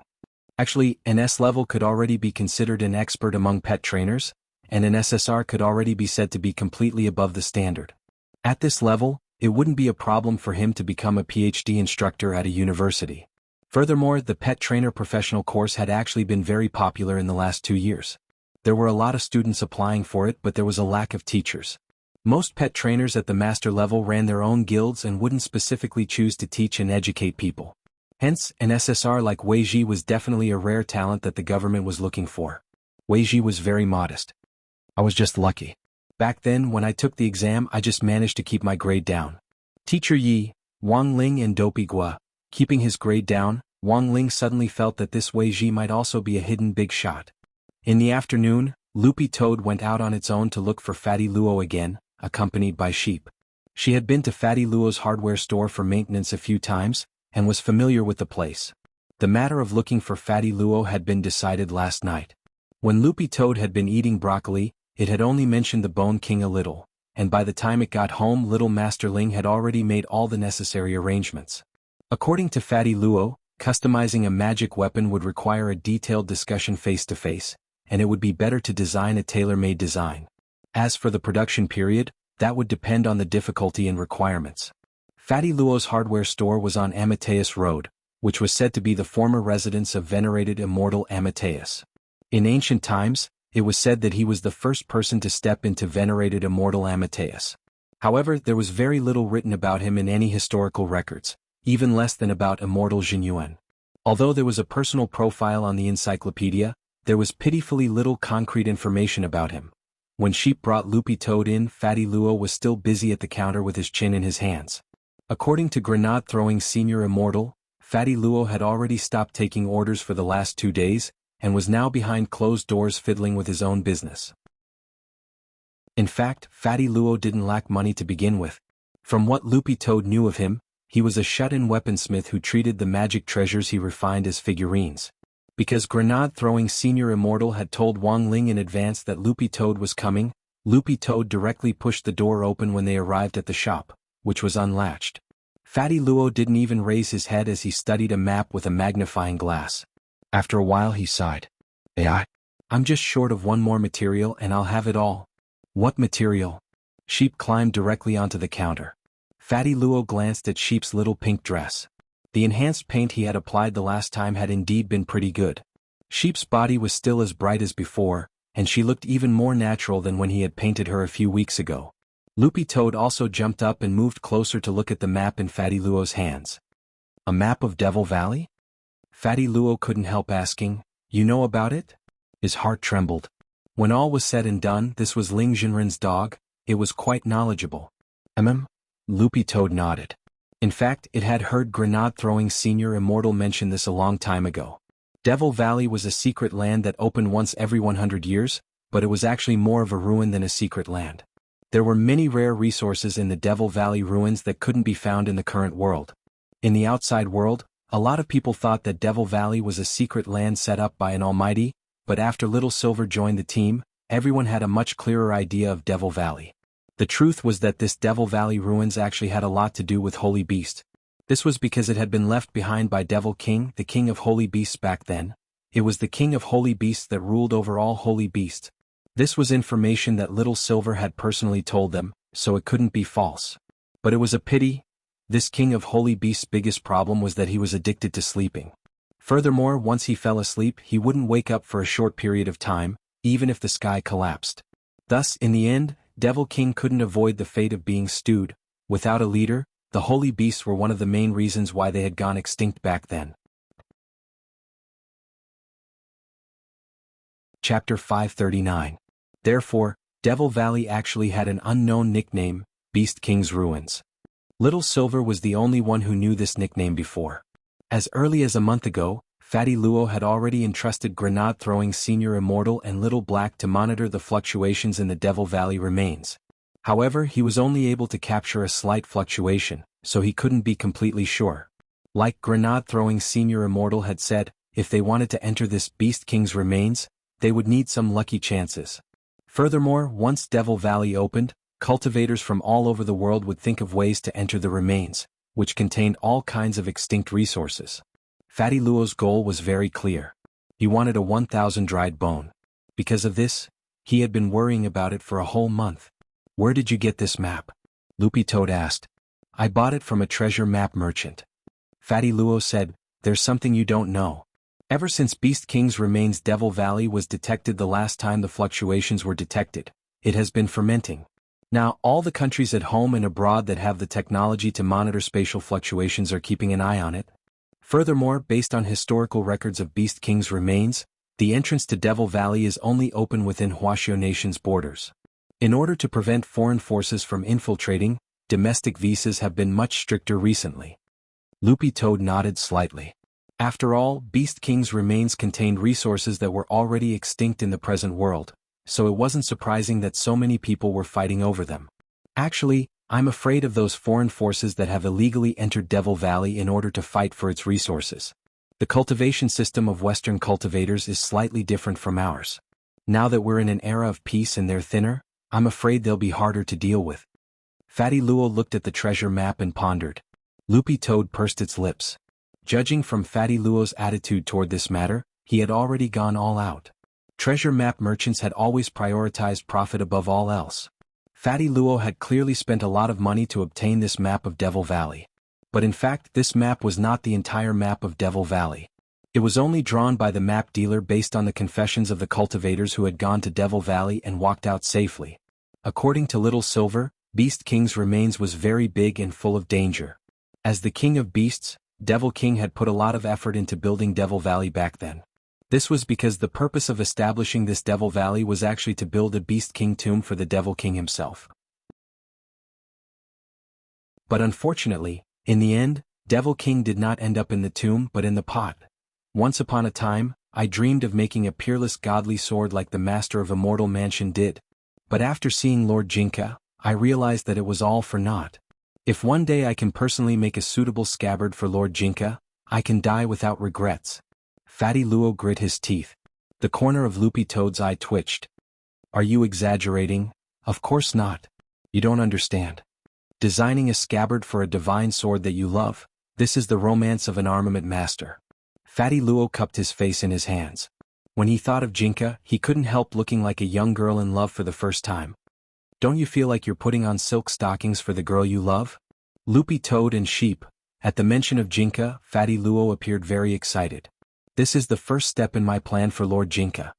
Actually, an S level could already be considered an expert among pet trainers, and an SSR could already be said to be completely above the standard. At this level, it wouldn't be a problem for him to become a PhD instructor at a university. Furthermore, the pet trainer professional course had actually been very popular in the last 2 years. There were a lot of students applying for it, but there was a lack of teachers. Most pet trainers at the master level ran their own guilds and wouldn't specifically choose to teach and educate people. Hence, an SSR like Wei Ji was definitely a rare talent that the government was looking for." Wei Ji was very modest. "I was just lucky. Back then, when I took the exam, I just managed to keep my grade down." Teacher Yi, Wang Ling and Dopey Gua, keeping his grade down, Wang Ling suddenly felt that this Wei Ji might also be a hidden big shot. In the afternoon, Loopy Toad went out on its own to look for Fatty Luo again, accompanied by Sheep. She had been to Fatty Luo's hardware store for maintenance a few times, and was familiar with the place. The matter of looking for Fatty Luo had been decided last night. When Loopy Toad had been eating broccoli, it had only mentioned the Bone King a little, and by the time it got home, little Master Ling had already made all the necessary arrangements. According to Fatty Luo, customizing a magic weapon would require a detailed discussion face-to-face, and it would be better to design a tailor-made design. As for the production period, that would depend on the difficulty and requirements. Fatty Luo's hardware store was on Amateus Road, which was said to be the former residence of venerated immortal Amateus. In ancient times, it was said that he was the first person to step into venerated immortal Amateus. However, there was very little written about him in any historical records, even less than about immortal Jinyuan. Although there was a personal profile on the encyclopedia, there was pitifully little concrete information about him. When Sheep brought Loopy Toad in, Fatty Luo was still busy at the counter with his chin in his hands. According to grenade-throwing senior immortal, Fatty Luo had already stopped taking orders for the last 2 days, and was now behind closed doors fiddling with his own business. In fact, Fatty Luo didn't lack money to begin with. From what Loopy Toad knew of him, he was a shut-in weaponsmith who treated the magic treasures he refined as figurines. Because grenade-throwing senior immortal had told Wang Ling in advance that Loopy Toad was coming, Loopy Toad directly pushed the door open when they arrived at the shop, which was unlatched. Fatty Luo didn't even raise his head as he studied a map with a magnifying glass. After a while he sighed. I'm just short of one more material and I'll have it all." "What material?" Sheep climbed directly onto the counter. Fatty Luo glanced at Sheep's little pink dress. The enhanced paint he had applied the last time had indeed been pretty good. Sheep's body was still as bright as before, and she looked even more natural than when he had painted her a few weeks ago. Loopy Toad also jumped up and moved closer to look at the map in Fatty Luo's hands. "A map of Devil Valley?" Fatty Luo couldn't help asking, "You know about it?" His heart trembled. When all was said and done, this was Ling Jinren's dog. It was quite knowledgeable. Loopy Toad nodded. In fact, it had heard grenade-throwing senior immortal mention this a long time ago. Devil Valley was a secret land that opened once every 100 years, but it was actually more of a ruin than a secret land. There were many rare resources in the Devil Valley ruins that couldn't be found in the current world. In the outside world, a lot of people thought that Devil Valley was a secret land set up by an almighty, but after Little Silver joined the team, everyone had a much clearer idea of Devil Valley. The truth was that this Devil Valley ruins actually had a lot to do with Holy Beast. This was because it had been left behind by Devil King, the king of Holy Beasts back then. It was the king of Holy Beasts that ruled over all Holy Beasts. This was information that Little Silver had personally told them, so it couldn't be false. But it was a pity. This king of Holy Beasts' biggest problem was that he was addicted to sleeping. Furthermore, once he fell asleep, he wouldn't wake up for a short period of time, even if the sky collapsed. Thus, in the end, Devil King couldn't avoid the fate of being stewed. Without a leader, The holy beasts were one of the main reasons why they had gone extinct back then. Chapter 539. Therefore, Devil Valley actually had an unknown nickname, Beast King's Ruins. Little Silver was the only one who knew this nickname before. As early as a month ago, Fatty Luo had already entrusted grenade-throwing Senior Immortal and Little Black to monitor the fluctuations in the Devil Valley remains. However, he was only able to capture a slight fluctuation, so he couldn't be completely sure. Like grenade-throwing Senior Immortal had said, if they wanted to enter this Beast King's remains, they would need some lucky chances. Furthermore, once Devil Valley opened, cultivators from all over the world would think of ways to enter the remains, which contained all kinds of extinct resources. Fatty Luo's goal was very clear. He wanted a 1,000 dried bone. Because of this, he had been worrying about it for a whole month. "Where did you get this map?" Loopy Toad asked. "I bought it from a treasure map merchant." Fatty Luo said, "There's something you don't know. Ever since Beast King's remains Devil Valley was detected the last time the fluctuations were detected, it has been fermenting. Now, all the countries at home and abroad that have the technology to monitor spatial fluctuations are keeping an eye on it. Furthermore, based on historical records of Beast King's remains, the entrance to Devil Valley is only open within Wuxia Nation's borders. In order to prevent foreign forces from infiltrating, domestic visas have been much stricter recently." Loopy Toad nodded slightly. After all, Beast King's remains contained resources that were already extinct in the present world, so it wasn't surprising that so many people were fighting over them. "Actually, I'm afraid of those foreign forces that have illegally entered Devil Valley in order to fight for its resources. The cultivation system of Western cultivators is slightly different from ours. Now that we're in an era of peace and they're thinner, I'm afraid they'll be harder to deal with." Fatty Luo looked at the treasure map and pondered. Loopy Toad pursed its lips. Judging from Fatty Luo's attitude toward this matter, he had already gone all out. Treasure map merchants had always prioritized profit above all else. Fatty Luo had clearly spent a lot of money to obtain this map of Devil Valley. But in fact, this map was not the entire map of Devil Valley. It was only drawn by the map dealer based on the confessions of the cultivators who had gone to Devil Valley and walked out safely. According to Little Silver, Beast King's remains was very big and full of danger. As the king of beasts, Devil King had put a lot of effort into building Devil Valley back then. This was because the purpose of establishing this Devil Valley was actually to build a Beast King tomb for the Devil King himself. But unfortunately, in the end, Devil King did not end up in the tomb but in the pot. "Once upon a time, I dreamed of making a peerless godly sword like the master of Immortal Mansion did. But after seeing Lord Jinka, I realized that it was all for naught. If one day I can personally make a suitable scabbard for Lord Jinka, I can die without regrets." Fatty Luo grit his teeth. The corner of Loopy Toad's eye twitched. "Are you exaggerating?" "Of course not. You don't understand. Designing a scabbard for a divine sword that you love, this is the romance of an armament master." Fatty Luo cupped his face in his hands. When he thought of Jinka, he couldn't help looking like a young girl in love for the first time. "Don't you feel like you're putting on silk stockings for the girl you love?" Loopy Toad and Sheep. At the mention of Jinka, Fatty Luo appeared very excited. "This is the first step in my plan for Lord Jinka."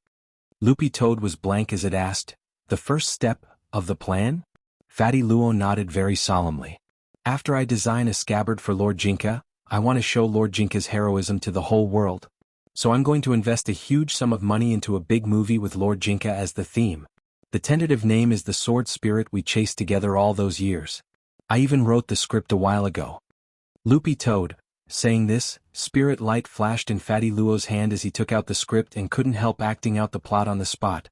Loopy Toad was blank as it asked, "The first step of the plan?" Fatty Luo nodded very solemnly. "After I design a scabbard for Lord Jinka, I want to show Lord Jinka's heroism to the whole world. So I'm going to invest a huge sum of money into a big movie with Lord Jinka as the theme. The tentative name is The Sword Spirit We Chased Together All Those Years. I even wrote the script a while ago." Loopy Toad. Saying this, spirit light flashed in Fatty Luo's hand as he took out the script and couldn't help acting out the plot on the spot.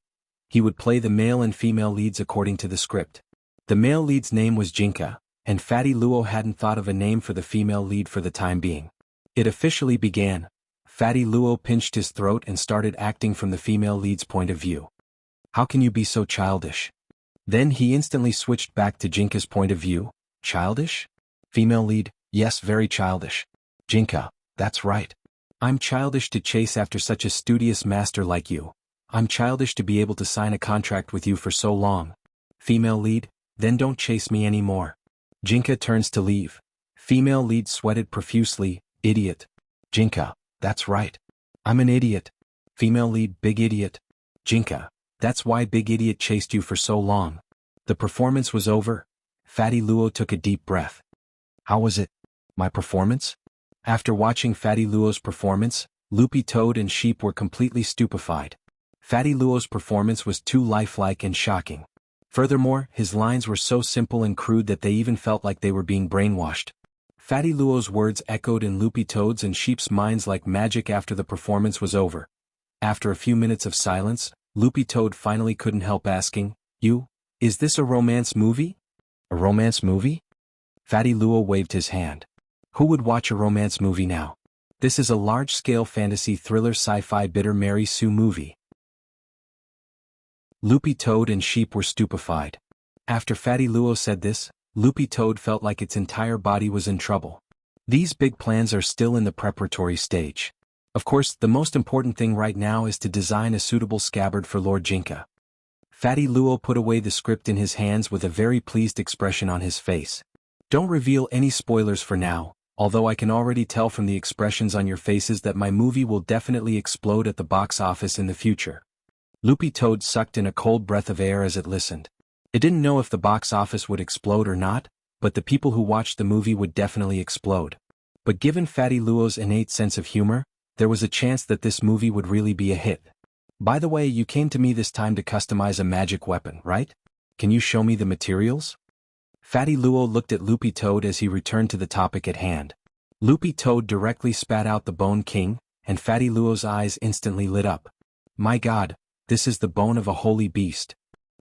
He would play the male and female leads according to the script. The male lead's name was Jinka, and Fatty Luo hadn't thought of a name for the female lead for the time being. It officially began. Fatty Luo pinched his throat and started acting from the female lead's point of view. "How can you be so childish?" Then he instantly switched back to Jinka's point of view. "Childish?" Female lead. "Yes, very childish." Jinka. "That's right. I'm childish to chase after such a studious master like you. I'm childish to be able to sign a contract with you for so long." Female lead. "Then don't chase me anymore." Jinka turns to leave. Female lead sweated profusely. "Idiot." Jinka. "That's right. I'm an idiot." Female lead. "Big idiot." Jinka. "That's why Big Idiot chased you for so long." The performance was over. Fatty Luo took a deep breath. How was it? My performance? After watching Fatty Luo's performance, Loopy Toad and Sheep were completely stupefied. Fatty Luo's performance was too lifelike and shocking. Furthermore, his lines were so simple and crude that they even felt like they were being brainwashed. Fatty Luo's words echoed in Loopy Toad's and Sheep's minds like magic after the performance was over. After a few minutes of silence, Loopy Toad finally couldn't help asking, Is this a romance movie? A romance movie? Fatty Luo waved his hand. Who would watch a romance movie now? This is a large-scale fantasy thriller sci-fi bitter Mary Sue movie. Loopy Toad and Sheep were stupefied. After Fatty Luo said this, Loopy Toad felt like its entire body was in trouble. These big plans are still in the preparatory stage. Of course, the most important thing right now is to design a suitable scabbard for Lord Jinka. Fatty Luo put away the script in his hands with a very pleased expression on his face. Don't reveal any spoilers for now, although I can already tell from the expressions on your faces that my movie will definitely explode at the box office in the future. Loopy Toad sucked in a cold breath of air as it listened. It didn't know if the box office would explode or not, but the people who watched the movie would definitely explode. But given Fatty Luo's innate sense of humor, there was a chance that this movie would really be a hit. By the way, you came to me this time to customize a magic weapon, right? Can you show me the materials? Fatty Luo looked at Loopy Toad as he returned to the topic at hand. Loopy Toad directly spat out the Bone King, and Fatty Luo's eyes instantly lit up. My God, this is the bone of a holy beast.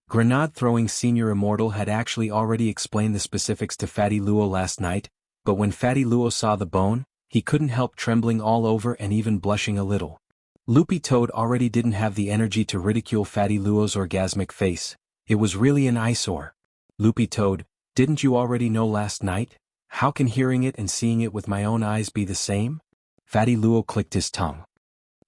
Grenade-throwing Senior Immortal had actually already explained the specifics to Fatty Luo last night, but when Fatty Luo saw the bone, he couldn't help trembling all over and even blushing a little. Loopy Toad already didn't have the energy to ridicule Fatty Luo's orgasmic face. It was really an eyesore. Loopy Toad, didn't you already know last night? How can hearing it and seeing it with my own eyes be the same? Fatty Luo clicked his tongue.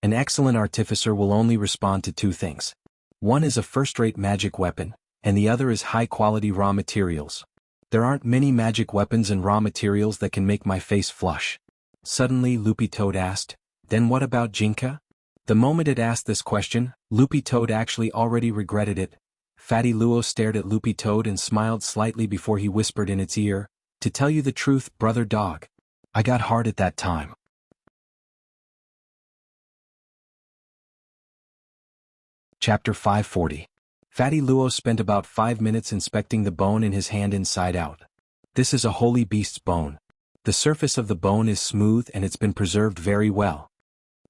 An excellent artificer will only respond to two things. One is a first-rate magic weapon, and the other is high-quality raw materials. There aren't many magic weapons and raw materials that can make my face flush. Suddenly Loopy Toad asked, Then what about Jinka? The moment it asked this question, Loopy Toad actually already regretted it. Fatty Luo stared at Loopy Toad and smiled slightly before he whispered in its ear, To tell you the truth, brother dog, I got hard at that time. Chapter 540. Fatty Luo spent about 5 minutes inspecting the bone in his hand inside out. This is a holy beast's bone. The surface of the bone is smooth and it's been preserved very well.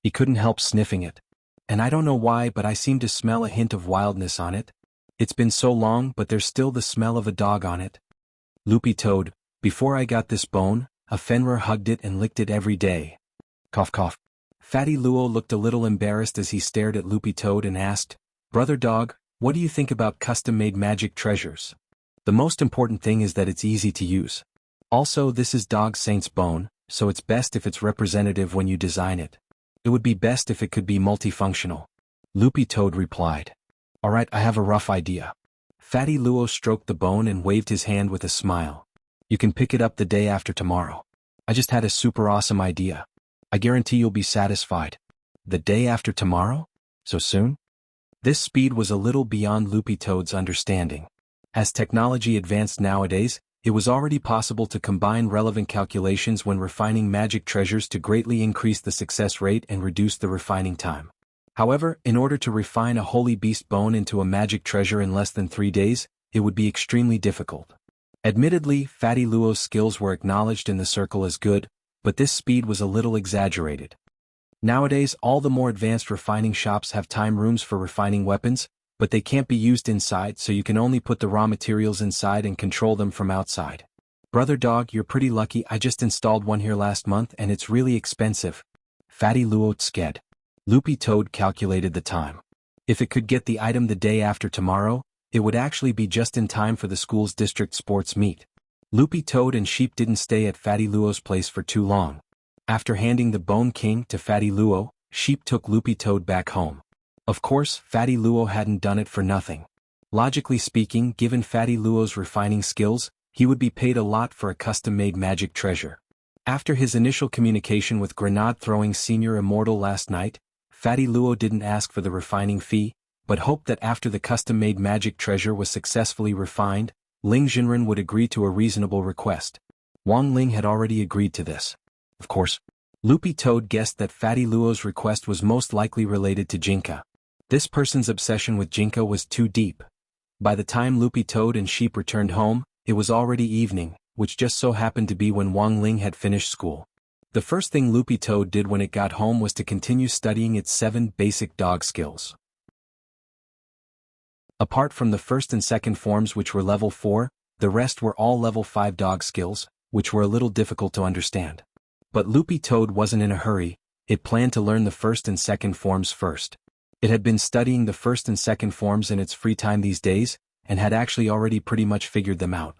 He couldn't help sniffing it. And I don't know why, but I seem to smell a hint of wildness on it. It's been so long, but there's still the smell of a dog on it. Loopy Toad, before I got this bone, a Fenrir hugged it and licked it every day. Cough cough. Fatty Luo looked a little embarrassed as he stared at Loopy Toad and asked, Brother dog, what do you think about custom-made magic treasures? The most important thing is that it's easy to use. Also, this is Dog Saint's bone, so it's best if it's representative when you design it. It would be best if it could be multifunctional. Loopy Toad replied. Alright, I have a rough idea. Fatty Luo stroked the bone and waved his hand with a smile. You can pick it up the day after tomorrow. I just had a super awesome idea. I guarantee you'll be satisfied. The day after tomorrow? So soon? This speed was a little beyond Loopy Toad's understanding. As technology advanced nowadays, it was already possible to combine relevant calculations when refining magic treasures to greatly increase the success rate and reduce the refining time. However, in order to refine a holy beast bone into a magic treasure in less than 3 days, it would be extremely difficult. Admittedly, Fatty Luo's skills were acknowledged in the circle as good, but this speed was a little exaggerated. Nowadays, all the more advanced refining shops have time rooms for refining weapons, but they can't be used inside, so you can only put the raw materials inside and control them from outside. Brother dog, you're pretty lucky. I just installed one here last month and it's really expensive. Fatty Luo sked. Loopy Toad calculated the time. If it could get the item the day after tomorrow, it would actually be just in time for the school's district sports meet. Loopy Toad and Sheep didn't stay at Fatty Luo's place for too long. After handing the Bone King to Fatty Luo, Sheep took Loopy Toad back home. Of course, Fatty Luo hadn't done it for nothing. Logically speaking, given Fatty Luo's refining skills, he would be paid a lot for a custom-made magic treasure. After his initial communication with Grenade-throwing Senior Immortal last night, Fatty Luo didn't ask for the refining fee, but hoped that after the custom-made magic treasure was successfully refined, Ling Jinren would agree to a reasonable request. Wang Ling had already agreed to this. Of course, Loopy Toad guessed that Fatty Luo's request was most likely related to Jinka. This person's obsession with Jinka was too deep. By the time Loopy Toad and Sheep returned home, it was already evening, which just so happened to be when Wang Ling had finished school. The first thing Loopy Toad did when it got home was to continue studying its 7 basic dog skills. Apart from the first and second forms, which were level 4, the rest were all level 5 dog skills, which were a little difficult to understand. But Loopy Toad wasn't in a hurry. It planned to learn the first and second forms first. It had been studying the first and second forms in its free time these days, and had actually already pretty much figured them out.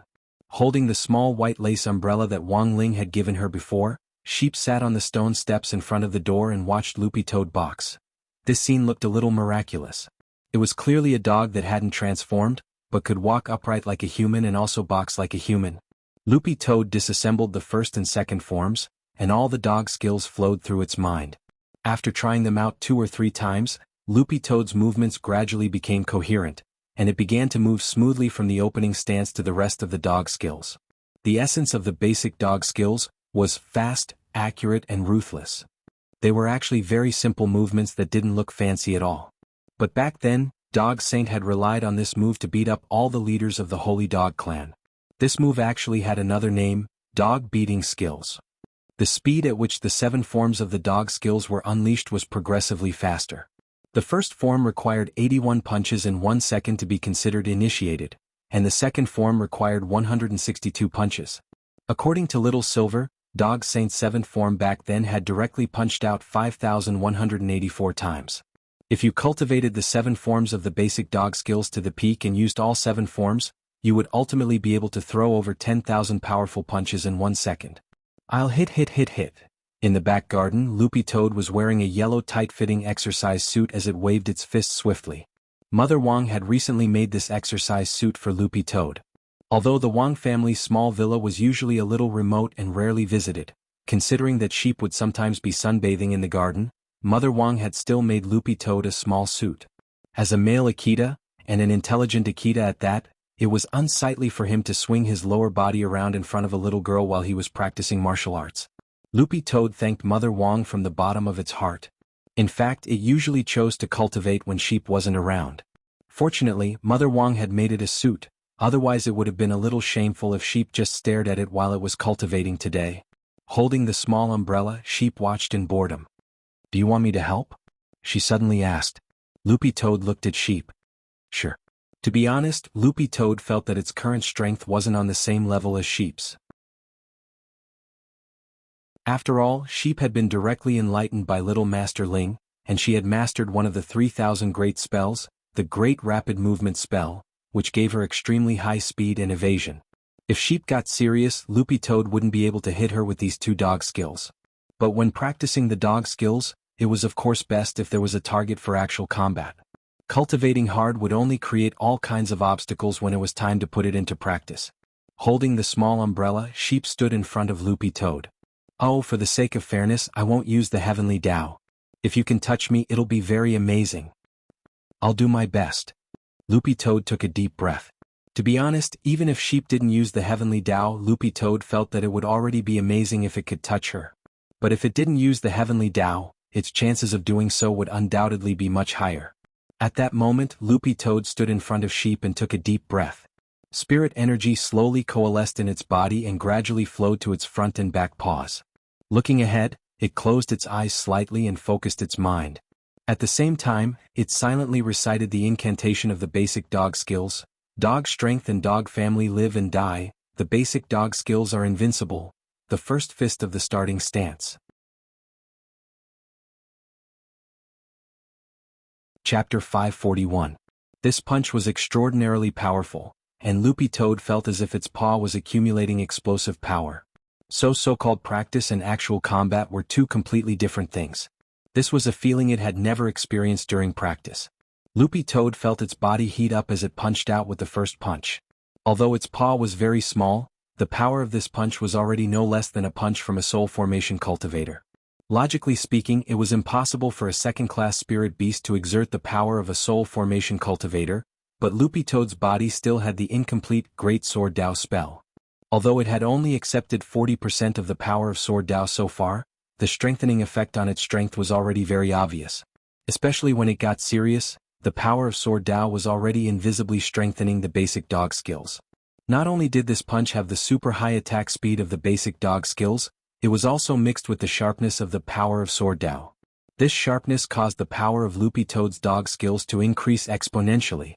Holding the small white lace umbrella that Wang Ling had given her before, Sheep sat on the stone steps in front of the door and watched Loopy Toad box. This scene looked a little miraculous. It was clearly a dog that hadn't transformed, but could walk upright like a human and also box like a human. Loopy Toad disassembled the first and second forms, and all the dog skills flowed through its mind. After trying them out 2 or 3 times, Loopy Toad's movements gradually became coherent, and it began to move smoothly from the opening stance to the rest of the dog skills. The essence of the basic dog skills was fast, accurate, and ruthless. They were actually very simple movements that didn't look fancy at all. But back then, Dog Saint had relied on this move to beat up all the leaders of the Holy Dog Clan. This move actually had another name, dog beating skills. The speed at which the 7 forms of the dog skills were unleashed was progressively faster. The first form required 81 punches in 1 second to be considered initiated, and the second form required 162 punches. According to Little Silver, Dog Saint's 7th form back then had directly punched out 5,184 times. If you cultivated the 7 forms of the basic dog skills to the peak and used all 7 forms, you would ultimately be able to throw over 10,000 powerful punches in 1 second. I'll hit. In the back garden, Loopy Toad was wearing a yellow tight-fitting exercise suit as it waved its fists swiftly. Mother Wang had recently made this exercise suit for Loopy Toad. Although the Wang family's small villa was usually a little remote and rarely visited, considering that Sheep would sometimes be sunbathing in the garden, Mother Wang had still made Loopy Toad a small suit. As a male Akita, and an intelligent Akita at that, it was unsightly for him to swing his lower body around in front of a little girl while he was practicing martial arts. Loopy Toad thanked Mother Wang from the bottom of its heart. In fact, it usually chose to cultivate when Sheep wasn't around. Fortunately, Mother Wang had made it a suit, otherwise it would have been a little shameful if Sheep just stared at it while it was cultivating today. Holding the small umbrella, Sheep watched in boredom. "Do you want me to help?" she suddenly asked. Loopy Toad looked at Sheep. "Sure." To be honest, Loopy Toad felt that its current strength wasn't on the same level as Sheep's. After all, Sheep had been directly enlightened by Little Master Ling, and she had mastered one of the 3,000 great spells, the Great Rapid Movement spell, which gave her extremely high speed and evasion. If Sheep got serious, Loopy Toad wouldn't be able to hit her with these 2 dog skills. But when practicing the dog skills, it was of course best if there was a target for actual combat. Cultivating hard would only create all kinds of obstacles when it was time to put it into practice. Holding the small umbrella, Sheep stood in front of Loopy Toad. "Oh, for the sake of fairness, I won't use the Heavenly Tao. If you can touch me, it'll be very amazing." "I'll do my best." Loopy Toad took a deep breath. To be honest, even if Sheep didn't use the Heavenly Tao, Loopy Toad felt that it would already be amazing if it could touch her. But if it didn't use the Heavenly Tao, its chances of doing so would undoubtedly be much higher. At that moment, Loopy Toad stood in front of Sheep and took a deep breath. Spirit energy slowly coalesced in its body and gradually flowed to its front and back paws. Looking ahead, it closed its eyes slightly and focused its mind. At the same time, it silently recited the incantation of the basic dog skills. Dog strength and dog family live and die, the basic dog skills are invincible, the first fist of the starting stance. Chapter 541. This punch was extraordinarily powerful, and Loopy Toad felt as if its paw was accumulating explosive power. So-called practice and actual combat were 2 completely different things. This was a feeling it had never experienced during practice. Loopy Toad felt its body heat up as it punched out with the first punch. Although its paw was very small, the power of this punch was already no less than a punch from a soul formation cultivator. Logically speaking, it was impossible for a second-class spirit beast to exert the power of a soul formation cultivator, but Loopy Toad's body still had the incomplete Great Sword Tao spell. Although it had only accepted 40% of the power of Sword Dao so far, the strengthening effect on its strength was already very obvious. Especially when it got serious, the power of Sword Dao was already invisibly strengthening the basic dog skills. Not only did this punch have the super high attack speed of the basic dog skills, it was also mixed with the sharpness of the power of Sword Dao. This sharpness caused the power of Loopy Toad's dog skills to increase exponentially.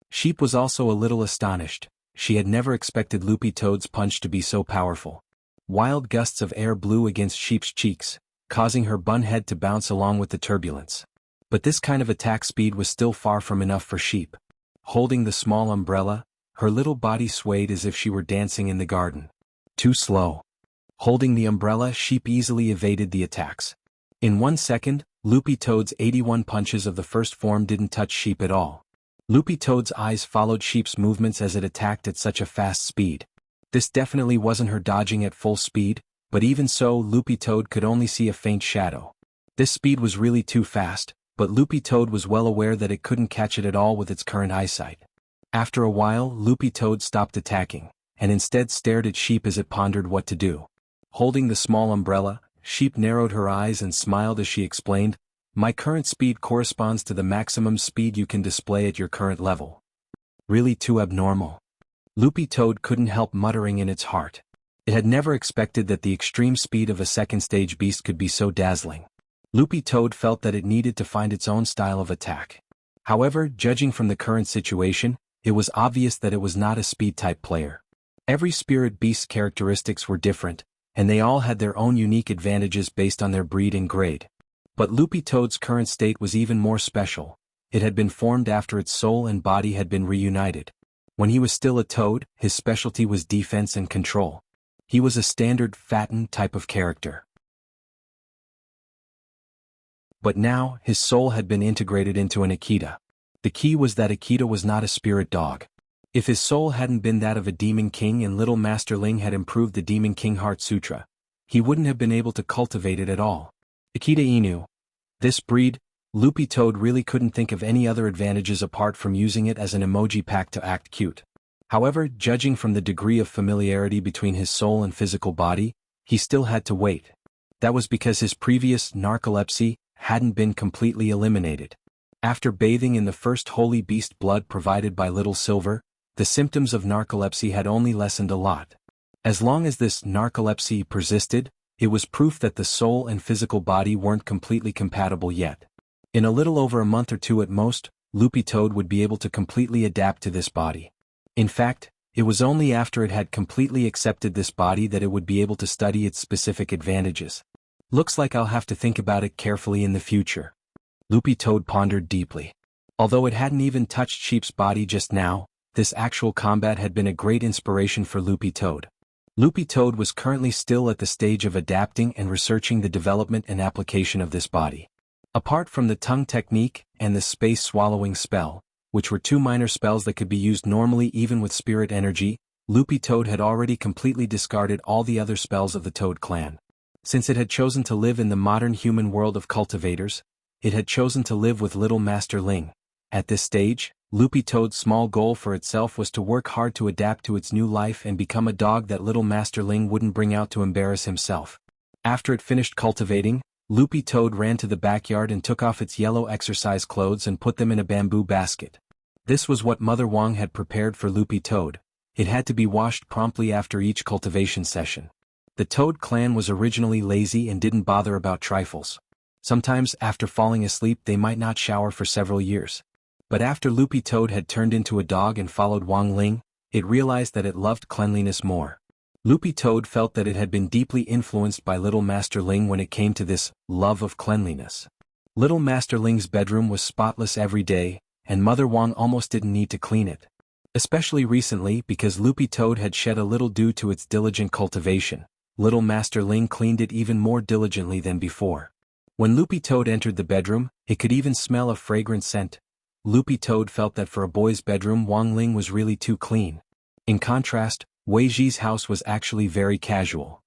Sheep was also a little astonished. She had never expected Loopy Toad's punch to be so powerful. Wild gusts of air blew against Sheep's cheeks, causing her bun head to bounce along with the turbulence. But this kind of attack speed was still far from enough for Sheep. Holding the small umbrella, her little body swayed as if she were dancing in the garden. Too slow. Holding the umbrella, Sheep easily evaded the attacks. In 1 second, Loopy Toad's 81 punches of the first form didn't touch Sheep at all. Loopy Toad's eyes followed Sheep's movements as it attacked at such a fast speed. This definitely wasn't her dodging at full speed, but even so Loopy Toad could only see a faint shadow. This speed was really too fast, but Loopy Toad was well aware that it couldn't catch it at all with its current eyesight. After a while Loopy Toad stopped attacking, and instead stared at Sheep as it pondered what to do. Holding the small umbrella, Sheep narrowed her eyes and smiled as she explained, "My current speed corresponds to the maximum speed you can display at your current level." Really too abnormal. Loopy Toad couldn't help muttering in its heart. It had never expected that the extreme speed of a second-stage beast could be so dazzling. Loopy Toad felt that it needed to find its own style of attack. However, judging from the current situation, it was obvious that it was not a speed-type player. Every spirit beast's characteristics were different, and they all had their own unique advantages based on their breed and grade. But Loopy Toad's current state was even more special. It had been formed after its soul and body had been reunited. When he was still a toad, his specialty was defense and control. He was a standard fattened type of character. But now, his soul had been integrated into an Akita. The key was that Akita was not a spirit dog. If his soul hadn't been that of a Demon King and Little Master Ling had improved the Demon King Heart Sutra, he wouldn't have been able to cultivate it at all. Akita Inu. This breed, Loopy Toad really couldn't think of any other advantages apart from using it as an emoji pack to act cute. However, judging from the degree of familiarity between his soul and physical body, he still had to wait. That was because his previous narcolepsy hadn't been completely eliminated. After bathing in the first holy beast blood provided by Little Silver, the symptoms of narcolepsy had only lessened a lot. As long as this narcolepsy persisted, it was proof that the soul and physical body weren't completely compatible yet. In a little over a month or two at most, Loopy Toad would be able to completely adapt to this body. In fact, it was only after it had completely accepted this body that it would be able to study its specific advantages. Looks like I'll have to think about it carefully in the future. Loopy Toad pondered deeply. Although it hadn't even touched Sheep's body just now, this actual combat had been a great inspiration for Loopy Toad. Loopy Toad was currently still at the stage of adapting and researching the development and application of this body. Apart from the tongue technique and the space swallowing spell, which were two minor spells that could be used normally even with spirit energy, Loopy Toad had already completely discarded all the other spells of the Toad clan. Since it had chosen to live in the modern human world of cultivators, it had chosen to live with Little Master Ling. At this stage, Loopy Toad's small goal for itself was to work hard to adapt to its new life and become a dog that Little Master Ling wouldn't bring out to embarrass himself. After it finished cultivating, Loopy Toad ran to the backyard and took off its yellow exercise clothes and put them in a bamboo basket. This was what Mother Wang had prepared for Loopy Toad. It had to be washed promptly after each cultivation session. The Toad clan was originally lazy and didn't bother about trifles. Sometimes, after falling asleep, they might not shower for several years. But after Loopy Toad had turned into a dog and followed Wang Ling, it realized that it loved cleanliness more. Loopy Toad felt that it had been deeply influenced by Little Master Ling when it came to this love of cleanliness. Little Master Ling's bedroom was spotless every day, and Mother Wang almost didn't need to clean it. Especially recently because Loopy Toad had shed a little due to its diligent cultivation, Little Master Ling cleaned it even more diligently than before. When Loopy Toad entered the bedroom, it could even smell a fragrant scent. Loopy Toad felt that for a boy's bedroom Wang Ling was really too clean. In contrast, Wei Ji's house was actually very casual.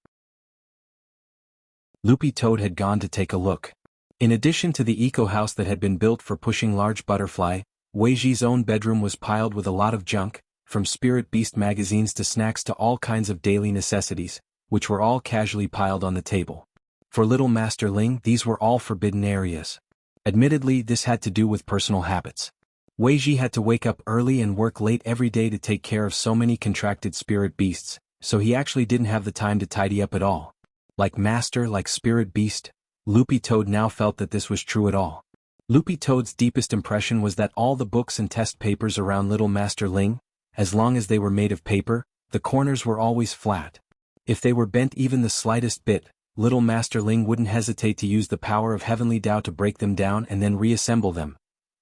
Loopy Toad had gone to take a look. In addition to the eco-house that had been built for pushing large butterfly, Wei Ji's own bedroom was piled with a lot of junk, from Spirit Beast magazines to snacks to all kinds of daily necessities, which were all casually piled on the table. For little Master Ling, these were all forbidden areas. Admittedly, this had to do with personal habits. Wei Ji had to wake up early and work late every day to take care of so many contracted spirit beasts, so he actually didn't have the time to tidy up at all. Like Master, like Spirit Beast, Loopy Toad now felt that this was true at all. Loopy Toad's deepest impression was that all the books and test papers around little Master Ling, as long as they were made of paper, the corners were always flat. If they were bent even the slightest bit, little Master Ling wouldn't hesitate to use the power of Heavenly Tao to break them down and then reassemble them.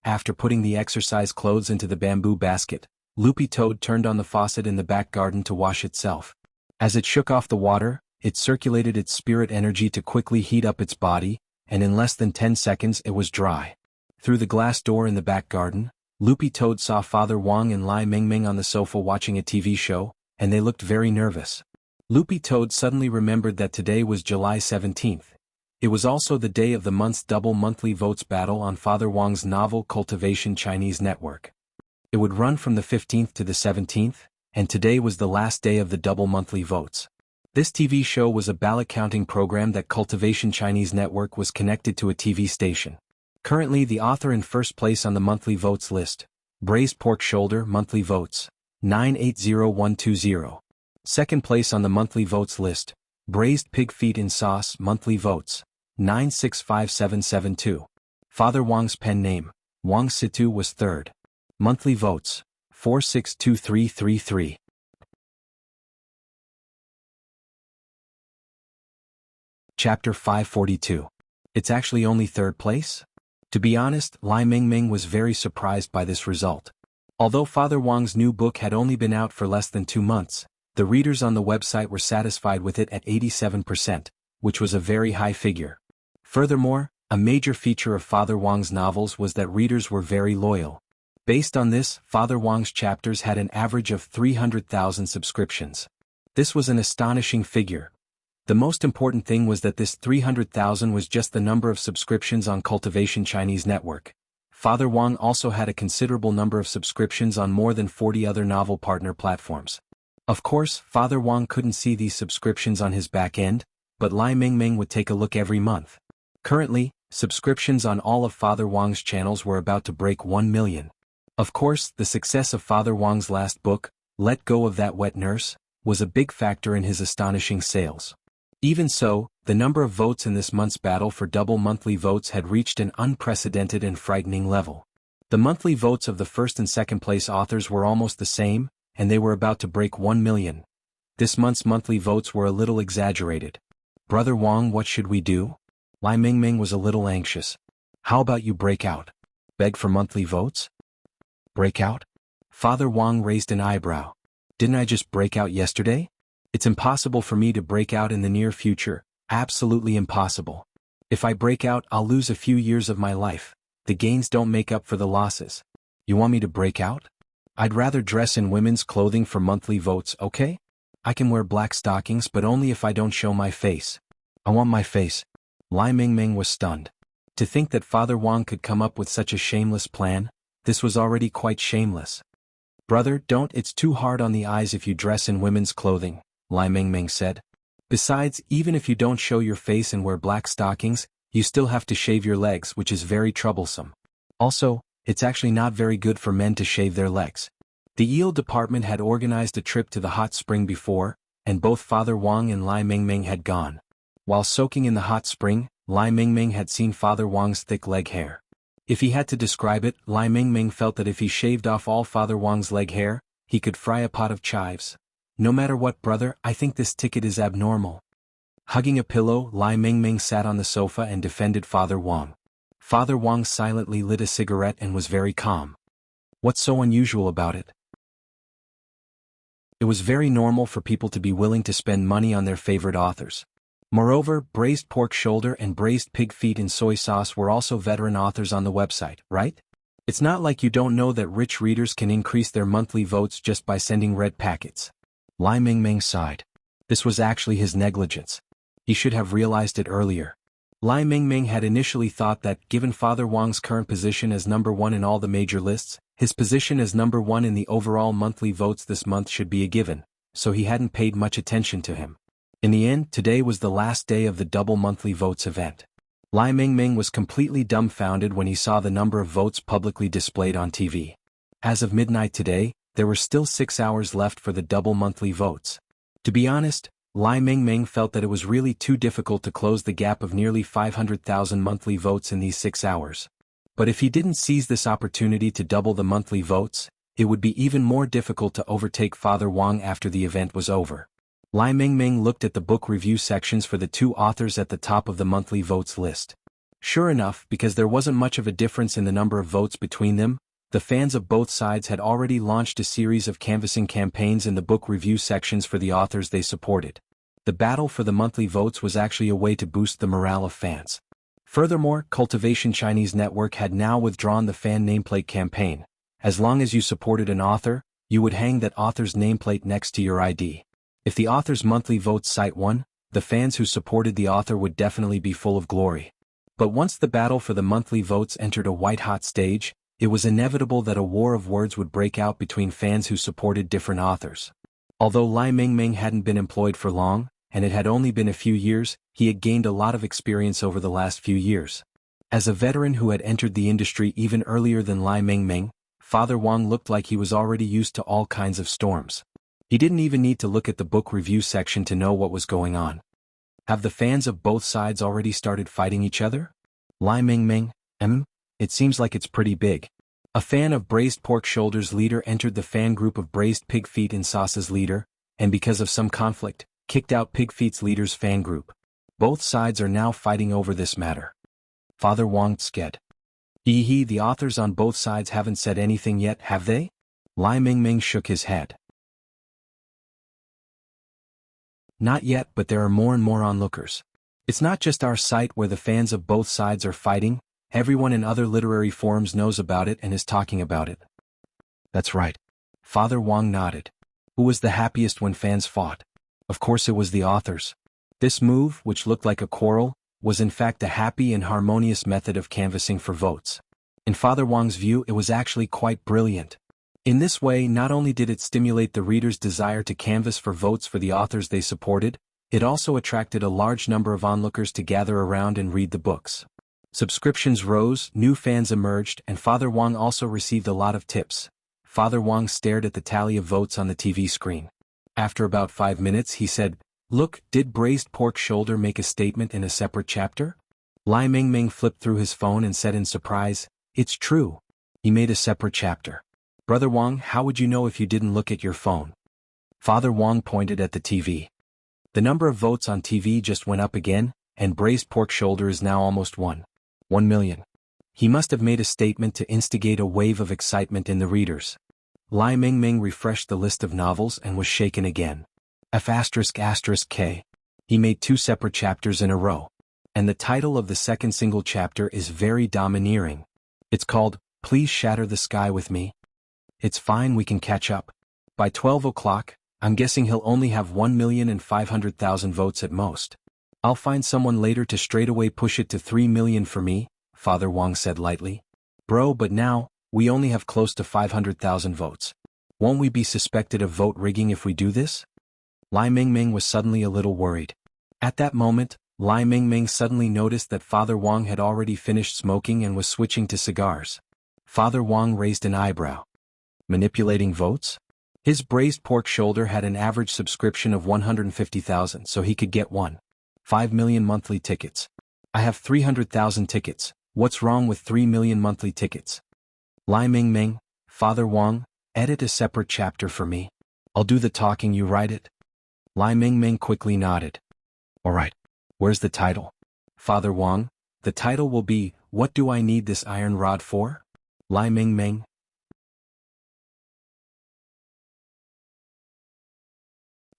After putting the exercise clothes into the bamboo basket, Loopy Toad turned on the faucet in the back garden to wash itself. As it shook off the water, it circulated its spirit energy to quickly heat up its body, and in less than 10 seconds it was dry. Through the glass door in the back garden, Loopy Toad saw Father Wong and Lai Mingming on the sofa watching a TV show, and they looked very nervous. Loopy Toad suddenly remembered that today was July 17th. It was also the day of the month's double monthly votes battle on Father Wong's novel Cultivation Chinese Network. It would run from the 15th to the 17th, and today was the last day of the double monthly votes. This TV show was a ballot counting program that Cultivation Chinese Network was connected to a TV station. Currently the author in first place on the monthly votes list, Braised Pork Shoulder monthly votes, 980120. Second place on the monthly votes list, Braised Pig Feet in Sauce monthly votes, 965772. Father Wong's pen name, Wang Situ, was third. Monthly votes, 462333. Chapter 542. It's actually only third place? To be honest, Lai Mingming was very surprised by this result. Although Father Wong's new book had only been out for less than 2 months, the readers on the website were satisfied with it at 87%, which was a very high figure. Furthermore, a major feature of Father Wong's novels was that readers were very loyal. Based on this, Father Wong's chapters had an average of 300,000 subscriptions. This was an astonishing figure. The most important thing was that this 300,000 was just the number of subscriptions on Cultivation Chinese Network. Father Wong also had a considerable number of subscriptions on more than 40 other novel partner platforms. Of course, Father Wong couldn't see these subscriptions on his back end, but Lai Mingming would take a look every month. Currently, subscriptions on all of Father Wong's channels were about to break 1 million. Of course, the success of Father Wong's last book, Let Go of That Wet Nurse, was a big factor in his astonishing sales. Even so, the number of votes in this month's battle for double monthly votes had reached an unprecedented and frightening level. The monthly votes of the first and second place authors were almost the same, and they were about to break 1 million. This month's monthly votes were a little exaggerated. Brother Wong, what should we do? Lai Mingming was a little anxious. How about you break out? Beg for monthly votes? Break out? Father Wong raised an eyebrow. Didn't I just break out yesterday? It's impossible for me to break out in the near future, absolutely impossible. If I break out, I'll lose a few years of my life. The gains don't make up for the losses. You want me to break out? I'd rather dress in women's clothing for monthly votes, okay? I can wear black stockings but only if I don't show my face. I want my face. Lai Mingming was stunned. To think that Father Wong could come up with such a shameless plan, this was already quite shameless. Brother, don't, it's too hard on the eyes if you dress in women's clothing, Lai Mingming said. Besides, even if you don't show your face and wear black stockings, you still have to shave your legs, which is very troublesome. Also, it's actually not very good for men to shave their legs. The eel department had organized a trip to the hot spring before, and both Father Wong and Lai Mingming had gone. While soaking in the hot spring, Lai Mingming had seen Father Wong's thick leg hair. If he had to describe it, Lai Mingming felt that if he shaved off all Father Wong's leg hair, he could fry a pot of chives. No matter what, brother, I think this ticket is abnormal. Hugging a pillow, Lai Mingming sat on the sofa and defended Father Wong. Father Wong silently lit a cigarette and was very calm. What's so unusual about it? It was very normal for people to be willing to spend money on their favorite authors. Moreover, Braised Pork Shoulder and Braised Pig Feet in Soy Sauce were also veteran authors on the website, right? It's not like you don't know that rich readers can increase their monthly votes just by sending red packets. Lai Mingming sighed. This was actually his negligence. He should have realized it earlier. Lai Mingming had initially thought that, given Father Wong's current position as number 1 in all the major lists, His position as number one in the overall monthly votes this month should be a given, so he hadn't paid much attention to him. In the end, today was the last day of the double monthly votes event. Lai Mingming was completely dumbfounded when he saw the number of votes publicly displayed on TV. As of midnight today, there were still 6 hours left for the double monthly votes. To be honest, Lai Mingming felt that it was really too difficult to close the gap of nearly 500,000 monthly votes in these 6 hours. But if he didn't seize this opportunity to double the monthly votes, it would be even more difficult to overtake Father Wang after the event was over. Lai Mingming looked at the book review sections for the two authors at the top of the monthly votes list. Sure enough, because there wasn't much of a difference in the number of votes between them, the fans of both sides had already launched a series of canvassing campaigns in the book review sections for the authors they supported. The battle for the monthly votes was actually a way to boost the morale of fans. Furthermore, Cultivation Chinese Network had now withdrawn the fan nameplate campaign. As long as you supported an author, you would hang that author's nameplate next to your ID. If the author's monthly votes site won, the fans who supported the author would definitely be full of glory. But once the battle for the monthly votes entered a white-hot stage, it was inevitable that a war of words would break out between fans who supported different authors. Although Lai Mingming hadn't been employed for long, and it had only been a few years, he had gained a lot of experience over the last few years. As a veteran who had entered the industry even earlier than Lai Mingming, Father Wang looked like he was already used to all kinds of storms. He didn't even need to look at the book review section to know what was going on. Have the fans of both sides already started fighting each other? Lai Mingming, it seems like it's pretty big. A fan of braised pork shoulders leader entered the fan group of braised pig feet in sauce's leader, and because of some conflict, kicked out pig feet's leader's fan group. Both sides are now fighting over this matter. Father Wang sked. The authors on both sides haven't said anything yet, have they? Lai Mingming shook his head. Not yet, but there are more and more onlookers. It's not just our site where the fans of both sides are fighting, everyone in other literary forums knows about it and is talking about it. That's right. Father Wang nodded. Who was the happiest when fans fought? Of course it was the authors. This move, which looked like a quarrel, was in fact a happy and harmonious method of canvassing for votes. In Father Wang's view, it was actually quite brilliant. In this way, not only did it stimulate the reader's desire to canvass for votes for the authors they supported, it also attracted a large number of onlookers to gather around and read the books. Subscriptions rose, new fans emerged, and Father Wang also received a lot of tips. Father Wang stared at the tally of votes on the TV screen. After about 5 minutes he said, "Look, did braised pork shoulder make a statement in a separate chapter?" Lai Mingming flipped through his phone and said in surprise, "It's true. He made a separate chapter." "Brother Wang, how would you know if you didn't look at your phone?" Father Wang pointed at the TV. The number of votes on TV just went up again, and braised pork shoulder is now almost 1 million. He must have made a statement to instigate a wave of excitement in the readers. Lai Mingming refreshed the list of novels and was shaken again. F***K. He made 2 separate chapters in a row. And the title of the second single chapter is very domineering. It's called, "Please Shatter the Sky with Me." It's fine, we can catch up. By 12 o'clock, I'm guessing he'll only have 1,500,000 votes at most. I'll find someone later to straightaway push it to 3 million for me, Father Wang said lightly. Bro, but now, we only have close to 500,000 votes. Won't we be suspected of vote rigging if we do this? Lai Mingming was suddenly a little worried. At that moment, Lai Mingming suddenly noticed that Father Wang had already finished smoking and was switching to cigars. Father Wang raised an eyebrow. Manipulating votes? His braised pork shoulder had an average subscription of 150,000, so he could get 1.5 million monthly tickets. I have 300,000 tickets. What's wrong with 3 million monthly tickets? Lai Mingming, Father Wang, edit a separate chapter for me. I'll do the talking, you write it. Lai Mingming quickly nodded. Alright. Where's the title? Father Wang, the title will be, "What Do I Need This Iron Rod For?" Lai Mingming.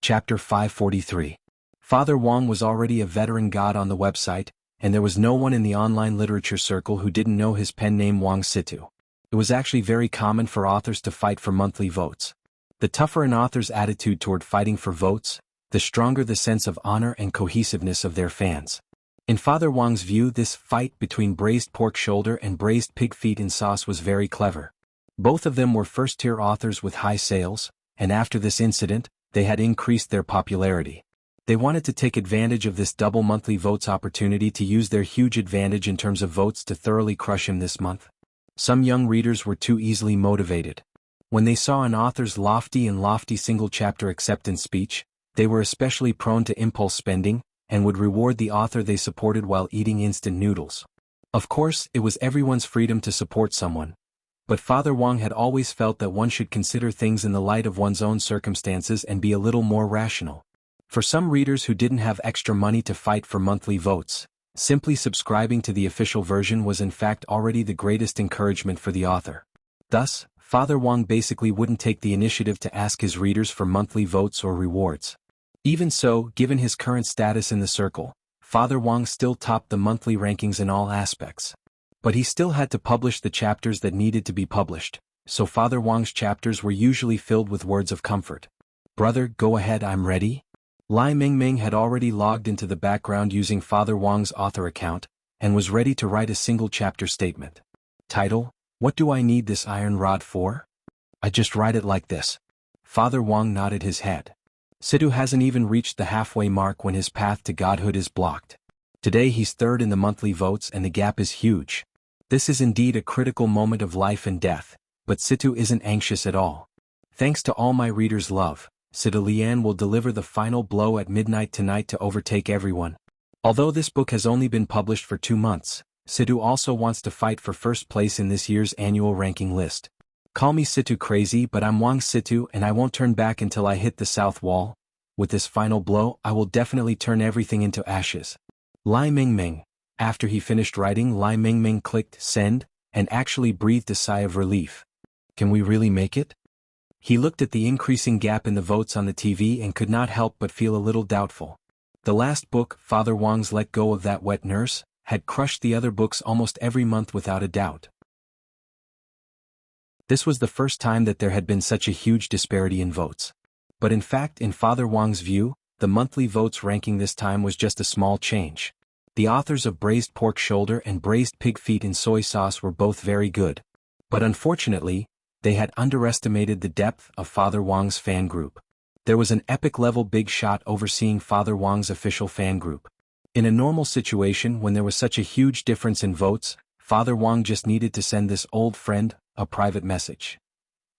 Chapter 543. Father Wang was already a veteran god on the website, and there was no one in the online literature circle who didn't know his pen name Wang Situ. It was actually very common for authors to fight for monthly votes. The tougher an author's attitude toward fighting for votes, the stronger the sense of honor and cohesiveness of their fans. In Father Wang's view, this fight between braised pork shoulder and braised pig feet in sauce was very clever. Both of them were first-tier authors with high sales, and after this incident, they had increased their popularity. They wanted to take advantage of this double monthly votes opportunity to use their huge advantage in terms of votes to thoroughly crush him this month. Some young readers were too easily motivated. When they saw an author's lofty single-chapter acceptance speech, they were especially prone to impulse spending, and would reward the author they supported while eating instant noodles. Of course, it was everyone's freedom to support someone. But Father Wang had always felt that one should consider things in the light of one's own circumstances and be a little more rational. For some readers who didn't have extra money to fight for monthly votes, simply subscribing to the official version was in fact already the greatest encouragement for the author. Thus, Father Wang basically wouldn't take the initiative to ask his readers for monthly votes or rewards. Even so, given his current status in the circle, Father Wang still topped the monthly rankings in all aspects. But he still had to publish the chapters that needed to be published, so Father Wang's chapters were usually filled with words of comfort. "Brother, go ahead, I'm ready." Lai Mingming had already logged into the background using Father Wang's author account, and was ready to write a single chapter statement. Title: What do I need this iron rod for? I just write it like this. Father Wang nodded his head. Sidhu hasn't even reached the halfway mark when his path to godhood is blocked. Today he's third in the monthly votes and the gap is huge. This is indeed a critical moment of life and death, but Sidhu isn't anxious at all. Thanks to all my readers' love, Sidhu Lian will deliver the final blow at midnight tonight to overtake everyone. Although this book has only been published for 2 months, Sidhu also wants to fight for first place in this year's annual ranking list. Call me Sidhu crazy, but I'm Wang Sidhu and I won't turn back until I hit the south wall. With this final blow, I will definitely turn everything into ashes. Lai Mingming. After he finished writing, Lai Mingming clicked send, and actually breathed a sigh of relief. Can we really make it? He looked at the increasing gap in the votes on the TV and could not help but feel a little doubtful. The last book, Father Wang's Let Go of That Wet Nurse, had crushed the other books almost every month without a doubt. This was the first time that there had been such a huge disparity in votes. But in fact, in Father Wang's view, the monthly votes ranking this time was just a small change. The authors of Braised Pork Shoulder and Braised Pig Feet in Soy Sauce were both very good. But unfortunately, they had underestimated the depth of Father Wang's fan group. There was an epic-level big shot overseeing Father Wang's official fan group. In a normal situation when there was such a huge difference in votes, Father Wang just needed to send this old friend a private message.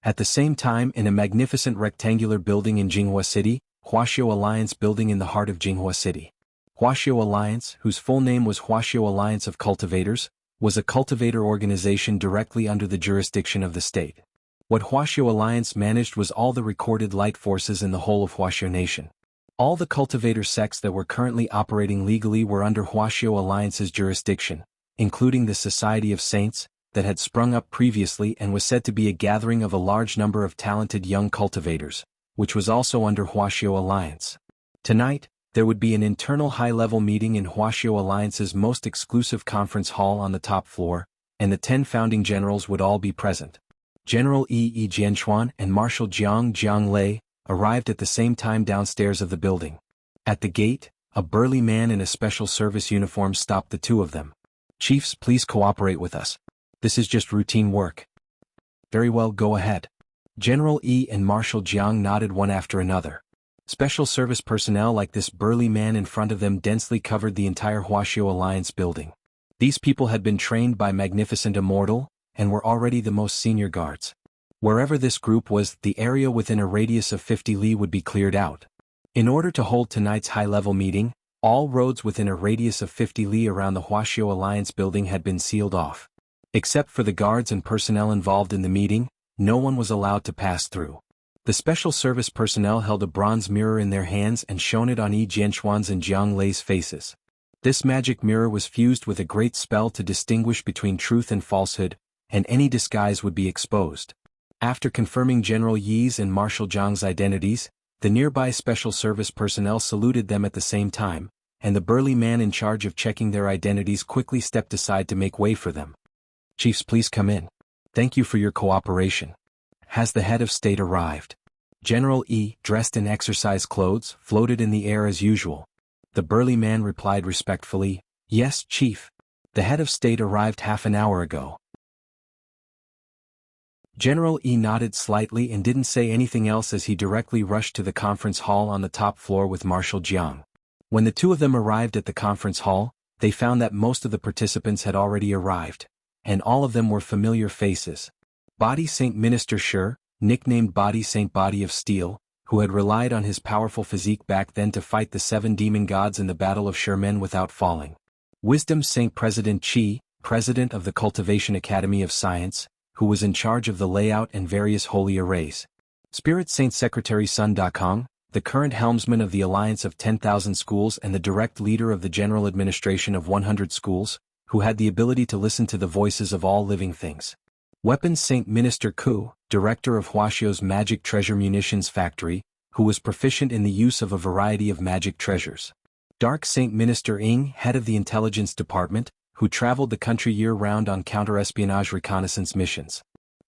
At the same time, in a magnificent rectangular building in Jinghua City, Huaxiao Alliance building in the heart of Jinghua City. Huaxiao Alliance, whose full name was Huaxiao Alliance of Cultivators, was a cultivator organization directly under the jurisdiction of the state. What Huaxiao Alliance managed was all the recorded light forces in the whole of Huaxiao Nation. All the cultivator sects that were currently operating legally were under Huaxiao Alliance's jurisdiction, including the Society of Saints, that had sprung up previously and was said to be a gathering of a large number of talented young cultivators, which was also under Huaxiao Alliance. Tonight, there would be an internal high-level meeting in Huaxiao Alliance's most exclusive conference hall on the top floor, and the 10 founding generals would all be present. General Yi Jianchuan and Marshal Jiang Lei arrived at the same time downstairs of the building. At the gate, a burly man in a special service uniform stopped the two of them. "Chiefs, please cooperate with us. This is just routine work." "Very well, go ahead." General Yi and Marshal Jiang nodded one after another. Special service personnel like this burly man in front of them densely covered the entire Huaxiao Alliance building. These people had been trained by Magnificent Immortal, and were already the most senior guards. Wherever this group was, the area within a radius of 50 li would be cleared out. In order to hold tonight's high-level meeting, all roads within a radius of 50 li around the Huaxiao Alliance building had been sealed off. Except for the guards and personnel involved in the meeting, no one was allowed to pass through. The special service personnel held a bronze mirror in their hands and shone it on Yi Jianchuan's and Jiang Lei's faces. This magic mirror was fused with a great spell to distinguish between truth and falsehood, and any disguise would be exposed. After confirming General Yi's and Marshal Jiang's identities, the nearby special service personnel saluted them at the same time, and the burly man in charge of checking their identities quickly stepped aside to make way for them. "Chiefs, please come in. Thank you for your cooperation. Has the head of state arrived?" General Yi, dressed in exercise clothes, floated in the air as usual. The burly man replied respectfully, "Yes, Chief. The head of state arrived half an hour ago." General E nodded slightly and didn't say anything else as he directly rushed to the conference hall on the top floor with Marshal Jiang. When the two of them arrived at the conference hall, they found that most of the participants had already arrived, and all of them were familiar faces. Body Saint Minister Shi, nicknamed Body Saint Body of Steel, who had relied on his powerful physique back then to fight the 7 demon gods in the Battle of Sherman without falling. Wisdom Saint President Qi, president of the Cultivation Academy of Science, who was in charge of the layout and various holy arrays. Spirit Saint Secretary Sun Dakong, the current helmsman of the Alliance of 10,000 Schools and the direct leader of the General Administration of 100 Schools, who had the ability to listen to the voices of all living things. Weapons Saint Minister Ku, director of Huaxiao's Magic Treasure Munitions Factory, who was proficient in the use of a variety of magic treasures. Dark Saint Minister Ing, head of the Intelligence Department, who traveled the country year-round on counter-espionage reconnaissance missions.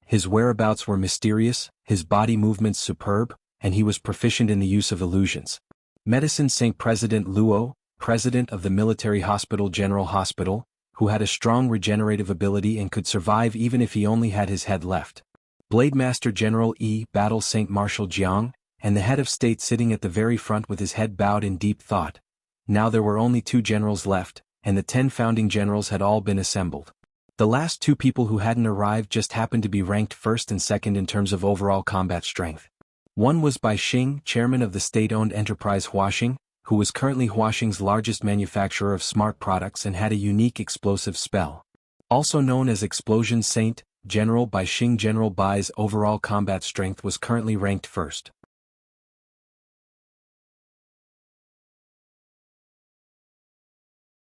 His whereabouts were mysterious, his body movements superb, and he was proficient in the use of illusions. Medicine Saint President Luo, president of the Military Hospital General Hospital, who had a strong regenerative ability and could survive even if he only had his head left. Blade Master General E. Battle Saint Marshal Jiang, and the head of state sitting at the very front with his head bowed in deep thought. Now there were only 2 generals left, and the 10 founding generals had all been assembled. The last 2 people who hadn't arrived just happened to be ranked first and second in terms of overall combat strength. One was Bai Xing, chairman of the state-owned enterprise Huaxing, who was currently Huaxing's largest manufacturer of smart products and had a unique explosive spell. Also known as Explosion Saint, General Bai Xing. General Bai's overall combat strength was currently ranked first.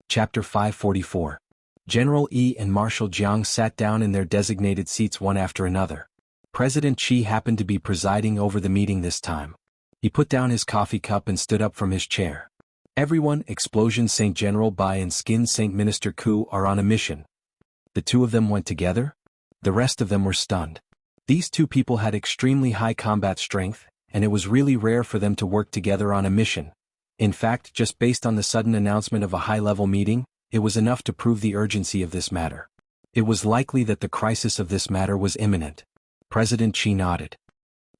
Chapter 544. General E and Marshal Jiang sat down in their designated seats one after another. President Qi happened to be presiding over the meeting this time. He put down his coffee cup and stood up from his chair. Everyone, Explosion Saint General Bai and Skin Saint Minister Ku, are on a mission. The 2 of them went together? The rest of them were stunned. These 2 people had extremely high combat strength, and it was really rare for them to work together on a mission. In fact, just based on the sudden announcement of a high-level meeting, it was enough to prove the urgency of this matter. It was likely that the crisis of this matter was imminent. President Qi nodded.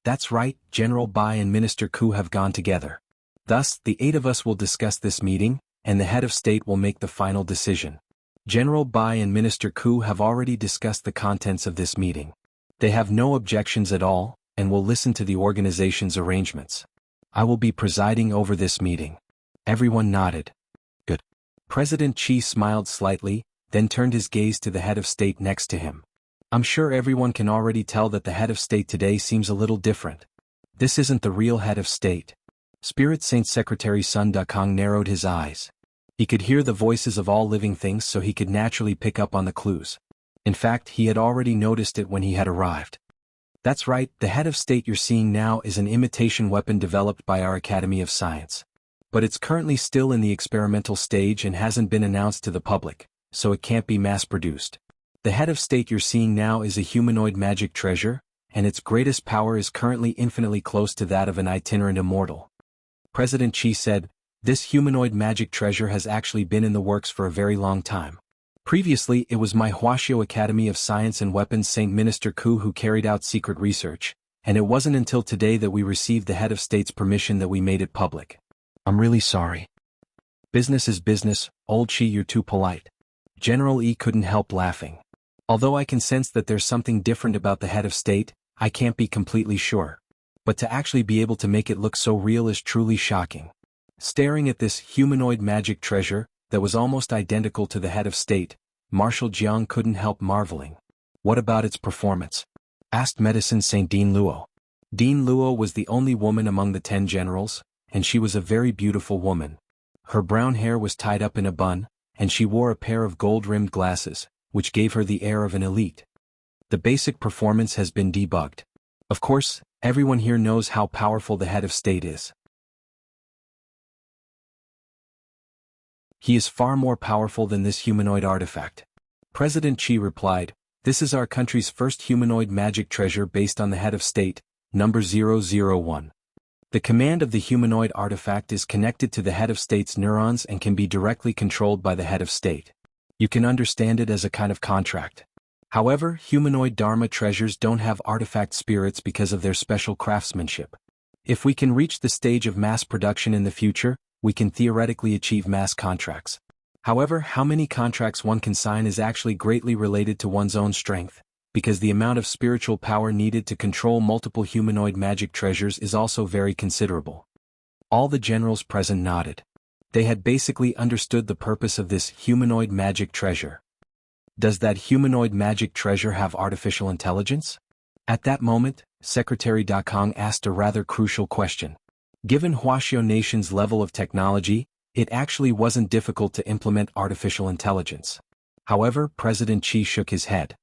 That's right, General Bai and Minister Ku have gone together. Thus, the 8 of us will discuss this meeting, and the head of state will make the final decision. General Bai and Minister Ku have already discussed the contents of this meeting. They have no objections at all, and will listen to the organization's arrangements. I will be presiding over this meeting. Everyone nodded. Good. President Qi smiled slightly, then turned his gaze to the head of state next to him. I'm sure everyone can already tell that the head of state today seems a little different. This isn't the real head of state. Spirit Saint Secretary Sun Dakong narrowed his eyes. He could hear the voices of all living things, so he could naturally pick up on the clues. In fact, he had already noticed it when he had arrived. That's right, the head of state you're seeing now is an imitation weapon developed by our Academy of Science. But it's currently still in the experimental stage and hasn't been announced to the public, so it can't be mass-produced. The head of state you're seeing now is a humanoid magic treasure, and its greatest power is currently infinitely close to that of an itinerant immortal. President Qi said, this humanoid magic treasure has actually been in the works for a very long time. Previously, it was my Huaxiao Academy of Science and Weapons Saint Minister Ku who carried out secret research, and it wasn't until today that we received the head of state's permission that we made it public. I'm really sorry. Business is business, old Qi, you're too polite. General E couldn't help laughing. Although I can sense that there's something different about the head of state, I can't be completely sure. But to actually be able to make it look so real is truly shocking. Staring at this humanoid magic treasure, that was almost identical to the head of state, Marshal Jiang couldn't help marveling. What about its performance? Asked Medicine Saint Dean Luo. Dean Luo was the only woman among the 10 generals, and she was a very beautiful woman. Her brown hair was tied up in a bun, and she wore a pair of gold-rimmed glasses, which gave her the air of an elite. The basic performance has been debugged. Of course, everyone here knows how powerful the head of state is. He is far more powerful than this humanoid artifact. President Qi replied, this is our country's first humanoid magic treasure based on the head of state, number 001. The command of the humanoid artifact is connected to the head of state's neurons and can be directly controlled by the head of state. You can understand it as a kind of contract. However, humanoid Dharma treasures don't have artifact spirits because of their special craftsmanship. If we can reach the stage of mass production in the future, we can theoretically achieve mass contracts. However, how many contracts one can sign is actually greatly related to one's own strength, because the amount of spiritual power needed to control multiple humanoid magic treasures is also very considerable. All the generals present nodded. They had basically understood the purpose of this humanoid magic treasure. Does that humanoid magic treasure have artificial intelligence? At that moment, Secretary Da Kong asked a rather crucial question. Given Wuxia Nation's level of technology, it actually wasn't difficult to implement artificial intelligence. However, President Qi shook his head.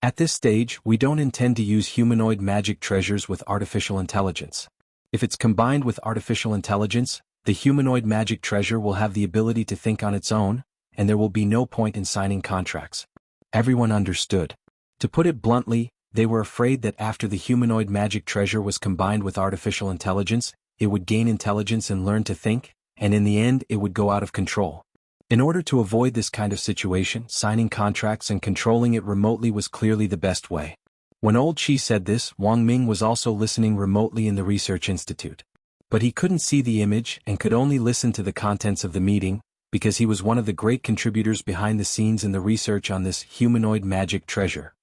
At this stage, we don't intend to use humanoid magic treasures with artificial intelligence. If it's combined with artificial intelligence, the humanoid magic treasure will have the ability to think on its own, and there will be no point in signing contracts. Everyone understood. To put it bluntly, they were afraid that after the humanoid magic treasure was combined with artificial intelligence, it would gain intelligence and learn to think, and in the end it would go out of control. In order to avoid this kind of situation, signing contracts and controlling it remotely was clearly the best way. When old Qi said this, Wang Ming was also listening remotely in the research institute. But he couldn't see the image and could only listen to the contents of the meeting, because he was one of the great contributors behind the scenes in the research on this humanoid magic treasure.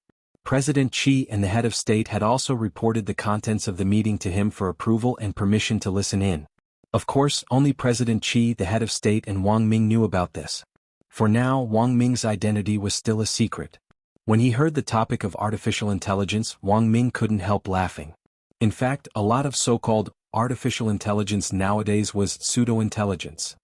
President Qi and the head of state had also reported the contents of the meeting to him for approval and permission to listen in. Of course, only President Qi, the head of state, and Wang Ming knew about this. For now, Wang Ming's identity was still a secret. When he heard the topic of artificial intelligence, Wang Ming couldn't help laughing. In fact, a lot of so-called artificial intelligence nowadays was pseudo-intelligence.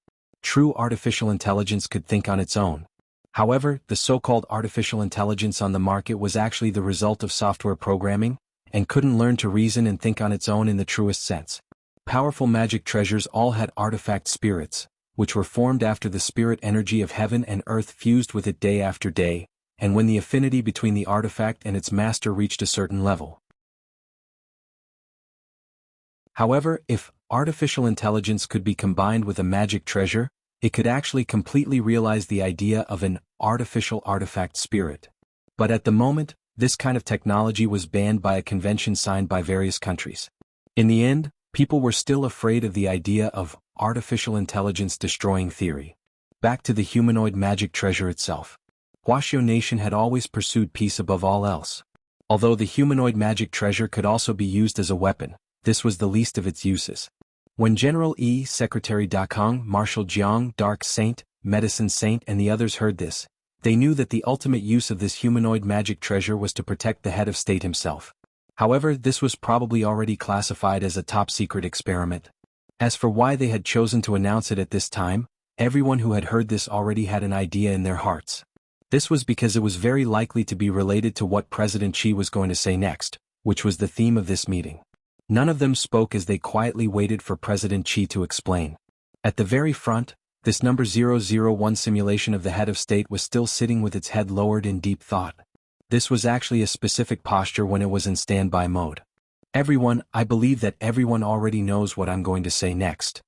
True artificial intelligence could think on its own. However, the so-called artificial intelligence on the market was actually the result of software programming, and couldn't learn to reason and think on its own in the truest sense. Powerful magic treasures all had artifact spirits, which were formed after the spirit energy of heaven and earth fused with it day after day, and when the affinity between the artifact and its master reached a certain level. However, if artificial intelligence could be combined with a magic treasure, it could actually completely realize the idea of an artificial artifact spirit. But at the moment, this kind of technology was banned by a convention signed by various countries. In the end, people were still afraid of the idea of artificial intelligence destroying theory. Back to the humanoid magic treasure itself. Wuxia Nation had always pursued peace above all else. Although the humanoid magic treasure could also be used as a weapon, this was the least of its uses. When General Yi, Secretary Da Kong, Marshal Jiang, Dark Saint, Medicine Saint and the others heard this, they knew that the ultimate use of this humanoid magic treasure was to protect the head of state himself. However, this was probably already classified as a top-secret experiment. As for why they had chosen to announce it at this time, everyone who had heard this already had an idea in their hearts. This was because it was very likely to be related to what President Qi was going to say next, which was the theme of this meeting. None of them spoke as they quietly waited for President Qi to explain. At the very front, this number 001 simulation of the head of state was still sitting with its head lowered in deep thought. This was actually a specific posture when it was in standby mode. Everyone, I believe that everyone already knows what I'm going to say next.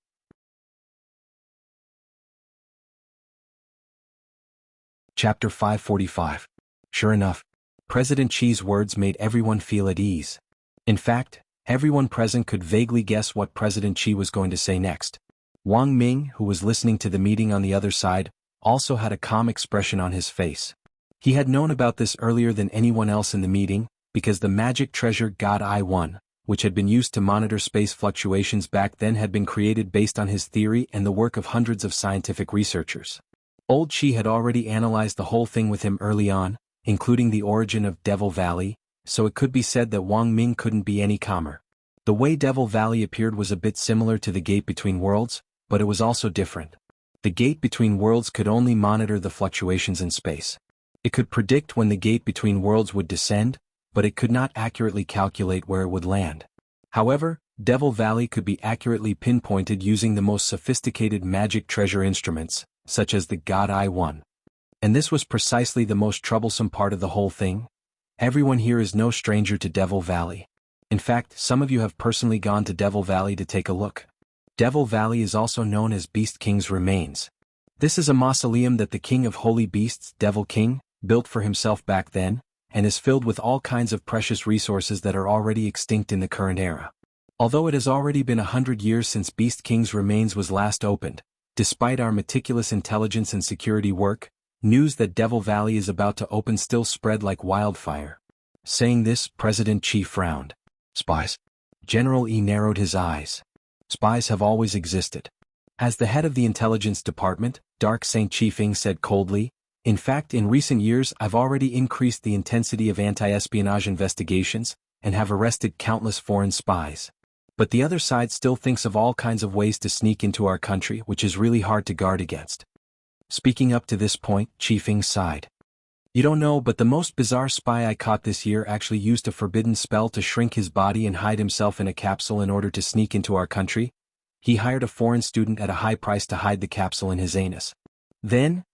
Chapter 545. Sure enough, President Qi's words made everyone feel at ease. In fact, everyone present could vaguely guess what President Qi was going to say next. Wang Ming, who was listening to the meeting on the other side, also had a calm expression on his face. He had known about this earlier than anyone else in the meeting, because the magic treasure God-I-1, which had been used to monitor space fluctuations back then, had been created based on his theory and the work of hundreds of scientific researchers. Old Qi had already analyzed the whole thing with him early on, including the origin of Devil Valley, so it could be said that Wang Ming couldn't be any calmer. The way Devil Valley appeared was a bit similar to the Gate Between Worlds, but it was also different. The Gate Between Worlds could only monitor the fluctuations in space. It could predict when the Gate Between Worlds would descend, but it could not accurately calculate where it would land. However, Devil Valley could be accurately pinpointed using the most sophisticated magic treasure instruments, such as the God-I-1. And this was precisely the most troublesome part of the whole thing. Everyone here is no stranger to Devil Valley. In fact, some of you have personally gone to Devil Valley to take a look. Devil Valley is also known as Beast King's Remains. This is a mausoleum that the king of holy beasts, Devil King, built for himself back then, and is filled with all kinds of precious resources that are already extinct in the current era. Although it has already been 100 years since Beast King's remains was last opened, despite our meticulous intelligence and security work, news that Devil Valley is about to open still spread like wildfire. Saying this, President Chi frowned. Spies? General E narrowed his eyes. Spies have always existed. As the head of the intelligence department, Dark Saint Chiefing said coldly, in fact, in recent years I've already increased the intensity of anti-espionage investigations, and have arrested countless foreign spies. But the other side still thinks of all kinds of ways to sneak into our country, which is really hard to guard against. Speaking up to this point, Chiefing sighed. You don't know, but the most bizarre spy I caught this year actually used a forbidden spell to shrink his body and hide himself in a capsule in order to sneak into our country. He hired a foreign student at a high price to hide the capsule in his anus. Then,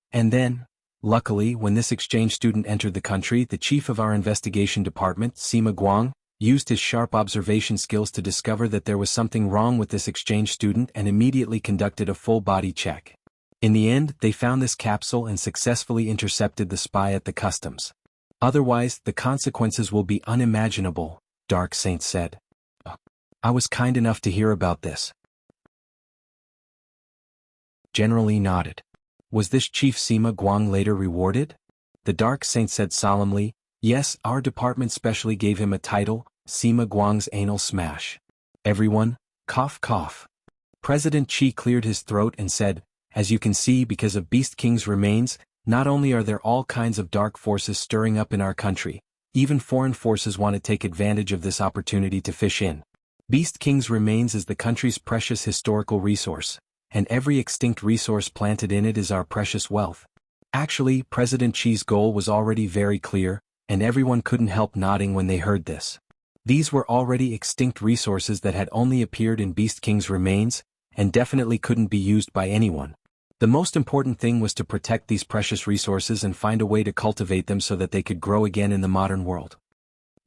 luckily, when this exchange student entered the country, the chief of our investigation department, Sima Guang, used his sharp observation skills to discover that there was something wrong with this exchange student and immediately conducted a full-body check. In the end, they found this capsule and successfully intercepted the spy at the customs. Otherwise, the consequences will be unimaginable, Dark Saint said. I was kind enough to hear about this. General E nodded. Was this Chief Sima Guang later rewarded? The Dark Saint said solemnly, yes, our department specially gave him a title, Sima Guang's Anal Smash. Everyone, cough cough. President Chi cleared his throat and said, as you can see, because of Beast King's remains, not only are there all kinds of dark forces stirring up in our country, even foreign forces want to take advantage of this opportunity to fish in. Beast King's remains is the country's precious historical resource, and every extinct resource planted in it is our precious wealth. Actually, President Chi's goal was already very clear, and everyone couldn't help nodding when they heard this. These were already extinct resources that had only appeared in Beast King's remains, and definitely couldn't be used by anyone. The most important thing was to protect these precious resources and find a way to cultivate them so that they could grow again in the modern world.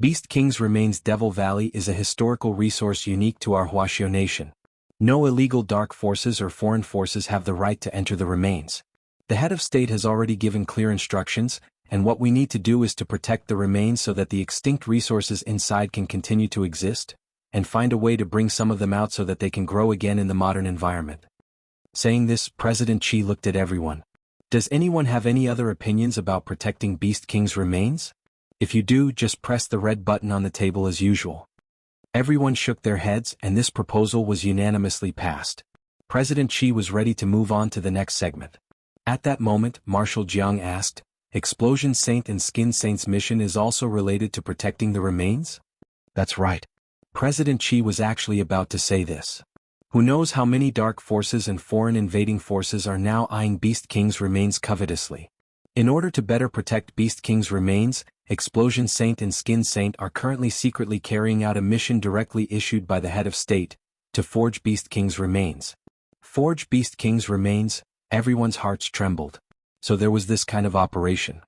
Beast King's remains Devil Valley is a historical resource unique to our Wuxia nation. No illegal dark forces or foreign forces have the right to enter the remains. The head of state has already given clear instructions, and what we need to do is to protect the remains so that the extinct resources inside can continue to exist, and find a way to bring some of them out so that they can grow again in the modern environment. Saying this, President Chi looked at everyone. Does anyone have any other opinions about protecting Beast King's remains? If you do, just press the red button on the table as usual. Everyone shook their heads, and this proposal was unanimously passed. President Chi was ready to move on to the next segment. At that moment, Marshal Jiang asked, Explosion Saint and Skin Saint's mission is also related to protecting the remains? That's right. President Chi was actually about to say this. Who knows how many dark forces and foreign invading forces are now eyeing Beast King's remains covetously. In order to better protect Beast King's remains, Explosion Saint and Skin Saint are currently secretly carrying out a mission directly issued by the head of state, to forge Beast King's remains. Forge Beast King's remains, everyone's hearts trembled. So there was this kind of operation.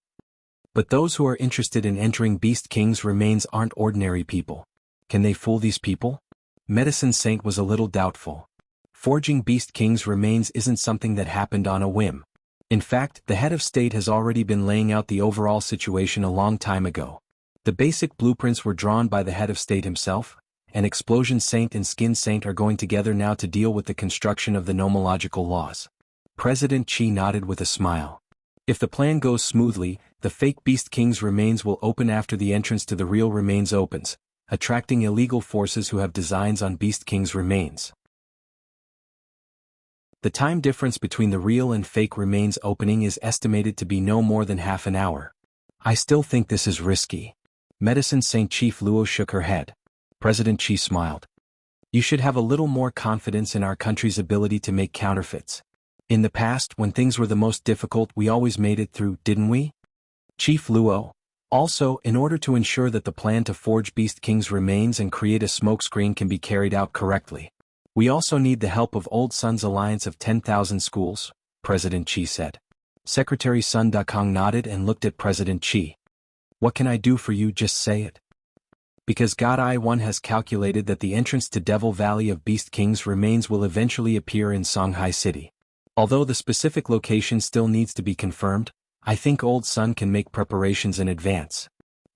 But those who are interested in entering Beast King's remains aren't ordinary people. Can they fool these people? Medicine Saint was a little doubtful. Forging Beast King's remains isn't something that happened on a whim. In fact, the head of state has already been laying out the overall situation a long time ago. The basic blueprints were drawn by the head of state himself, and Explosion Saint and Skin Saint are going together now to deal with the construction of the nomological laws. President Chi nodded with a smile. If the plan goes smoothly, the fake Beast King's remains will open after the entrance to the real remains opens, attracting illegal forces who have designs on Beast King's remains. The time difference between the real and fake remains opening is estimated to be no more than half an hour. I still think this is risky. Medicine Saint Chief Luo shook her head. President Chi smiled. You should have a little more confidence in our country's ability to make counterfeits. In the past, when things were the most difficult, we always made it through, didn't we? Chief Luo. Also, in order to ensure that the plan to forge Beast King's remains and create a smokescreen can be carried out correctly, we also need the help of Old Sun's Alliance of 10,000 Schools, President Chi said. Secretary Sun Dakong nodded and looked at President Chi. What can I do for you? Just say it. Because God I-1 has calculated that the entrance to Devil Valley of Beast King's remains will eventually appear in Songhai City. Although the specific location still needs to be confirmed, I think Old Sun can make preparations in advance.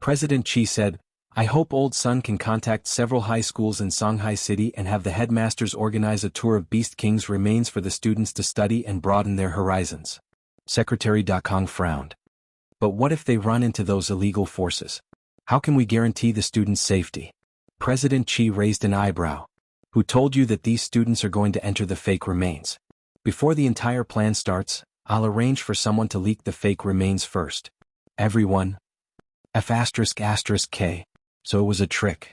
President Qi said, I hope Old Sun can contact several high schools in Songhai City and have the headmasters organize a tour of Beast King's remains for the students to study and broaden their horizons. Secretary Dakong frowned. But what if they run into those illegal forces? How can we guarantee the students' safety? President Qi raised an eyebrow. Who told you that these students are going to enter the fake remains? Before the entire plan starts, I'll arrange for someone to leak the fake remains first. Everyone. F***K. So it was a trick.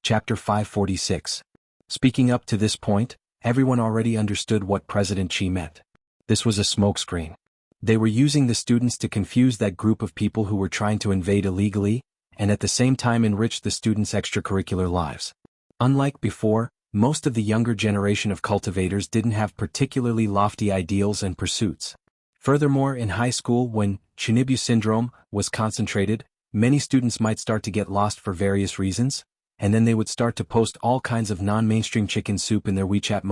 Chapter 546. Speaking up to this point, everyone already understood what President Qi meant. This was a smokescreen. They were using the students to confuse that group of people who were trying to invade illegally, and at the same time enrich the students' extracurricular lives. Unlike before, most of the younger generation of cultivators didn't have particularly lofty ideals and pursuits. Furthermore, in high school, when Chinibu syndrome was concentrated, many students might start to get lost for various reasons, and then they would start to post all kinds of non-mainstream chicken soup in their WeChat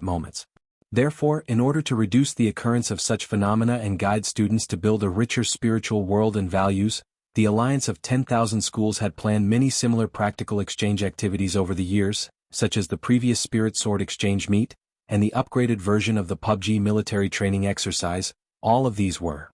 moments. Therefore, in order to reduce the occurrence of such phenomena and guide students to build a richer spiritual world and values, the Alliance of 10,000 Schools had planned many similar practical exchange activities over the years, such as the previous Spirit Sword Exchange Meet, and the upgraded version of the PUBG military training exercise. All of these were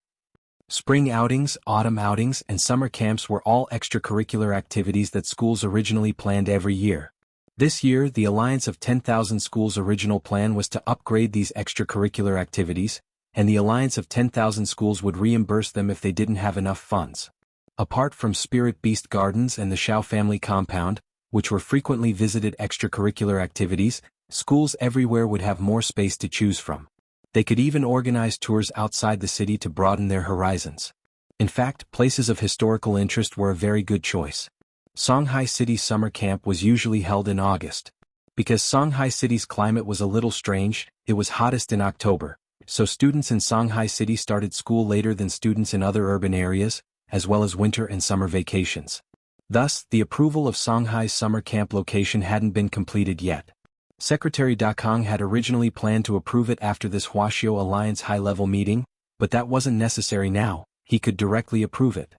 spring outings, autumn outings, and summer camps were all extracurricular activities that schools originally planned every year. This year, the Alliance of 10,000 Schools' original plan was to upgrade these extracurricular activities, and the Alliance of 10,000 Schools would reimburse them if they didn't have enough funds. Apart from Spirit Beast Gardens and the Shao family compound, which were frequently visited extracurricular activities, schools everywhere would have more space to choose from. They could even organize tours outside the city to broaden their horizons. In fact, places of historical interest were a very good choice. Songhai City summer camp was usually held in August. Because Songhai City's climate was a little strange, it was hottest in October, so students in Songhai City started school later than students in other urban areas, as well as winter and summer vacations. Thus, the approval of Songhai's summer camp location hadn't been completed yet. Secretary Dakong had originally planned to approve it after this Huaxiao Alliance high-level meeting, but that wasn't necessary now. He could directly approve it.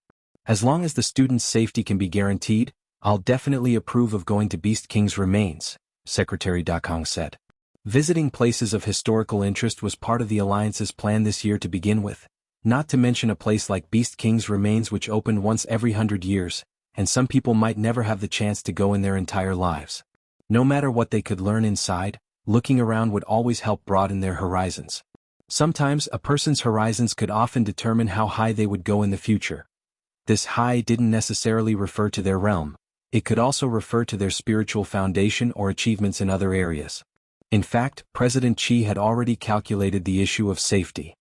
As long as the students' safety can be guaranteed, I'll definitely approve of going to Beast King's remains, Secretary Dakong said. Visiting places of historical interest was part of the Alliance's plan this year to begin with, not to mention a place like Beast King's remains which opened once every 100 years, and some people might never have the chance to go in their entire lives. No matter what they could learn inside, looking around would always help broaden their horizons. Sometimes a person's horizons could often determine how high they would go in the future. This high didn't necessarily refer to their realm. It could also refer to their spiritual foundation or achievements in other areas. In fact, President Qi had already calculated the issue of safety.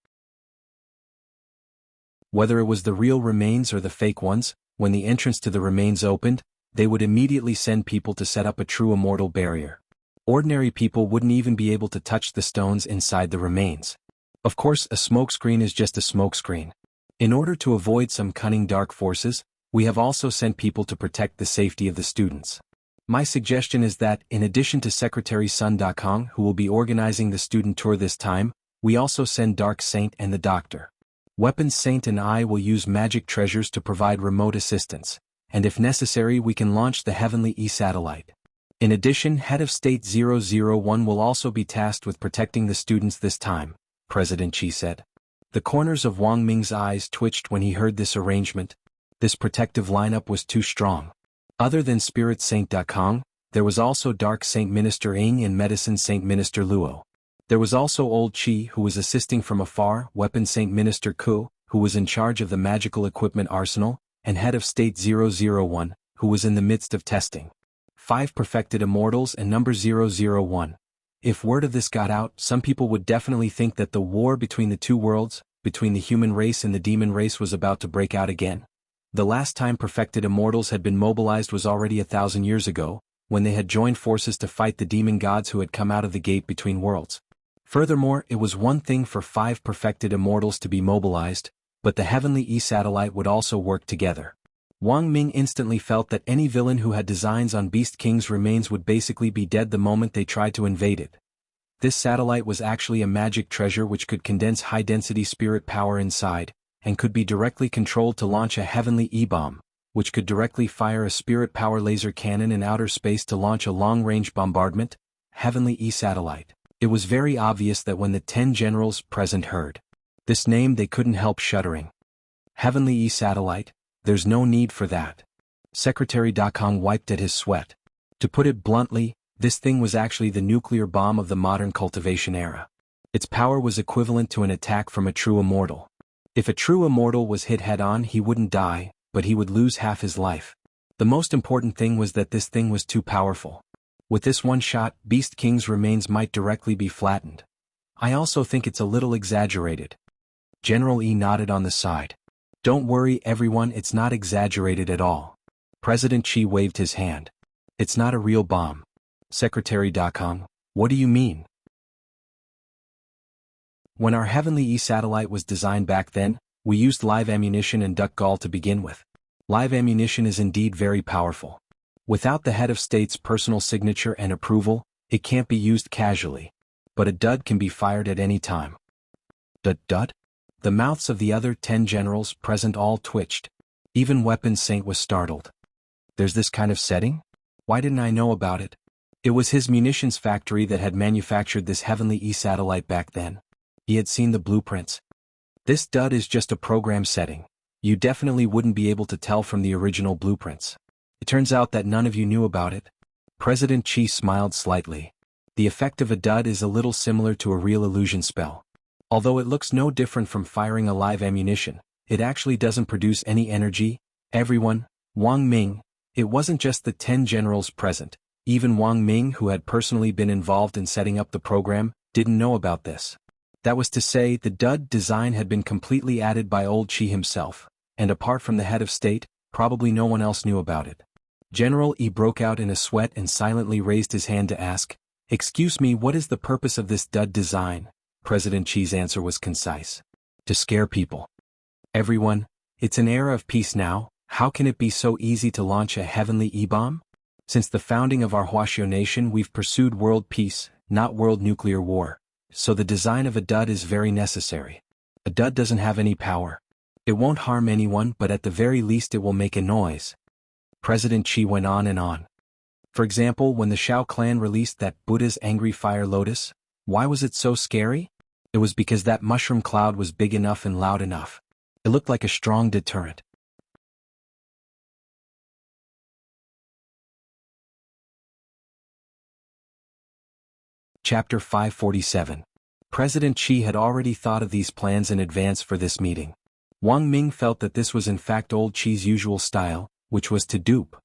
Whether it was the real remains or the fake ones, when the entrance to the remains opened, they would immediately send people to set up a true immortal barrier. Ordinary people wouldn't even be able to touch the stones inside the remains. Of course, a smokescreen is just a smokescreen. In order to avoid some cunning dark forces, we have also sent people to protect the safety of the students. My suggestion is that, in addition to Secretary Sun Dakong, who will be organizing the student tour this time, we also send Dark Saint and the Doctor. Weapons Saint and I will use magic treasures to provide remote assistance, and if necessary we can launch the Heavenly E-satellite. In addition, Head of State 001 will also be tasked with protecting the students this time, President Qi said. The corners of Wang Ming's eyes twitched when he heard this arrangement. This protective lineup was too strong. Other than Spirit Saint Dakong, there was also Dark Saint Minister Ing and Medicine Saint Minister Luo. There was also Old Qi, who was assisting from afar, Weapon Saint Minister Ku, who was in charge of the magical equipment arsenal, and Head of State 001, who was in the midst of testing. 5 perfected immortals and number 001. If word of this got out, some people would definitely think that the war between the two worlds, between the human race and the demon race, was about to break out again. The last time perfected immortals had been mobilized was already 1,000 years ago, when they had joined forces to fight the demon gods who had come out of the gate between worlds. Furthermore, it was one thing for 5 perfected immortals to be mobilized, but the Heavenly E-satellite would also work together. Wang Ming instantly felt that any villain who had designs on Beast King's remains would basically be dead the moment they tried to invade it. This satellite was actually a magic treasure which could condense high-density spirit power inside, and could be directly controlled to launch a heavenly E-bomb, which could directly fire a spirit power laser cannon in outer space to launch a long-range bombardment. Heavenly E-satellite. It was very obvious that when the 10 generals present heard this name they couldn't help shuddering. Heavenly E-satellite? There's no need for that. Secretary Dakong wiped at his sweat. To put it bluntly, this thing was actually the nuclear bomb of the modern cultivation era. Its power was equivalent to an attack from a true immortal. If a true immortal was hit head-on, he wouldn't die, but he would lose half his life. The most important thing was that this thing was too powerful. With this one shot, Beast King's remains might directly be flattened. I also think it's a little exaggerated. General E nodded on the side. Don't worry everyone, it's not exaggerated at all. President Chi waved his hand. It's not a real bomb. Secretary Dakong, what do you mean? When our Heavenly E satellite was designed back then, we used live ammunition and duck gall to begin with. Live ammunition is indeed very powerful. Without the head of state's personal signature and approval, it can't be used casually. But a dud can be fired at any time. Dud? The mouths of the other 10 generals present all twitched. Even Weapons Saint was startled. There's this kind of setting? Why didn't I know about it? It was his munitions factory that had manufactured this Heavenly E satellite back then. He had seen the blueprints. This dud is just a program setting. You definitely wouldn't be able to tell from the original blueprints. It turns out that none of you knew about it. President Chi smiled slightly. The effect of a dud is a little similar to a real illusion spell. Although it looks no different from firing a live ammunition, it actually doesn't produce any energy. Everyone, Wang Ming, it wasn't just the 10 generals present, even Wang Ming, who had personally been involved in setting up the program, didn't know about this. That was to say, the dud design had been completely added by old Chi himself, and apart from the head of state, probably no one else knew about it. General E broke out in a sweat and silently raised his hand to ask, "Excuse me, what is the purpose of this dud design?" President Chi's answer was concise. To scare people. Everyone, it's an era of peace now, how can it be so easy to launch a heavenly E-bomb? Since the founding of our Wuxia nation we've pursued world peace, not world nuclear war, so the design of a dud is very necessary. A dud doesn't have any power. It won't harm anyone, but at the very least it will make a noise. President Chi went on and on. For example, when the Shao clan released that Buddha's angry fire lotus, why was it so scary? It was because that mushroom cloud was big enough and loud enough. It looked like a strong deterrent. Chapter 547. President Chi had already thought of these plans in advance for this meeting. Wang Ming felt that this was in fact old Chi's usual style, which was to dupe.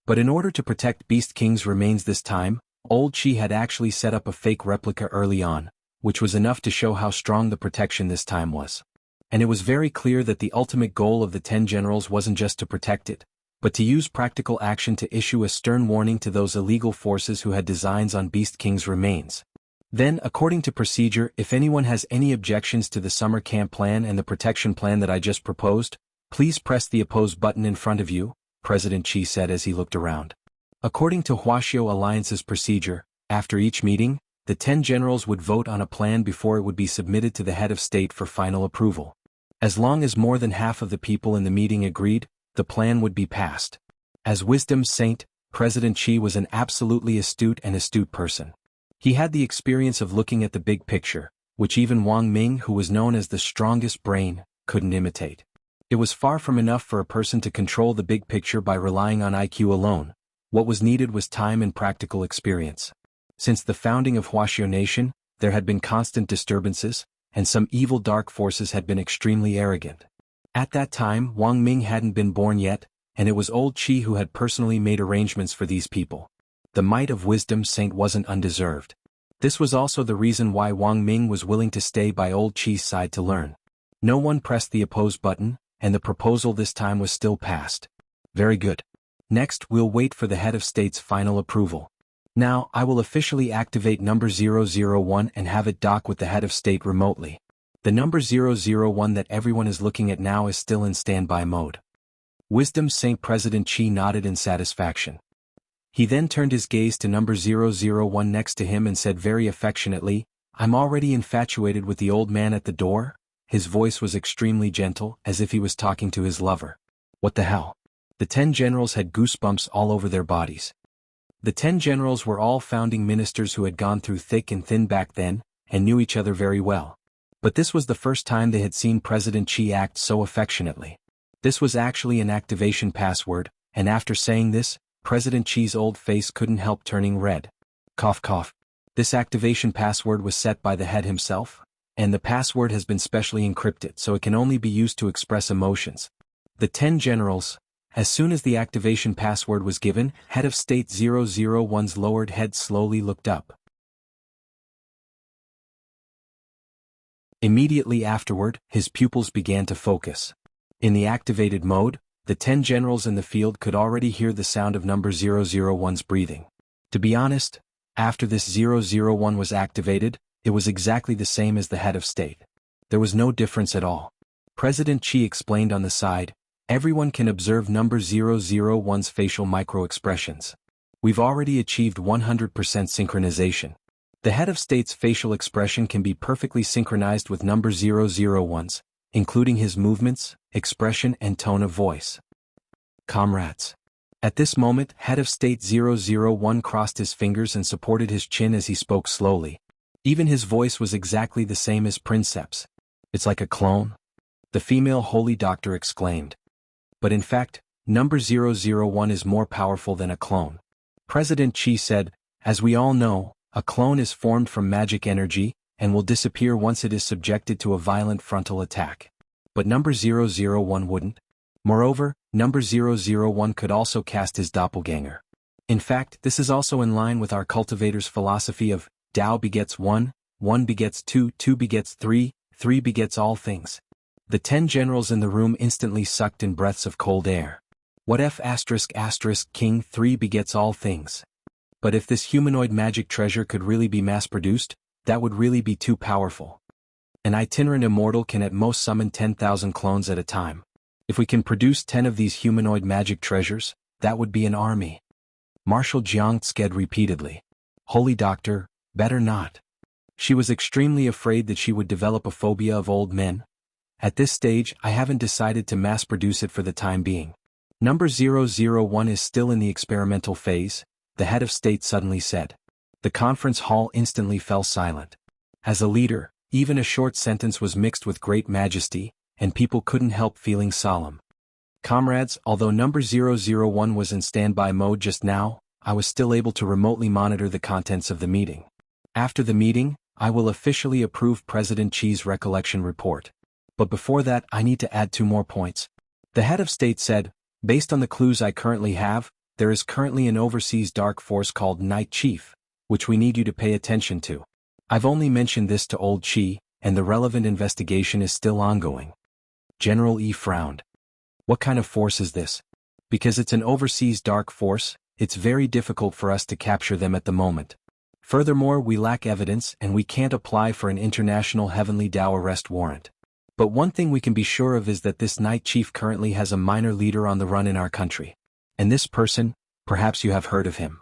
But in order to protect Beast King's remains this time, old Chi had actually set up a fake replica early on, which was enough to show how strong the protection this time was. And it was very clear that the ultimate goal of the 10 generals wasn't just to protect it, but to use practical action to issue a stern warning to those illegal forces who had designs on Beast King's remains. Then, according to procedure, if anyone has any objections to the summer camp plan and the protection plan that I just proposed, please press the oppose button in front of you, President Chi said as he looked around. According to Wuxia Alliance's procedure, after each meeting, the 10 generals would vote on a plan before it would be submitted to the head of state for final approval. As long as more than half of the people in the meeting agreed, the plan would be passed. As Wisdom Saint, President Chi was an absolutely astute person. He had the experience of looking at the big picture, which even Wang Ming, who was known as the strongest brain, couldn't imitate. It was far from enough for a person to control the big picture by relying on IQ alone. What was needed was time and practical experience. Since the founding of Wuxia Nation, there had been constant disturbances, and some evil dark forces had been extremely arrogant. At that time, Wang Ming hadn't been born yet, and it was old Chi who had personally made arrangements for these people. The might of Wisdom Saint wasn't undeserved. This was also the reason why Wang Ming was willing to stay by old Chi's side to learn. No one pressed the oppose button, and the proposal this time was still passed. Very good. Next, we'll wait for the head of state's final approval. Now, I will officially activate number 001 and have it dock with the head of state remotely. The number 001 that everyone is looking at now is still in standby mode. Wisdom Saint President Chi nodded in satisfaction. He then turned his gaze to number 001 next to him and said very affectionately, "I'm already infatuated with the old man at the door." His voice was extremely gentle, as if he was talking to his lover. What the hell? The 10 generals had goosebumps all over their bodies. The 10 generals were all founding ministers who had gone through thick and thin back then, and knew each other very well. But this was the first time they had seen President Xi act so affectionately. This was actually an activation password, and after saying this, President Xi's old face couldn't help turning red. Cough cough. This activation password was set by the head himself, and the password has been specially encrypted so it can only be used to express emotions. The 10 generals. As soon as the activation password was given, head of state 001's lowered head slowly looked up. Immediately afterward, his pupils began to focus. In the activated mode, the 10 generals in the field could already hear the sound of number 001's breathing. To be honest, after this 001 was activated, it was exactly the same as the head of state. There was no difference at all. President Xi explained on the side, "Everyone can observe number 001's facial micro-expressions. We've already achieved 100% synchronization. The head of state's facial expression can be perfectly synchronized with number 001's, including his movements, expression and tone of voice." Comrades. At this moment, head of state 001 crossed his fingers and supported his chin as he spoke slowly. Even his voice was exactly the same as Princeps. "It's like a clone?" the female holy doctor exclaimed. But in fact, number 001 is more powerful than a clone. President Xi said, "As we all know, a clone is formed from magic energy, and will disappear once it is subjected to a violent frontal attack. But number 001 wouldn't. Moreover, number 001 could also cast his doppelganger. In fact, this is also in line with our cultivator's philosophy of Tao begets 1, 1 begets 2, 2 begets 3, 3 begets all things." The 10 generals in the room instantly sucked in breaths of cold air. What if *** King 3 begets all things? But if this humanoid magic treasure could really be mass-produced, that would really be too powerful. An itinerant immortal can at most summon 10,000 clones at a time. If we can produce 10 of these humanoid magic treasures, that would be an army. Marshal Jiang said repeatedly. "Holy Doctor, better not." She was extremely afraid that she would develop a phobia of old men. At this stage, I haven't decided to mass-produce it for the time being. Number 001 is still in the experimental phase, the head of state suddenly said. The conference hall instantly fell silent. As a leader, even a short sentence was mixed with great majesty, and people couldn't help feeling solemn. Comrades, although number 001 was in standby mode just now, I was still able to remotely monitor the contents of the meeting. After the meeting, I will officially approve President Xi's recollection report. But before that, I need to add 2 more points. The head of state said, "Based on the clues I currently have, there is currently an overseas dark force called Night Chief, which we need you to pay attention to." I've only mentioned this to old Xi, and the relevant investigation is still ongoing. General E frowned. "What kind of force is this? Because it's an overseas dark force, it's very difficult for us to capture them at the moment. Furthermore, we lack evidence and we can't apply for an international heavenly Tao arrest warrant. But one thing we can be sure of is that this Night Chief currently has a minor leader on the run in our country. And this person, perhaps you have heard of him.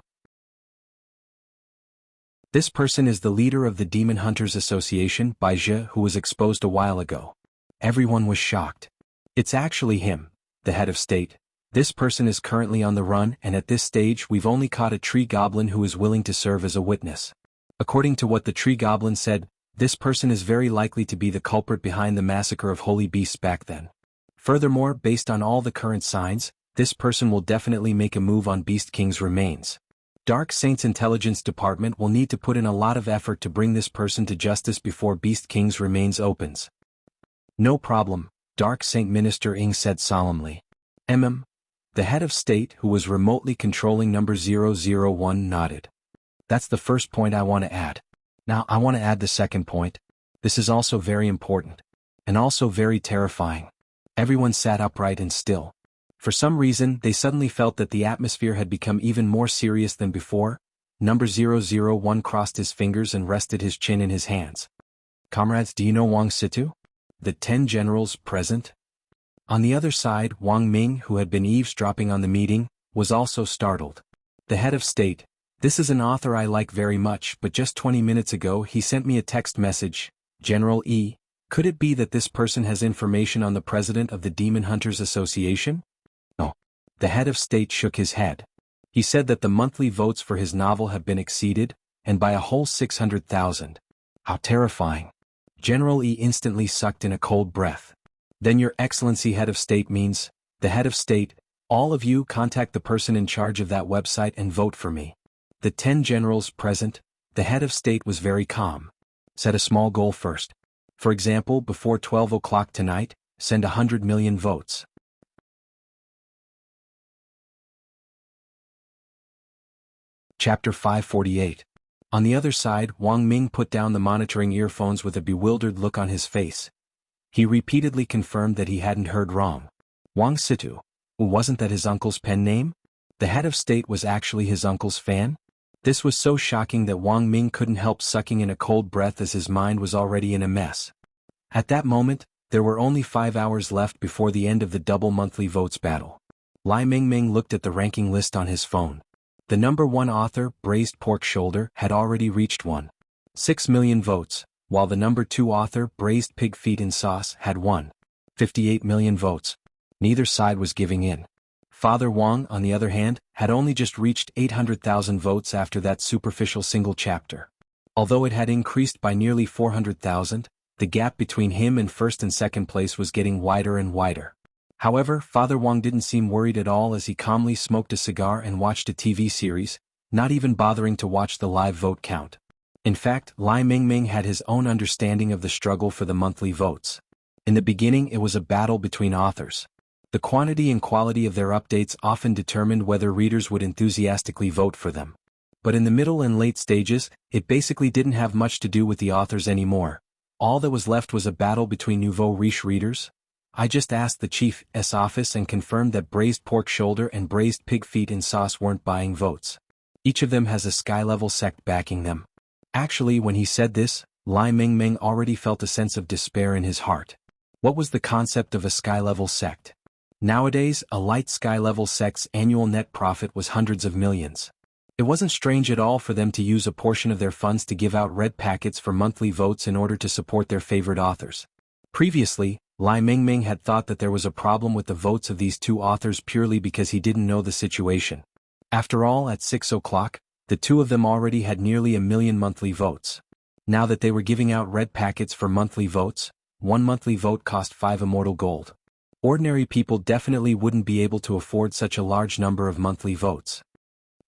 This person is the leader of the Demon Hunters Association, Bai Zhe, who was exposed a while ago." Everyone was shocked. "It's actually him, the head of state. This person is currently on the run, and at this stage we've only caught a tree goblin who is willing to serve as a witness. According to what the tree goblin said, this person is very likely to be the culprit behind the massacre of holy beasts back then. Furthermore, based on all the current signs, this person will definitely make a move on Beast King's remains. Dark Saint's intelligence department will need to put in a lot of effort to bring this person to justice before Beast King's remains opens." "No problem," Dark Saint Minister Ing said solemnly. The head of state, who was remotely controlling number 001, nodded. "That's the first point I want to add. Now I want to add the second point. This is also very important. And also very terrifying." Everyone sat upright and still. For some reason, they suddenly felt that the atmosphere had become even more serious than before. Number 001 crossed his fingers and rested his chin in his hands. "Comrades, do you know Wang Situ? The 10 generals present?" On the other side, Wang Ming, who had been eavesdropping on the meeting, was also startled. The head of state, this is an author I like very much, but just 20 minutes ago he sent me a text message, General E. Could it be that this person has information on the president of the Demon Hunters Association? No. The head of state shook his head. He said that the monthly votes for his novel have been exceeded, and by a whole 600,000. How terrifying. General E instantly sucked in a cold breath. Then Your Excellency head of state means, the head of state, all of you contact the person in charge of that website and vote for me. The 10 generals present, the head of state was very calm. Set a small goal first. For example, before 12 o'clock tonight, send 100 million votes. Chapter 548. On the other side, Wang Ming put down the monitoring earphones with a bewildered look on his face. He repeatedly confirmed that he hadn't heard wrong. Wang Situ. Wasn't that his uncle's pen name? The head of state was actually his uncle's fan? This was so shocking that Wang Ming couldn't help sucking in a cold breath as his mind was already in a mess. At that moment, there were only 5 hours left before the end of the double monthly votes battle. Lai Mingming looked at the ranking list on his phone. The number 1 author, Braised Pork Shoulder, had already reached 1.6 million votes, while the number 2 author, Braised Pig Feet in Sauce, had 1.58 million votes. Neither side was giving in. Father Wang, on the other hand, had only just reached 800,000 votes after that superficial single chapter. Although it had increased by nearly 400,000, the gap between him and first and second place was getting wider and wider. However, Father Wang didn't seem worried at all as he calmly smoked a cigar and watched a TV series, not even bothering to watch the live vote count. In fact, Lai Mingming had his own understanding of the struggle for the monthly votes. In the beginning it was a battle between authors. The quantity and quality of their updates often determined whether readers would enthusiastically vote for them. But in the middle and late stages, it basically didn't have much to do with the authors anymore. All that was left was a battle between nouveau riche readers. I just asked the chief's office and confirmed that Braised Pork Shoulder and Braised Pig Feet in Sauce weren't buying votes. Each of them has a sky-level sect backing them. Actually, when he said this, Lai Mingming already felt a sense of despair in his heart. What was the concept of a sky-level sect? Nowadays, a light sky-level sect's annual net profit was hundreds of millions. It wasn't strange at all for them to use a portion of their funds to give out red packets for monthly votes in order to support their favorite authors. Previously, Lai Mingming had thought that there was a problem with the votes of these 2 authors purely because he didn't know the situation. After all, at 6 o'clock, the 2 of them already had nearly 1 million monthly votes. Now that they were giving out red packets for monthly votes, 1 monthly vote cost 5 immortal gold. Ordinary people definitely wouldn't be able to afford such a large number of monthly votes.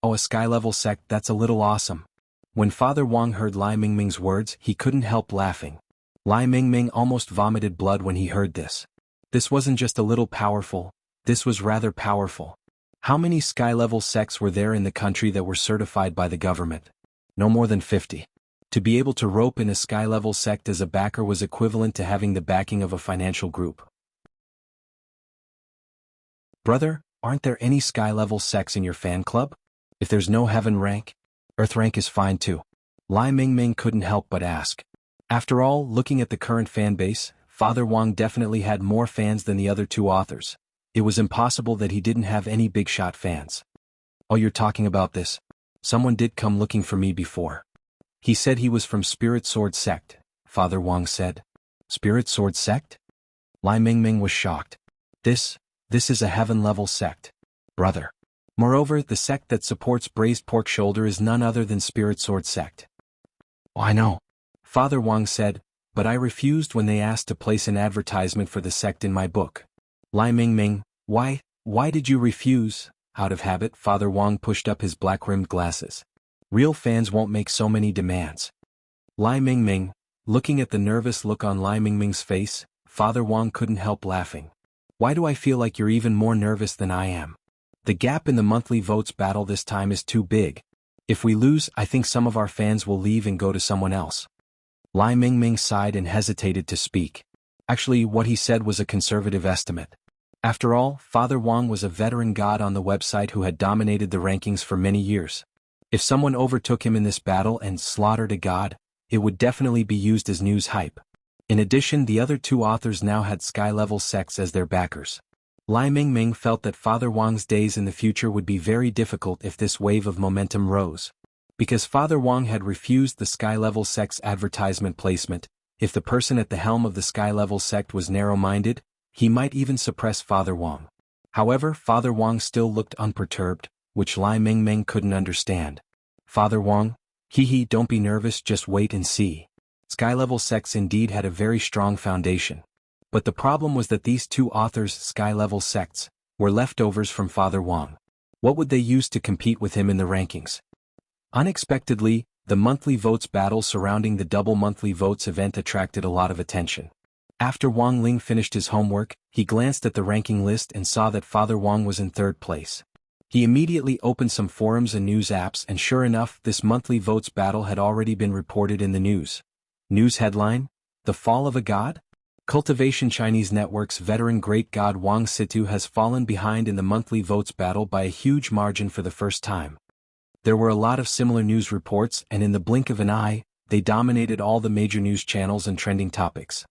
Oh, a sky-level sect, that's a little awesome. When Father Wang heard Lai Mingming's words, he couldn't help laughing. Lai Mingming almost vomited blood when he heard this. This wasn't just a little powerful, this was rather powerful. How many sky-level sects were there in the country that were certified by the government? No more than 50. To be able to rope in a sky-level sect as a backer was equivalent to having the backing of a financial group. Brother, aren't there any sky-level sects in your fan club? If there's no heaven rank, earth rank is fine too. Lai Mingming couldn't help but ask. After all, looking at the current fan base, Father Wang definitely had more fans than the other 2 authors. It was impossible that he didn't have any big-shot fans. Oh, you're talking about this? Someone did come looking for me before. He said he was from Spirit Sword Sect, Father Wang said. Spirit Sword Sect? Lai Mingming was shocked. This is a heaven-level sect, brother. Moreover, the sect that supports Braised Pork Shoulder is none other than Spirit Sword Sect. Oh, I know. Father Wang said, but I refused when they asked to place an advertisement for the sect in my book. Lai Mingming, why did you refuse? Out of habit, Father Wang pushed up his black-rimmed glasses. Real fans won't make so many demands. Lai Mingming, looking at the nervous look on Lai Mingming's face, Father Wang couldn't help laughing. Why do I feel like you're even more nervous than I am? The gap in the monthly votes battle this time is too big. If we lose, I think some of our fans will leave and go to someone else. Lai Mingming sighed and hesitated to speak. Actually, what he said was a conservative estimate. After all, Father Wang was a veteran god on the website who had dominated the rankings for many years. If someone overtook him in this battle and slaughtered a god, it would definitely be used as news hype. In addition, the other 2 authors now had sky-level sects as their backers. Lai Mingming felt that Father Wang's days in the future would be very difficult if this wave of momentum rose. Because Father Wang had refused the Sky-level sect's advertisement placement, if the person at the helm of the Sky-level sect was narrow-minded, he might even suppress Father Wang. However, Father Wang still looked unperturbed, which Lai Mingming couldn't understand. Father Wang? Hee, don't be nervous, just wait and see. Sky-level sects indeed had a very strong foundation. But the problem was that these two authors' Sky-level sects were leftovers from Father Wang. What would they use to compete with him in the rankings? Unexpectedly, the monthly votes battle surrounding the double monthly votes event attracted a lot of attention. After Wang Ling finished his homework, he glanced at the ranking list and saw that Father Wang was in third place. He immediately opened some forums and news apps, and sure enough, this monthly votes battle had already been reported in the news. News headline: The Fall of a God? Cultivation Chinese Network's veteran great god Wang Situ has fallen behind in the monthly votes battle by a huge margin for the first time. There were a lot of similar news reports, and in the blink of an eye, they dominated all the major news channels and trending topics.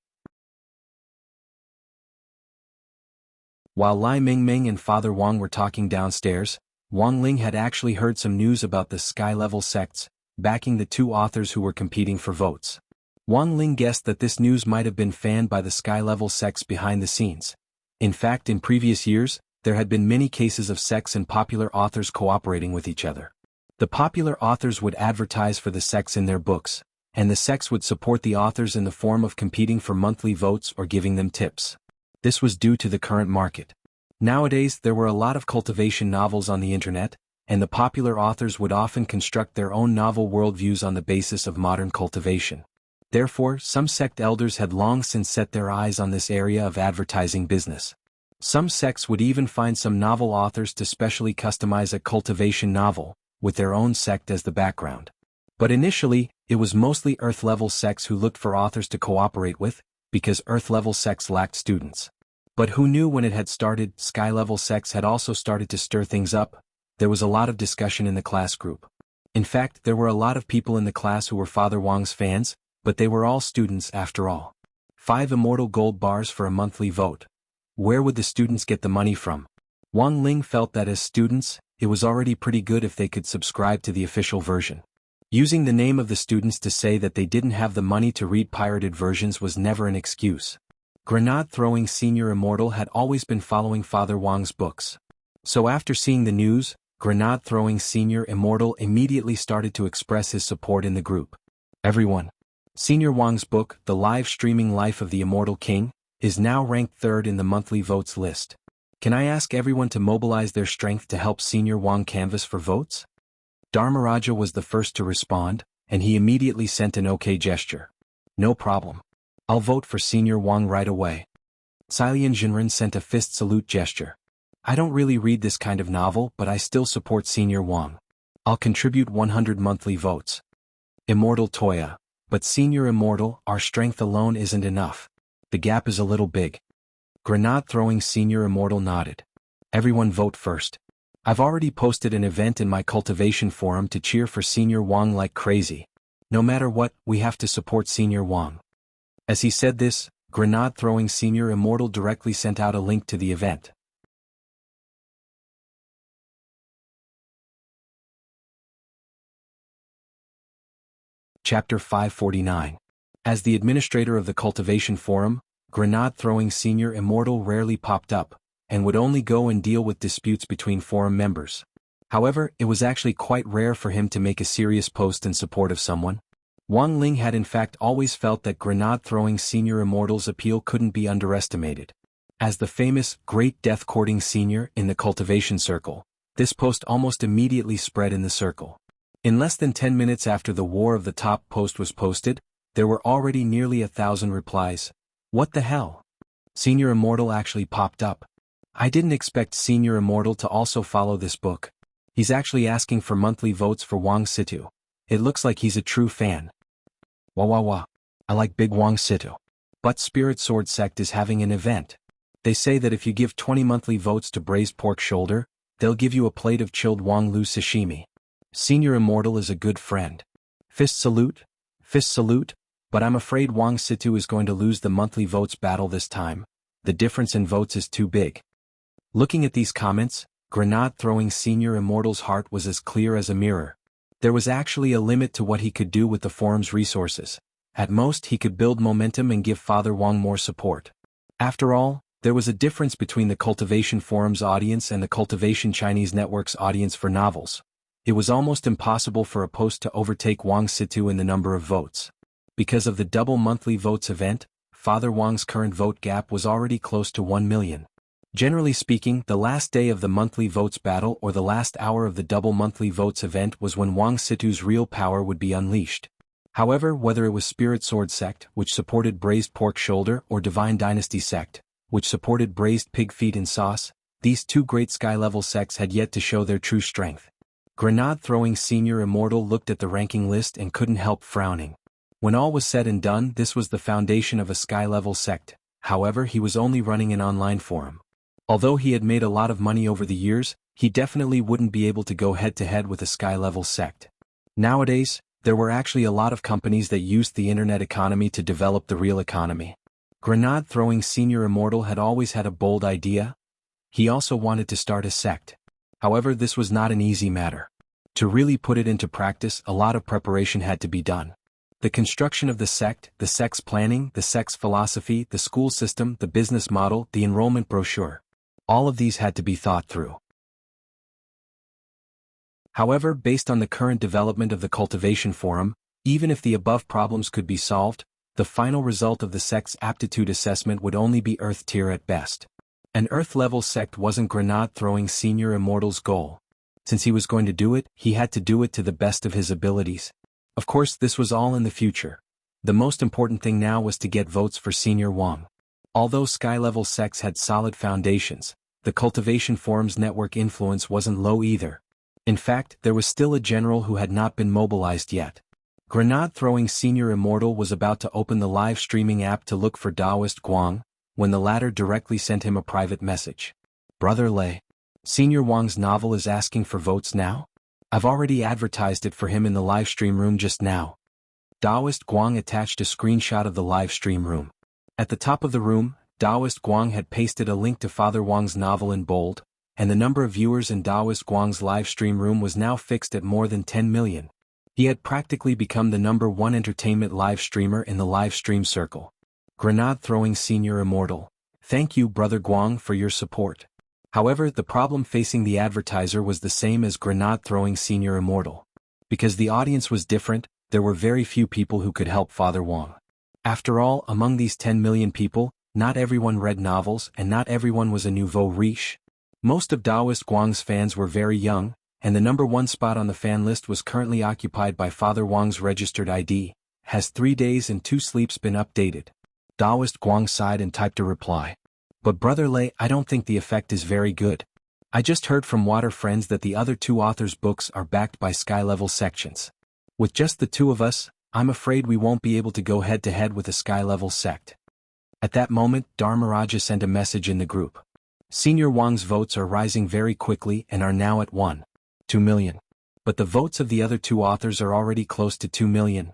While Lai Mingming and Father Wang were talking downstairs, Wang Ling had actually heard some news about the Sky-level sects, backing the two authors who were competing for votes. Wang Ling guessed that this news might have been fanned by the Sky-level sects behind the scenes. In fact, in previous years, there had been many cases of sects and popular authors cooperating with each other. The popular authors would advertise for the sects in their books, and the sects would support the authors in the form of competing for monthly votes or giving them tips. This was due to the current market. Nowadays, there were a lot of cultivation novels on the internet, and the popular authors would often construct their own novel worldviews on the basis of modern cultivation. Therefore, some sect elders had long since set their eyes on this area of advertising business. Some sects would even find some novel authors to specially customize a cultivation novel, with their own sect as the background. But initially, it was mostly Earth-level sects who looked for authors to cooperate with, because Earth-level sects lacked students. But who knew when it had started? Sky-level sects had also started to stir things up. There was a lot of discussion in the class group. In fact, there were a lot of people in the class who were Father Wang's fans, but they were all students after all. 5 immortal gold bars for a monthly vote. Where would the students get the money from? Wang Ling felt that as students, it was already pretty good if they could subscribe to the official version. Using the name of the students to say that they didn't have the money to read pirated versions was never an excuse. Grenade-throwing Senior Immortal had always been following Father Wang's books. So after seeing the news, Grenade-throwing Senior Immortal immediately started to express his support in the group. Everyone. Senior Wang's book, The Live-Streaming Life of the Immortal King, is now ranked 3rd in the monthly votes list. Can I ask everyone to mobilize their strength to help Senior Wang canvass for votes? Dharmaraja was the first to respond, and he immediately sent an OK gesture. No problem. I'll vote for Senior Wang right away. Silian Jinren sent a fist salute gesture. I don't really read this kind of novel, but I still support Senior Wang. I'll contribute 100 monthly votes. Immortal Toya. But Senior Immortal, our strength alone isn't enough. The gap is a little big. Grenade-throwing Senior Immortal nodded. Everyone vote first. I've already posted an event in my cultivation forum to cheer for Senior Wang like crazy. No matter what, we have to support Senior Wang. As he said this, Grenade-throwing Senior Immortal directly sent out a link to the event. Chapter 549. As the administrator of the cultivation forum, Grenade-throwing Senior Immortal rarely popped up, and would only go and deal with disputes between forum members. However, it was actually quite rare for him to make a serious post in support of someone. Wang Ling had in fact always felt that Grenade-throwing Senior Immortal's appeal couldn't be underestimated. As the famous Great Death-courting Senior in the cultivation circle, this post almost immediately spread in the circle. In less than 10 minutes after the War of the Top post was posted, there were already nearly 1,000 replies. What the hell? Senior Immortal actually popped up. I didn't expect Senior Immortal to also follow this book. He's actually asking for monthly votes for Wang Situ. It looks like he's a true fan. Wah. I like Big Wang Situ. But Spirit Sword Sect is having an event. They say that if you give 20 monthly votes to Braised Pork Shoulder, they'll give you a plate of chilled Wang Lu sashimi. Senior Immortal is a good friend. Fist salute, but I'm afraid Wang Situ is going to lose the monthly votes battle this time. The difference in votes is too big. Looking at these comments, grenade-throwing Senior Immortal's heart was as clear as a mirror. There was actually a limit to what he could do with the forum's resources. At most he could build momentum and give Father Wang more support. After all, there was a difference between the Cultivation Forum's audience and the Cultivation Chinese Network's audience for novels. It was almost impossible for a post to overtake Wang Situ in the number of votes. Because of the double monthly votes event, Father Wang's current vote gap was already close to 1 million. Generally speaking, the last day of the monthly votes battle or the last hour of the double monthly votes event was when Wang Situ's real power would be unleashed. However, whether it was Spirit Sword Sect, which supported Braised Pork Shoulder, or Divine Dynasty Sect, which supported Braised Pig Feet and Sauce, these two great sky-level sects had yet to show their true strength. Grenade-throwing Senior Immortal looked at the ranking list and couldn't help frowning. When all was said and done, this was the foundation of a sky-level sect. However, he was only running an online forum. Although he had made a lot of money over the years, he definitely wouldn't be able to go head-to-head with a sky-level sect. Nowadays, there were actually a lot of companies that used the internet economy to develop the real economy. Grenade-throwing Senior Immortal had always had a bold idea. He also wanted to start a sect. However, this was not an easy matter. To really put it into practice, a lot of preparation had to be done. The construction of the sect's planning, the sect's philosophy, the school system, the business model, the enrollment brochure. All of these had to be thought through. However, based on the current development of the Cultivation Forum, even if the above problems could be solved, the final result of the sect's aptitude assessment would only be Earth tier at best. An Earth-level sect wasn't grenade-throwing Senior Immortal's goal. Since he was going to do it, he had to do it to the best of his abilities. Of course, this was all in the future. The most important thing now was to get votes for Senior Wang. Although sky-level sects had solid foundations, the Cultivation Forum's network influence wasn't low either. In fact, there was still a general who had not been mobilized yet. Grenade-throwing Senior Immortal was about to open the live streaming app to look for Taoist Guang, when the latter directly sent him a private message. Brother Lei, Senior Wang's novel is asking for votes now? I've already advertised it for him in the live stream room just now. Taoist Guang attached a screenshot of the live stream room. At the top of the room, Taoist Guang had pasted a link to Father Wang's novel in bold, and the number of viewers in Taoist Guang's live stream room was now fixed at more than 10 million. He had practically become the #1 entertainment live streamer in the live stream circle. Grenade-throwing Senior Immortal. Thank you, Brother Guang, for your support. However, the problem facing the advertiser was the same as grenade-throwing Senior Immortal. Because the audience was different, there were very few people who could help Father Wang. After all, among these 10 million people, not everyone read novels and not everyone was a nouveau riche. Most of Taoist Guang's fans were very young, and the #1 spot on the fan list was currently occupied by Father Wang's registered ID. Has 3 days and 2 sleeps been updated? Taoist Guang sighed and typed a reply. But Brother Lei, I don't think the effect is very good. I just heard from Water Friends that the other 2 authors' books are backed by sky-level sections. With just the 2 of us, I'm afraid we won't be able to go head-to-head with a sky-level sect. At that moment, Dharmaraja sent a message in the group. Senior Wang's votes are rising very quickly and are now at 1.2 million. But the votes of the other 2 authors are already close to 2 million.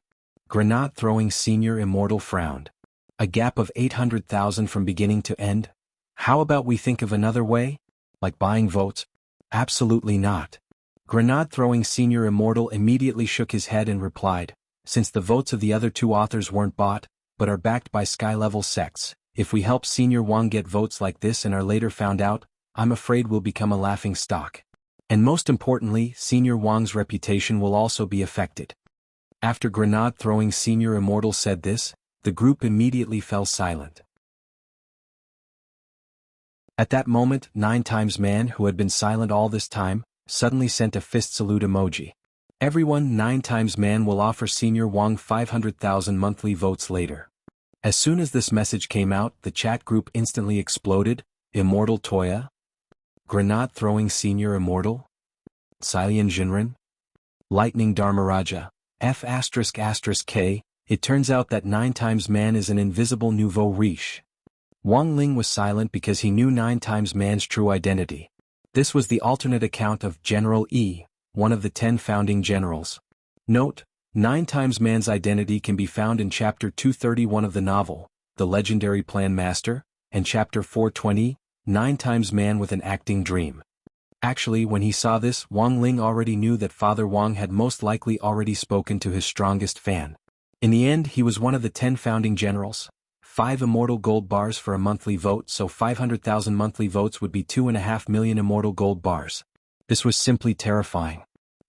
Grenade-throwing Senior Immortal frowned. A gap of 800,000 from beginning to end? How about we think of another way? Like buying votes? Absolutely not. Grenade-throwing Senior Immortal immediately shook his head and replied, since the votes of the other 2 authors weren't bought, but are backed by sky-level sects, if we help Senior Wang get votes like this and are later found out, I'm afraid we'll become a laughing stock. And most importantly, Senior Wang's reputation will also be affected. After grenade-throwing Senior Immortal said this, the group immediately fell silent. At that moment, 9xman, who had been silent all this time, suddenly sent a fist salute emoji. Everyone, 9xman will offer Senior Wang 500,000 monthly votes later. As soon as this message came out, the chat group instantly exploded. Immortal Toya? Grenade-throwing Senior Immortal? Silian Jinren? Lightning Dharmaraja. F***K. It turns out that 9xman is an invisible nouveau riche. Wang Ling was silent because he knew 9xman's true identity. This was the alternate account of General E, one of the 10 founding generals. Note, 9xman's identity can be found in Chapter 231 of the novel, The Legendary Plan Master, and Chapter 420, 9 times man with an acting dream. Actually, when he saw this, Wang Ling already knew that Father Wang had most likely already spoken to his strongest fan. In the end, he was one of the 10 founding generals. 5 immortal gold bars for a monthly vote, so 500,000 monthly votes would be 2.5 million immortal gold bars. This was simply terrifying.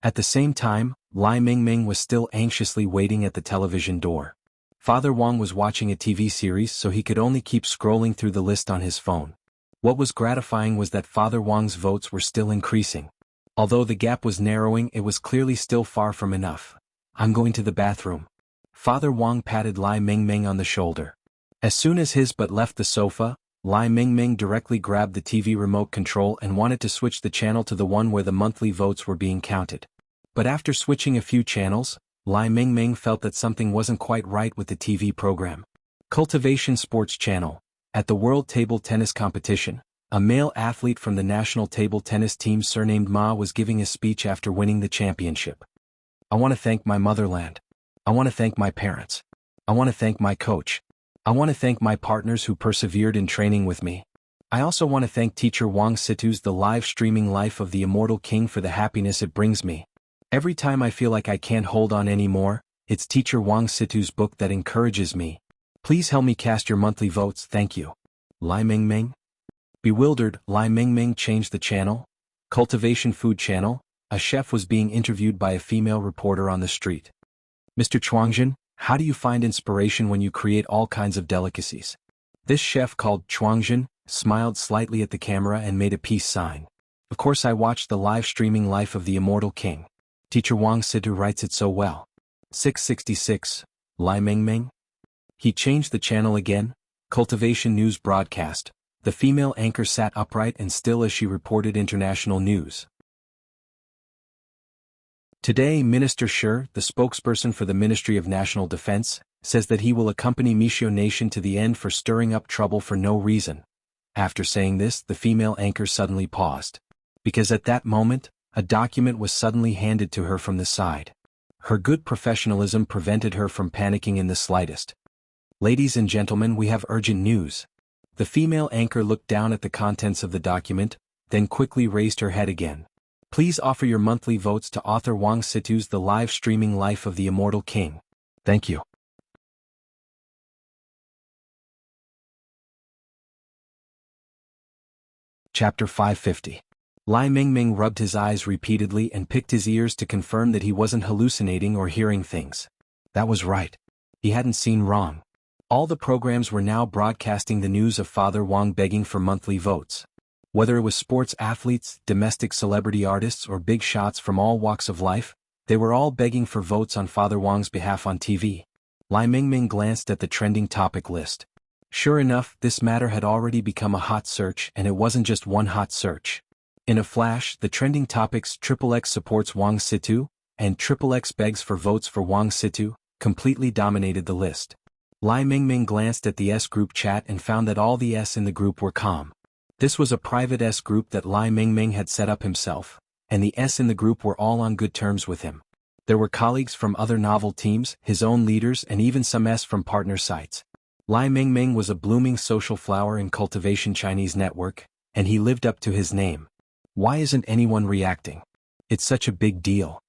At the same time, Lai Mingming was still anxiously waiting at the television door. Father Wang was watching a TV series, so he could only keep scrolling through the list on his phone. What was gratifying was that Father Wang's votes were still increasing. Although the gap was narrowing, it was clearly still far from enough. "I'm going to the bathroom." Father Wang patted Lai Mingming on the shoulder. As soon as his butt left the sofa, Lai Mingming directly grabbed the TV remote control and wanted to switch the channel to the one where the monthly votes were being counted. But after switching a few channels, Lai Mingming felt that something wasn't quite right with the TV program. Cultivation Sports Channel. At the World Table Tennis Competition, a male athlete from the national table tennis team surnamed Ma was giving a speech after winning the championship. "I want to thank my motherland. I want to thank my parents. I want to thank my coach. I want to thank my partners who persevered in training with me. I also want to thank teacher Wang Situ's The Live Streaming Life of the Immortal King for the happiness it brings me. Every time I feel like I can't hold on anymore, it's teacher Wang Situ's book that encourages me. Please help me cast your monthly votes, thank you." Lai Mingming? Bewildered, Lai Mingming changed the channel. Cultivation Food Channel. A chef was being interviewed by a female reporter on the street. "Mr. Chuangjin, how do you find inspiration when you create all kinds of delicacies?" This chef, called Chuangjin, smiled slightly at the camera and made a peace sign. "Of course, I watched the live streaming Life of the Immortal King. Teacher Wang Situ writes it so well." 666. Lai Mingming? He changed the channel again. Cultivation News Broadcast. The female anchor sat upright and still as she reported international news. Today, Minister Shi, the spokesperson for the Ministry of National Defense, says that he will accompany Mixiu Nation to the end for stirring up trouble for no reason. After saying this, the female anchor suddenly paused. Because at that moment, a document was suddenly handed to her from the side. Her good professionalism prevented her from panicking in the slightest. "Ladies and gentlemen, we have urgent news." The female anchor looked down at the contents of the document, then quickly raised her head again. "Please offer your monthly votes to author Wang Situ's The Live Streaming Life of the Immortal King. Thank you." Chapter 550. Lai Mingming rubbed his eyes repeatedly and picked his ears to confirm that he wasn't hallucinating or hearing things. That was right. He hadn't seen wrong. All the programs were now broadcasting the news of Father Wang begging for monthly votes. Whether it was sports athletes, domestic celebrity artists or big shots from all walks of life, they were all begging for votes on Father Wang's behalf on TV. Lai Mingming glanced at the trending topic list. Sure enough, this matter had already become a hot search, and it wasn't just one hot search. In a flash, the trending topics XXX supports Wang Situ, and XXX begs for votes for Wang Situ, completely dominated the list. Lai Mingming glanced at the S group chat and found that all the S in the group were calm. This was a private S group that Lai Mingming had set up himself, and the S in the group were all on good terms with him. There were colleagues from other novel teams, his own leaders, and even some S from partner sites. Lai Mingming was a blooming social flower in Cultivation Chinese Network, and he lived up to his name. Why isn't anyone reacting? It's such a big deal.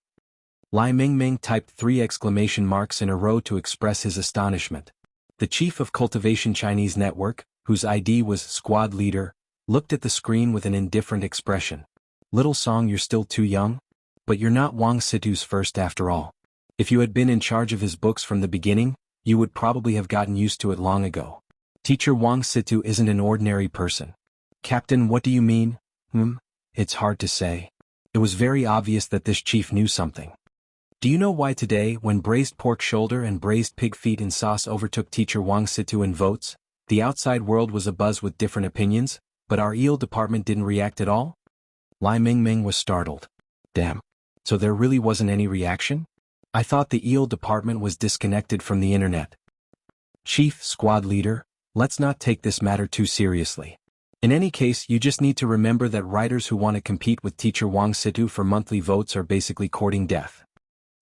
Lai Mingming typed 3 exclamation marks in a row to express his astonishment. The chief of Cultivation Chinese Network, whose ID was Squad Leader, looked at the screen with an indifferent expression. "Little Song, you're still too young? But you're not Wang Situ's first after all. If you had been in charge of his books from the beginning, you would probably have gotten used to it long ago. Teacher Wang Situ isn't an ordinary person." "Captain, what do you mean?" It's hard to say. It was very obvious that this chief knew something. "Do you know why today, when braised pork shoulder and braised pig feet in sauce overtook teacher Wang Situ in votes, the outside world was abuzz with different opinions, but our eel department didn't react at all?" Lai Mingming was startled. Damn. So there really wasn't any reaction? I thought the eel department was disconnected from the internet. "Chief, Squad Leader, let's not take this matter too seriously. In any case, you just need to remember that writers who want to compete with teacher Wang Situ for monthly votes are basically courting death."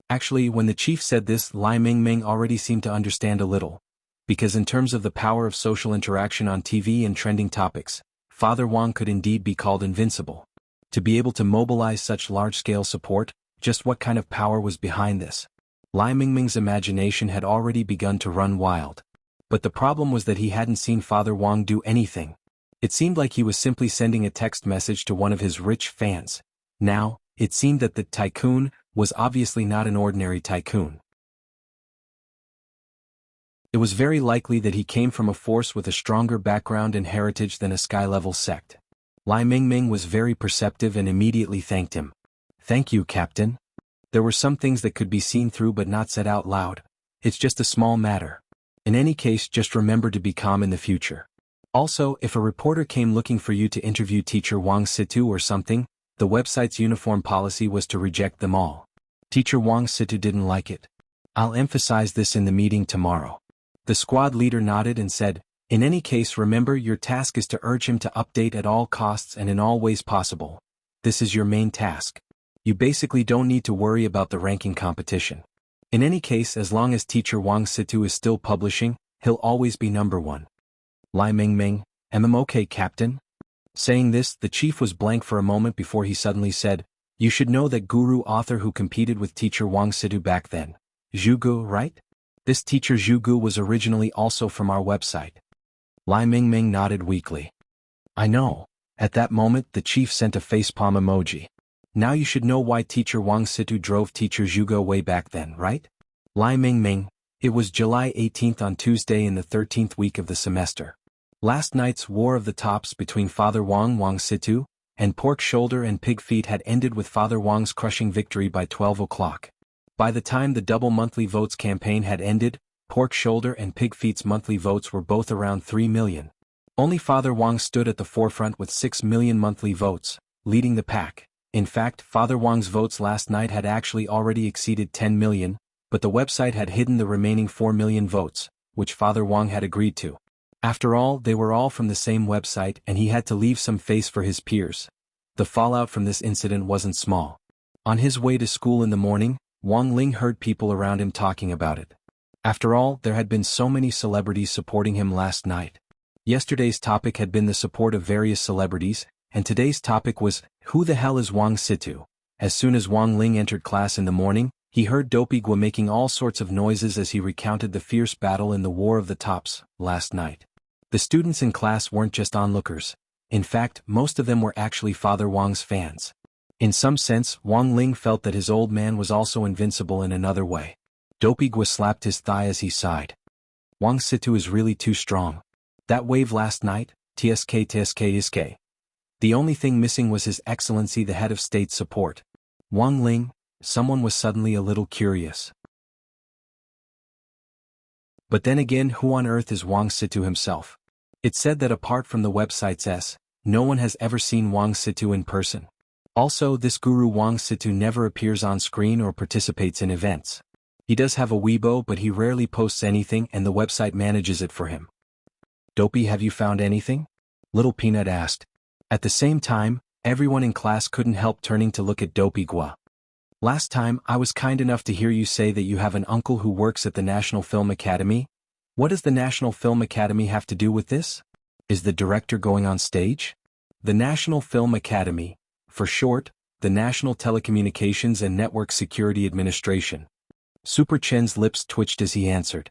Actually, when the chief said this, Lai Mingming already seemed to understand a little. Because in terms of the power of social interaction on TV and trending topics, Father Wang could indeed be called invincible. To be able to mobilize such large-scale support, just what kind of power was behind this? Lai Mingming's imagination had already begun to run wild. But the problem was that he hadn't seen Father Wang do anything. It seemed like he was simply sending a text message to one of his rich fans. Now, it seemed that the tycoon was obviously not an ordinary tycoon. It was very likely that he came from a force with a stronger background and heritage than a sky-level sect. Lai Mingming was very perceptive and immediately thanked him. "Thank you, Captain." There were some things that could be seen through but not said out loud. It's just a small matter. In any case, just remember to be calm in the future. Also, if a reporter came looking for you to interview Teacher Wang Situ or something, the website's uniform policy was to reject them all. Teacher Wang Situ didn't like it. "I'll emphasize this in the meeting tomorrow." The squad leader nodded and said, "In any case, remember your task is to urge him to update at all costs and in all ways possible. This is your main task. You basically don't need to worry about the ranking competition. In any case, as long as Teacher Wang Situ is still publishing, he'll always be number one." Lai Mingming, "Okay, Captain." Saying this, the chief was blank for a moment before he suddenly said, "You should know that guru author who competed with Teacher Wang Situ back then. Zhugu, right? This teacher Zhugu was originally also from our website." Lai Mingming nodded weakly. "I know." At that moment, the chief sent a facepalm emoji. "Now you should know why Teacher Wang Situ drove Teacher Zhugu away back then, right?" Lai Mingming, "It was July 18th on Tuesday in the 13th week of the semester. Last night's war of the tops between Father Wang Situ, and Pork Shoulder and Pig Feet had ended with Father Wang's crushing victory by 12 o'clock. By the time the double monthly votes campaign had ended, Pork Shoulder and Pig Feet's monthly votes were both around 3 million. Only Father Wang stood at the forefront with 6 million monthly votes, leading the pack. In fact, Father Wang's votes last night had actually already exceeded 10 million, but the website had hidden the remaining 4 million votes, which Father Wang had agreed to. After all, they were all from the same website and he had to leave some face for his peers. The fallout from this incident wasn't small. On his way to school in the morning, Wang Ling heard people around him talking about it. After all, there had been so many celebrities supporting him last night. Yesterday's topic had been the support of various celebrities, and today's topic was, who the hell is Wang Situ? As soon as Wang Ling entered class in the morning, he heard Dopey Gua making all sorts of noises as he recounted the fierce battle in the War of the Tops last night. The students in class weren't just onlookers. In fact, most of them were actually Father Wang's fans. In some sense, Wang Ling felt that his old man was also invincible in another way. Dopey Gua slapped his thigh as he sighed. Wang Situ is really too strong. That wave last night, tsk. The only thing missing was His Excellency the Head of State support. Wang Ling, someone was suddenly a little curious. But then again, who on earth is Wang Situ himself? It said that apart from the website's S, no one has ever seen Wang Situ in person. Also, this guru Wang Situ never appears on screen or participates in events. He does have a Weibo, but he rarely posts anything and the website manages it for him. "Dopey, have you found anything?" Little Peanut asked. At the same time, everyone in class couldn't help turning to look at Dopey Gua. "Last time, I was kind enough to hear you say that you have an uncle who works at the National Film Academy. What does the National Film Academy have to do with this? Is the director going on stage?" The National Film Academy, for short, the National Telecommunications and Network Security Administration. Super Chen's lips twitched as he answered.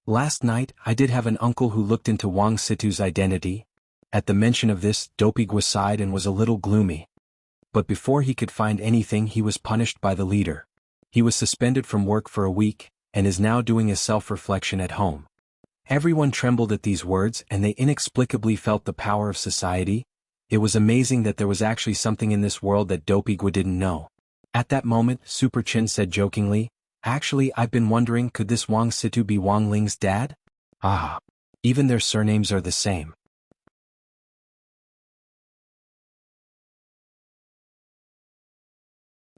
"Last night, I did have an uncle who looked into Wang Situ's identity." At the mention of this, Dopey Gua sighed and was a little gloomy. But before he could find anything, he was punished by the leader. He was suspended from work for a week, and is now doing a self-reflection at home. Everyone trembled at these words and they inexplicably felt the power of society. It was amazing that there was actually something in this world that Dopey Gua didn't know. At that moment, Super Chin said jokingly, "Actually, I've been wondering, could this Wang Situ be Wang Ling's dad? Ah, even their surnames are the same."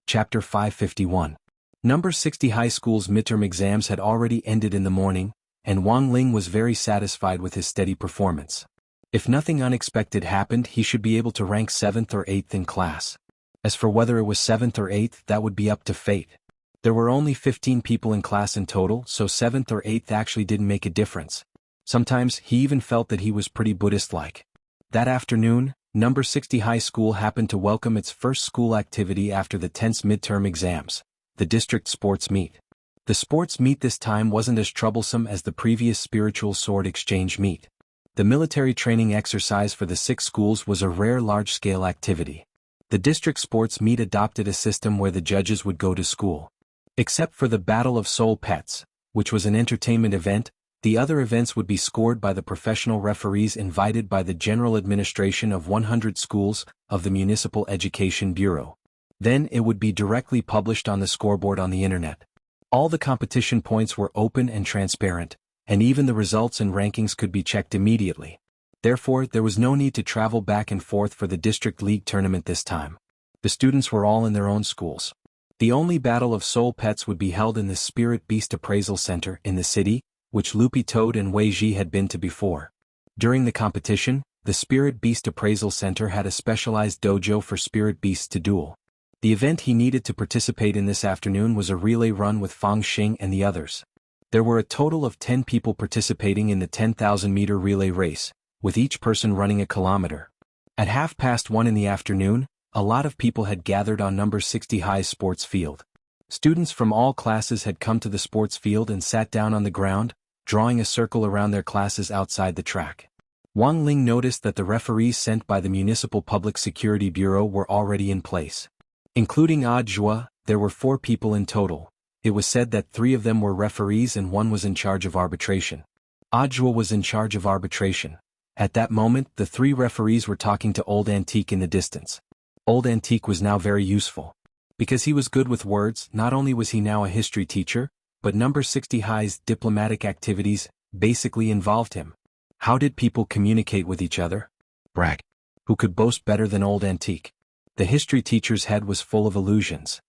Chapter 551. Number 60 high school's midterm exams had already ended in the morning, and Wang Ling was very satisfied with his steady performance. If nothing unexpected happened, he should be able to rank 7th or 8th in class. As for whether it was 7th or 8th, that would be up to fate. There were only 15 people in class in total, so 7th or 8th actually didn't make a difference. Sometimes, he even felt that he was pretty Buddhist-like. That afternoon, number 60 high school happened to welcome its first school activity after the tense midterm exams, the district sports meet. The sports meet this time wasn't as troublesome as the previous spiritual sword exchange meet. The military training exercise for the 6 schools was a rare large-scale activity. The district sports meet adopted a system where the judges would go to school. Except for the Battle of Soul Pets, which was an entertainment event, the other events would be scored by the professional referees invited by the General Administration of 100 schools of the Municipal Education Bureau. Then it would be directly published on the scoreboard on the internet. All the competition points were open and transparent, and even the results and rankings could be checked immediately. Therefore, there was no need to travel back and forth for the district league tournament this time. The students were all in their own schools. The only Battle of Soul Pets would be held in the Spirit Beast Appraisal Center in the city, which Loopy Toad and Wei Ji had been to before. During the competition, the Spirit Beast Appraisal Center had a specialized dojo for spirit beasts to duel. The event he needed to participate in this afternoon was a relay run with Fang Xing and the others. There were a total of 10 people participating in the 10,000-meter relay race, with each person running a kilometer. At 1:30 in the afternoon, a lot of people had gathered on number 60 High's sports field. Students from all classes had come to the sports field and sat down on the ground, drawing a circle around their classes outside the track. Wang Ling noticed that the referees sent by the Municipal Public Security Bureau were already in place. Including Zhua, there were 4 people in total. It was said that 3 of them were referees and 1 was in charge of arbitration. Zhua was in charge of arbitration. At that moment, the 3 referees were talking to Old Antique in the distance. Old Antique was now very useful. Because he was good with words, not only was he now a history teacher, but number 60 High's diplomatic activities basically involved him. How did people communicate with each other? Brag. Who could boast better than Old Antique? The history teacher's head was full of illusions.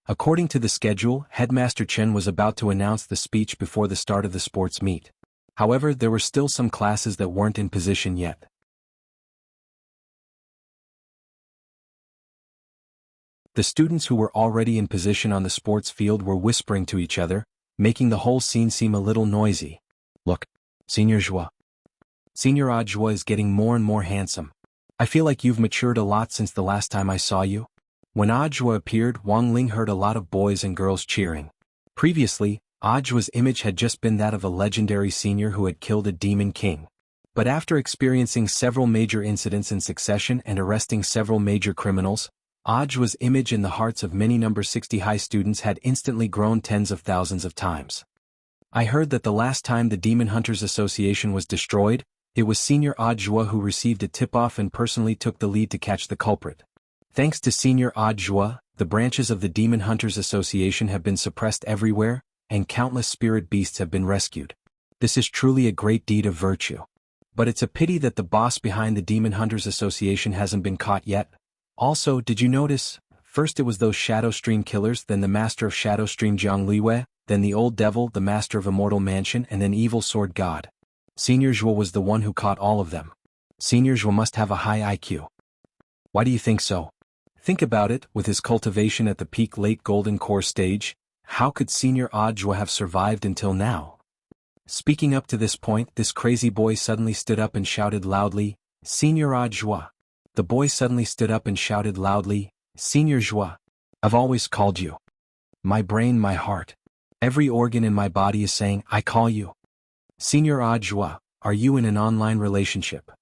According to the schedule, Headmaster Chen was about to announce the speech before the start of the sports meet. However, there were still some classes that weren't in position yet. The students who were already in position on the sports field were whispering to each other, making the whole scene seem a little noisy. Look, Senior Zhua. Senior Zhua is getting more and more handsome. I feel like you've matured a lot since the last time I saw you. When Zhua appeared, Wang Ling heard a lot of boys and girls cheering. Previously, Zhua's image had just been that of a legendary senior who had killed a demon king. But after experiencing several major incidents in succession and arresting several major criminals, Zhua's image in the hearts of many number 60 high students had instantly grown tens of thousands of times. I heard that the last time the Demon Hunters Association was destroyed, it was Senior Zhua who received a tip-off and personally took the lead to catch the culprit. Thanks to Senior Zhua, the branches of the Demon Hunters Association have been suppressed everywhere, and countless spirit beasts have been rescued. This is truly a great deed of virtue. But it's a pity that the boss behind the Demon Hunters Association hasn't been caught yet. Also, did you notice? First it was those Shadow Stream killers, then the Master of Shadow Stream Jiang Liwei, then the Old Devil, the Master of Immortal Mansion, and then Evil Sword God. Senior Zhua was the one who caught all of them. Senior Zhua must have a high IQ. Why do you think so? Think about it, with his cultivation at the peak late Golden Core stage, how could Senior Zhua have survived until now? Speaking up to this point, this crazy boy suddenly stood up and shouted loudly, Senior Zhua. The boy suddenly stood up and shouted loudly, Senior Zhua. I've always called you. My brain, my heart. Every organ in my body is saying, I call you. Senior Zhua, are you in an online relationship?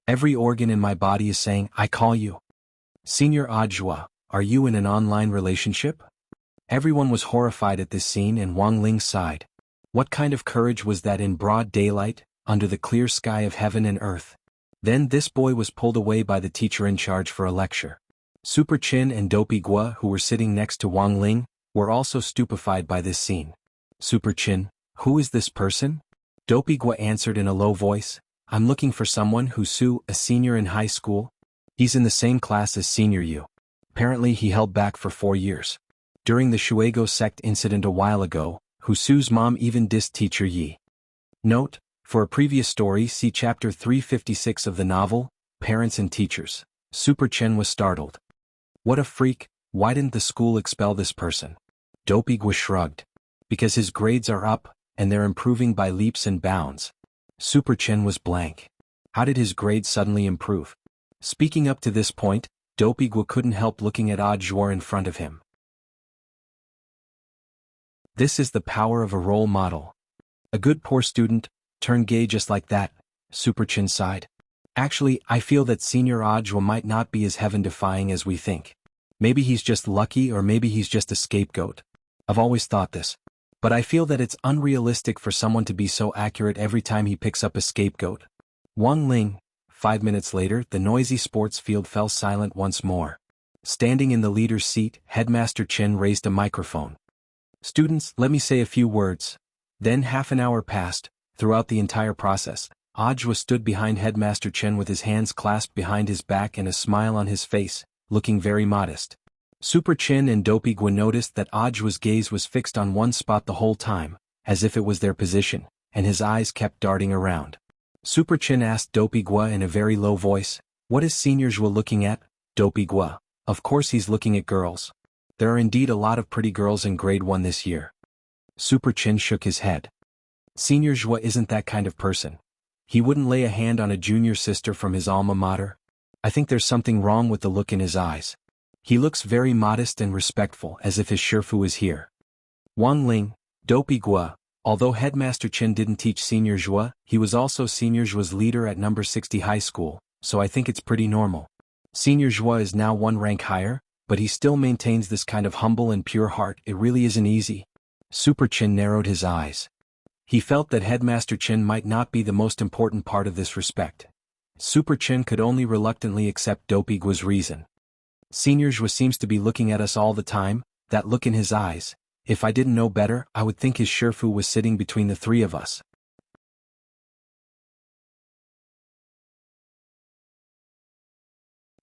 Every organ in my body is saying, I call you. Senior Zhua, are you in an online relationship? Everyone was horrified at this scene and Wang Ling sighed. What kind of courage was that in broad daylight, under the clear sky of heaven and earth? Then this boy was pulled away by the teacher in charge for a lecture. Super Chin and Dopey Gua, who were sitting next to Wang Ling, were also stupefied by this scene. Super Chin, who is this person? Dopey Gua answered in a low voice, I'm looking for someone who's a senior in high school. He's in the same class as Senior Yu. Apparently he held back for 4 years. During the Shuego sect incident a while ago, Husu's mom even dissed teacher Yi. Note, for a previous story see chapter 356 of the novel, Parents and Teachers. Super Chen was startled. What a freak, why didn't the school expel this person? Dopey Gua shrugged. Because his grades are up, and they're improving by leaps and bounds. Super Chen was blank. How did his grades suddenly improve? Speaking up to this point, Dopey couldn't help looking at Audiobook in front of him. This is the power of a role model. A good poor student, turned gay just like that, Super Chin sighed. Actually, I feel that Senior Audiobook might not be as heaven-defying as we think. Maybe he's just lucky, or maybe he's just a scapegoat. I've always thought this. But I feel that it's unrealistic for someone to be so accurate every time he picks up a scapegoat. Wang Ling. 5 minutes later, the noisy sports field fell silent once more. Standing in the leader's seat, Headmaster Chen raised a microphone. Students, let me say a few words. Then half an hour passed. Throughout the entire process, Audiobook stood behind Headmaster Chen with his hands clasped behind his back and a smile on his face, looking very modest. Super Chin and Dopey noticed that Audiobook's gaze was fixed on one spot the whole time, as if it was their position, and his eyes kept darting around. Super Chin asked Dopey in a very low voice, "What is Senior Zhua looking at?" Dopey: "Of course he's looking at girls. There are indeed a lot of pretty girls in grade 1 this year." Super Chin shook his head. Senior Zhua isn't that kind of person. He wouldn't lay a hand on a junior sister from his alma mater. I think there's something wrong with the look in his eyes. He looks very modest and respectful, as if his Shifu is here. Wang Ling. Dopey: "Although Headmaster Chen didn't teach Senior Zhua, he was also Senior Zhua's leader at number 60 high school, so I think it's pretty normal. Senior Zhua is now 1 rank higher, but he still maintains this kind of humble and pure heart. It really isn't easy." Super Chin narrowed his eyes. He felt that Headmaster Chen might not be the most important part of this respect. Super Chin could only reluctantly accept Dopey's reason. "Senior Zhua seems to be looking at us all the time, that look in his eyes. If I didn't know better, I would think his Shifu was sitting between the 3 of us."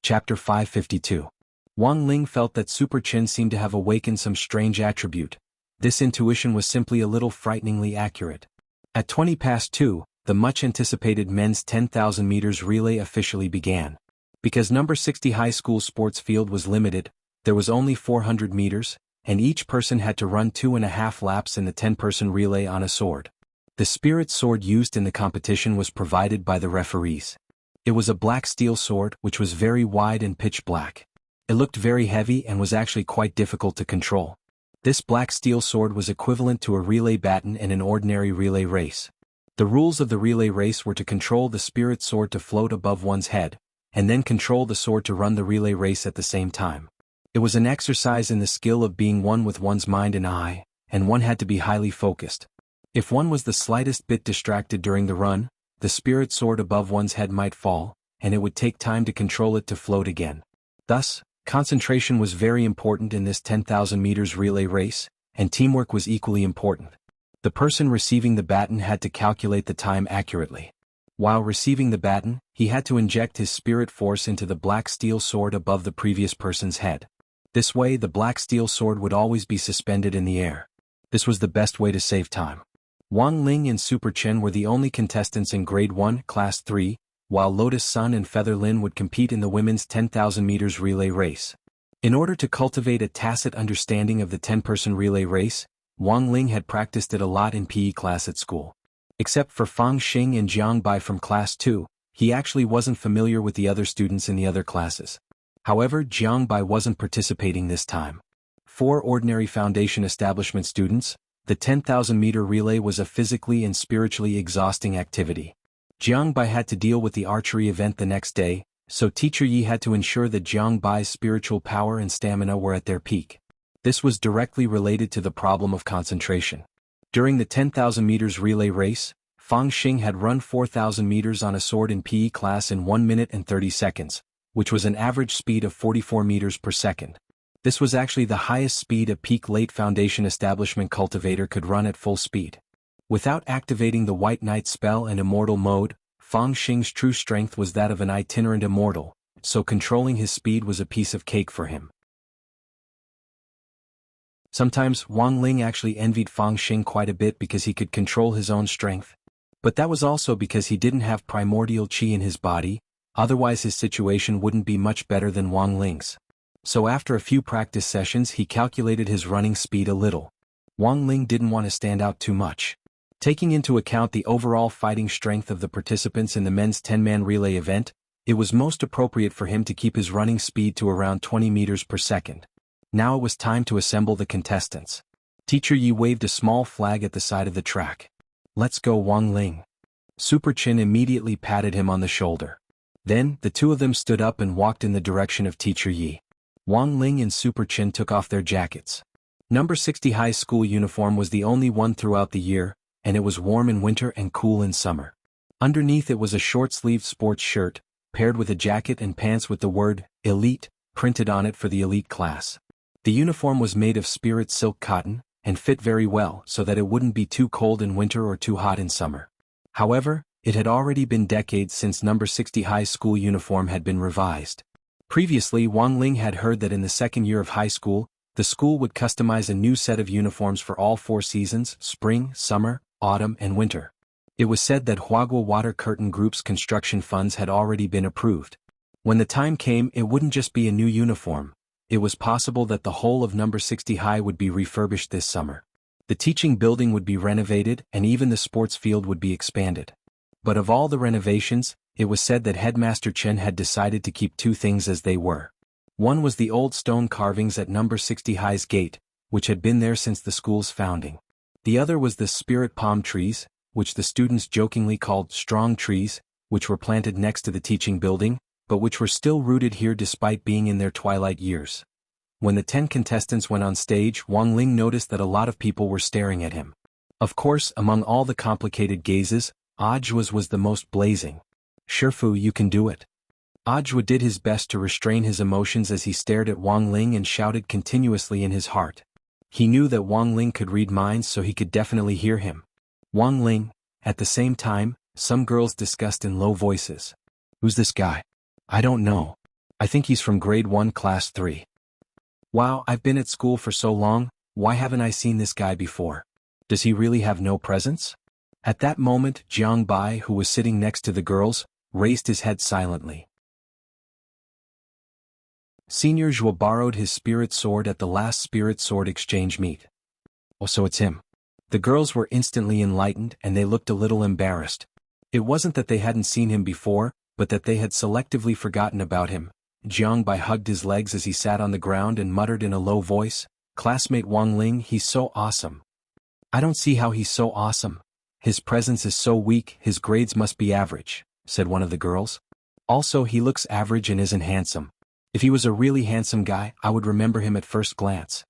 Chapter 552. Wang Ling felt that Super Chin seemed to have awakened some strange attribute. This intuition was simply a little frighteningly accurate. At 20 past 2, the much-anticipated men's 10,000 meters relay officially began. Because number 60 high school sports field was limited, there was only 400 meters, and each person had to run 2.5 laps in the 10-person relay on a sword. The spirit sword used in the competition was provided by the referees. It was a black steel sword which was very wide and pitch black. It looked very heavy and was actually quite difficult to control. This black steel sword was equivalent to a relay baton in an ordinary relay race. The rules of the relay race were to control the spirit sword to float above one's head, and then control the sword to run the relay race at the same time. It was an exercise in the skill of being one with one's mind and eye, and one had to be highly focused. If one was the slightest bit distracted during the run, the spirit sword above one's head might fall, and it would take time to control it to float again. Thus, concentration was very important in this 10,000 meters relay race, and teamwork was equally important. The person receiving the baton had to calculate the time accurately. While receiving the baton, he had to inject his spirit force into the black steel sword above the previous person's head. This way the black steel sword would always be suspended in the air. This was the best way to save time. Wang Ling and Super Chen were the only contestants in Grade 1, Class 3, while Lotus Sun and Feather Lin would compete in the women's 10,000 meters relay race. In order to cultivate a tacit understanding of the 10-person relay race, Wang Ling had practiced it a lot in PE class at school. Except for Fang Xing and Jiang Bai from Class 2, he actually wasn't familiar with the other students in the other classes. However, Jiang Bai wasn't participating this time. For ordinary foundation establishment students, the 10,000-meter relay was a physically and spiritually exhausting activity. Jiang Bai had to deal with the archery event the next day, so Teacher Yi had to ensure that Jiang Bai's spiritual power and stamina were at their peak. This was directly related to the problem of concentration. During the 10,000 meters relay race, Fang Xing had run 4,000 meters on a sword in PE class in 1 minute and 30 seconds, which was an average speed of 44 meters per second. This was actually the highest speed a peak late foundation establishment cultivator could run at full speed. Without activating the White Knight spell and immortal mode, Fang Xing's true strength was that of an itinerant immortal, so controlling his speed was a piece of cake for him. Sometimes Wang Ling actually envied Fang Xing quite a bit because he could control his own strength. But that was also because he didn't have primordial qi in his body, otherwise his situation wouldn't be much better than Wang Ling's. So after a few practice sessions he calculated his running speed a little. Wang Ling didn't want to stand out too much. Taking into account the overall fighting strength of the participants in the men's 10-man relay event, It was most appropriate for him to keep his running speed to around 20 meters per second. Now it was time to assemble the contestants. Teacher Yi waved a small flag at the side of the track. "Let's go, Wang Ling." Super Chin immediately patted him on the shoulder. Then, the two of them stood up and walked in the direction of Teacher Yi. Wang Ling and Super Chin took off their jackets. Number 60 high school uniform was the only one throughout the year, and it was warm in winter and cool in summer. Underneath it was a short-sleeved sports shirt, paired with a jacket and pants with the word, "Elite," printed on it for the elite class. The uniform was made of spirit silk cotton, and fit very well so that it wouldn't be too cold in winter or too hot in summer. However, it had already been decades since number 60 high school uniform had been revised. Previously, Wang Ling had heard that in the second year of high school, the school would customize a new set of uniforms for all 4 seasons: spring, summer, autumn, and winter. It was said that Huaguo Water Curtain Group's construction funds had already been approved. When the time came, it wouldn't just be a new uniform. It was possible that the whole of number 60 high would be refurbished this summer. The teaching building would be renovated and even the sports field would be expanded. But of all the renovations, it was said that Headmaster Chen had decided to keep 2 things as they were. One was the old stone carvings at number 60 high's gate, which had been there since the school's founding. The other was the spirit palm trees, which the students jokingly called strong trees, which were planted next to the teaching building, but which were still rooted here despite being in their twilight years. When the 10 contestants went on stage, Wang Ling noticed that a lot of people were staring at him. Of course, among all the complicated gazes, Audiobook was the most blazing. "Shifu, you can do it." Audiobook did his best to restrain his emotions as he stared at Wang Ling and shouted continuously in his heart. He knew that Wang Ling could read minds, so he could definitely hear him. Wang Ling. At the same time, some girls discussed in low voices. "Who's this guy? I don't know. I think he's from grade 1 class 3. Wow, I've been at school for so long, why haven't I seen this guy before? Does he really have no presence?" At that moment, Jiang Bai, who was sitting next to the girls, raised his head silently. Senior Zhuo borrowed his spirit sword at the last spirit sword exchange meet. "Oh, so it's him." The girls were instantly enlightened and they looked a little embarrassed. It wasn't that they hadn't seen him before, but that they had selectively forgotten about him. Jiang Bai hugged his legs as he sat on the ground and muttered in a low voice, "Classmate Wang Ling, he's so awesome." "I don't see how he's so awesome. His presence is so weak, his grades must be average," said one of the girls. "Also, he looks average and isn't handsome. If he was a really handsome guy, I would remember him at first glance."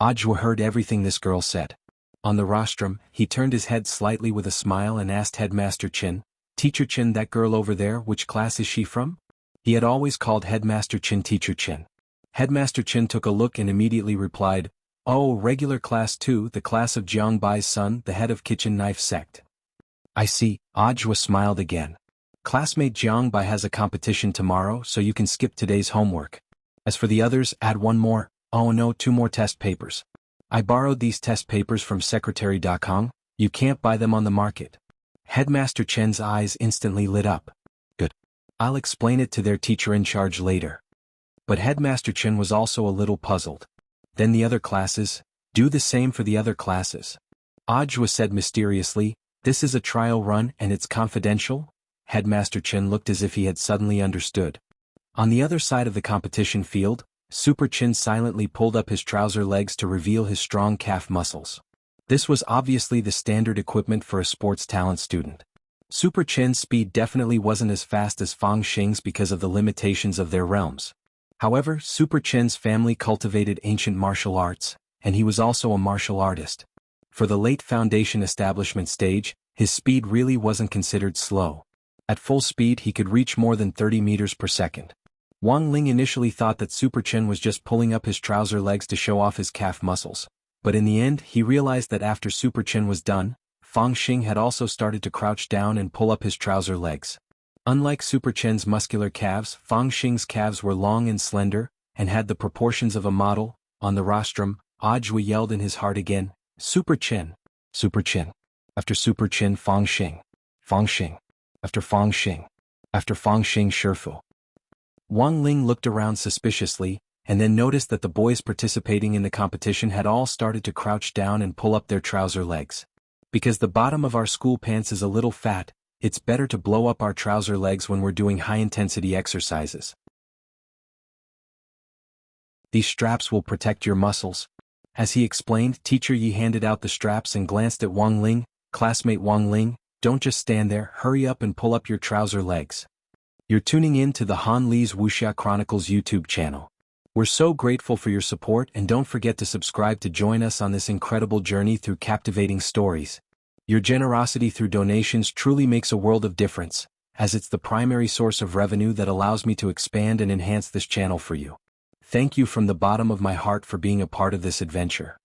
Audiobook heard everything this girl said. On the rostrum, he turned his head slightly with a smile and asked Headmaster Chin, "Teacher Chin, that girl over there, which class is she from?" He had always called Headmaster Chin Teacher Chin. Headmaster Chin took a look and immediately replied, "Oh, regular class 2, the class of Jiang Bai's son, the head of Kitchen Knife Sect." "I see." Audiobook smiled again. "Classmate Jiang Bai has a competition tomorrow, so you can skip today's homework. As for the others, add 1 more, oh no, 2 more test papers. I borrowed these test papers from Secretary Dakong, you can't buy them on the market." Headmaster Chen's eyes instantly lit up. "Good. I'll explain it to their teacher in charge later." But Headmaster Chen was also a little puzzled. "Then the other classes, do the same for the other classes." Audiobook said mysteriously, "This is a trial run and it's confidential?" Headmaster Chen looked as if he had suddenly understood. On the other side of the competition field, Super Chin silently pulled up his trouser legs to reveal his strong calf muscles. This was obviously the standard equipment for a sports talent student. Super Chin's speed definitely wasn't as fast as Fang Xing's because of the limitations of their realms. However, Super Chin's family cultivated ancient martial arts, and he was also a martial artist. For the late foundation establishment stage, his speed really wasn't considered slow. At full speed he could reach more than 30 meters per second. Wang Ling initially thought that Super Chin was just pulling up his trouser legs to show off his calf muscles, but in the end he realized that after Super Chin was done, Fang Xing had also started to crouch down and pull up his trouser legs. Unlike Super Chin's muscular calves, Fang Xing's calves were long and slender, and had the proportions of a model. On the rostrum, Audiobook yelled in his heart again, "Super Chin! Super Chin!" After Super Chin, Fang Xing. Fang Xing. After Fang Xing. After Fang Xing, Shifu. Wang Ling looked around suspiciously, and then noticed that the boys participating in the competition had all started to crouch down and pull up their trouser legs. "Because the bottom of our school pants is a little fat, It's better to blow up our trouser legs when we're doing high-intensity exercises. These straps will protect your muscles. As he explained, Teacher Yi handed out the straps and glanced at Wang Ling. Classmate Wang Ling, don't just stand there, hurry up and pull up your trouser legs. You're tuning in to the Han Li's Wuxia Chronicles YouTube channel. We're so grateful for your support, and don't forget to subscribe to join us on this incredible journey through captivating stories. Your generosity through donations truly makes a world of difference, as it's the primary source of revenue that allows me to expand and enhance this channel for you. Thank you from the bottom of my heart for being a part of this adventure.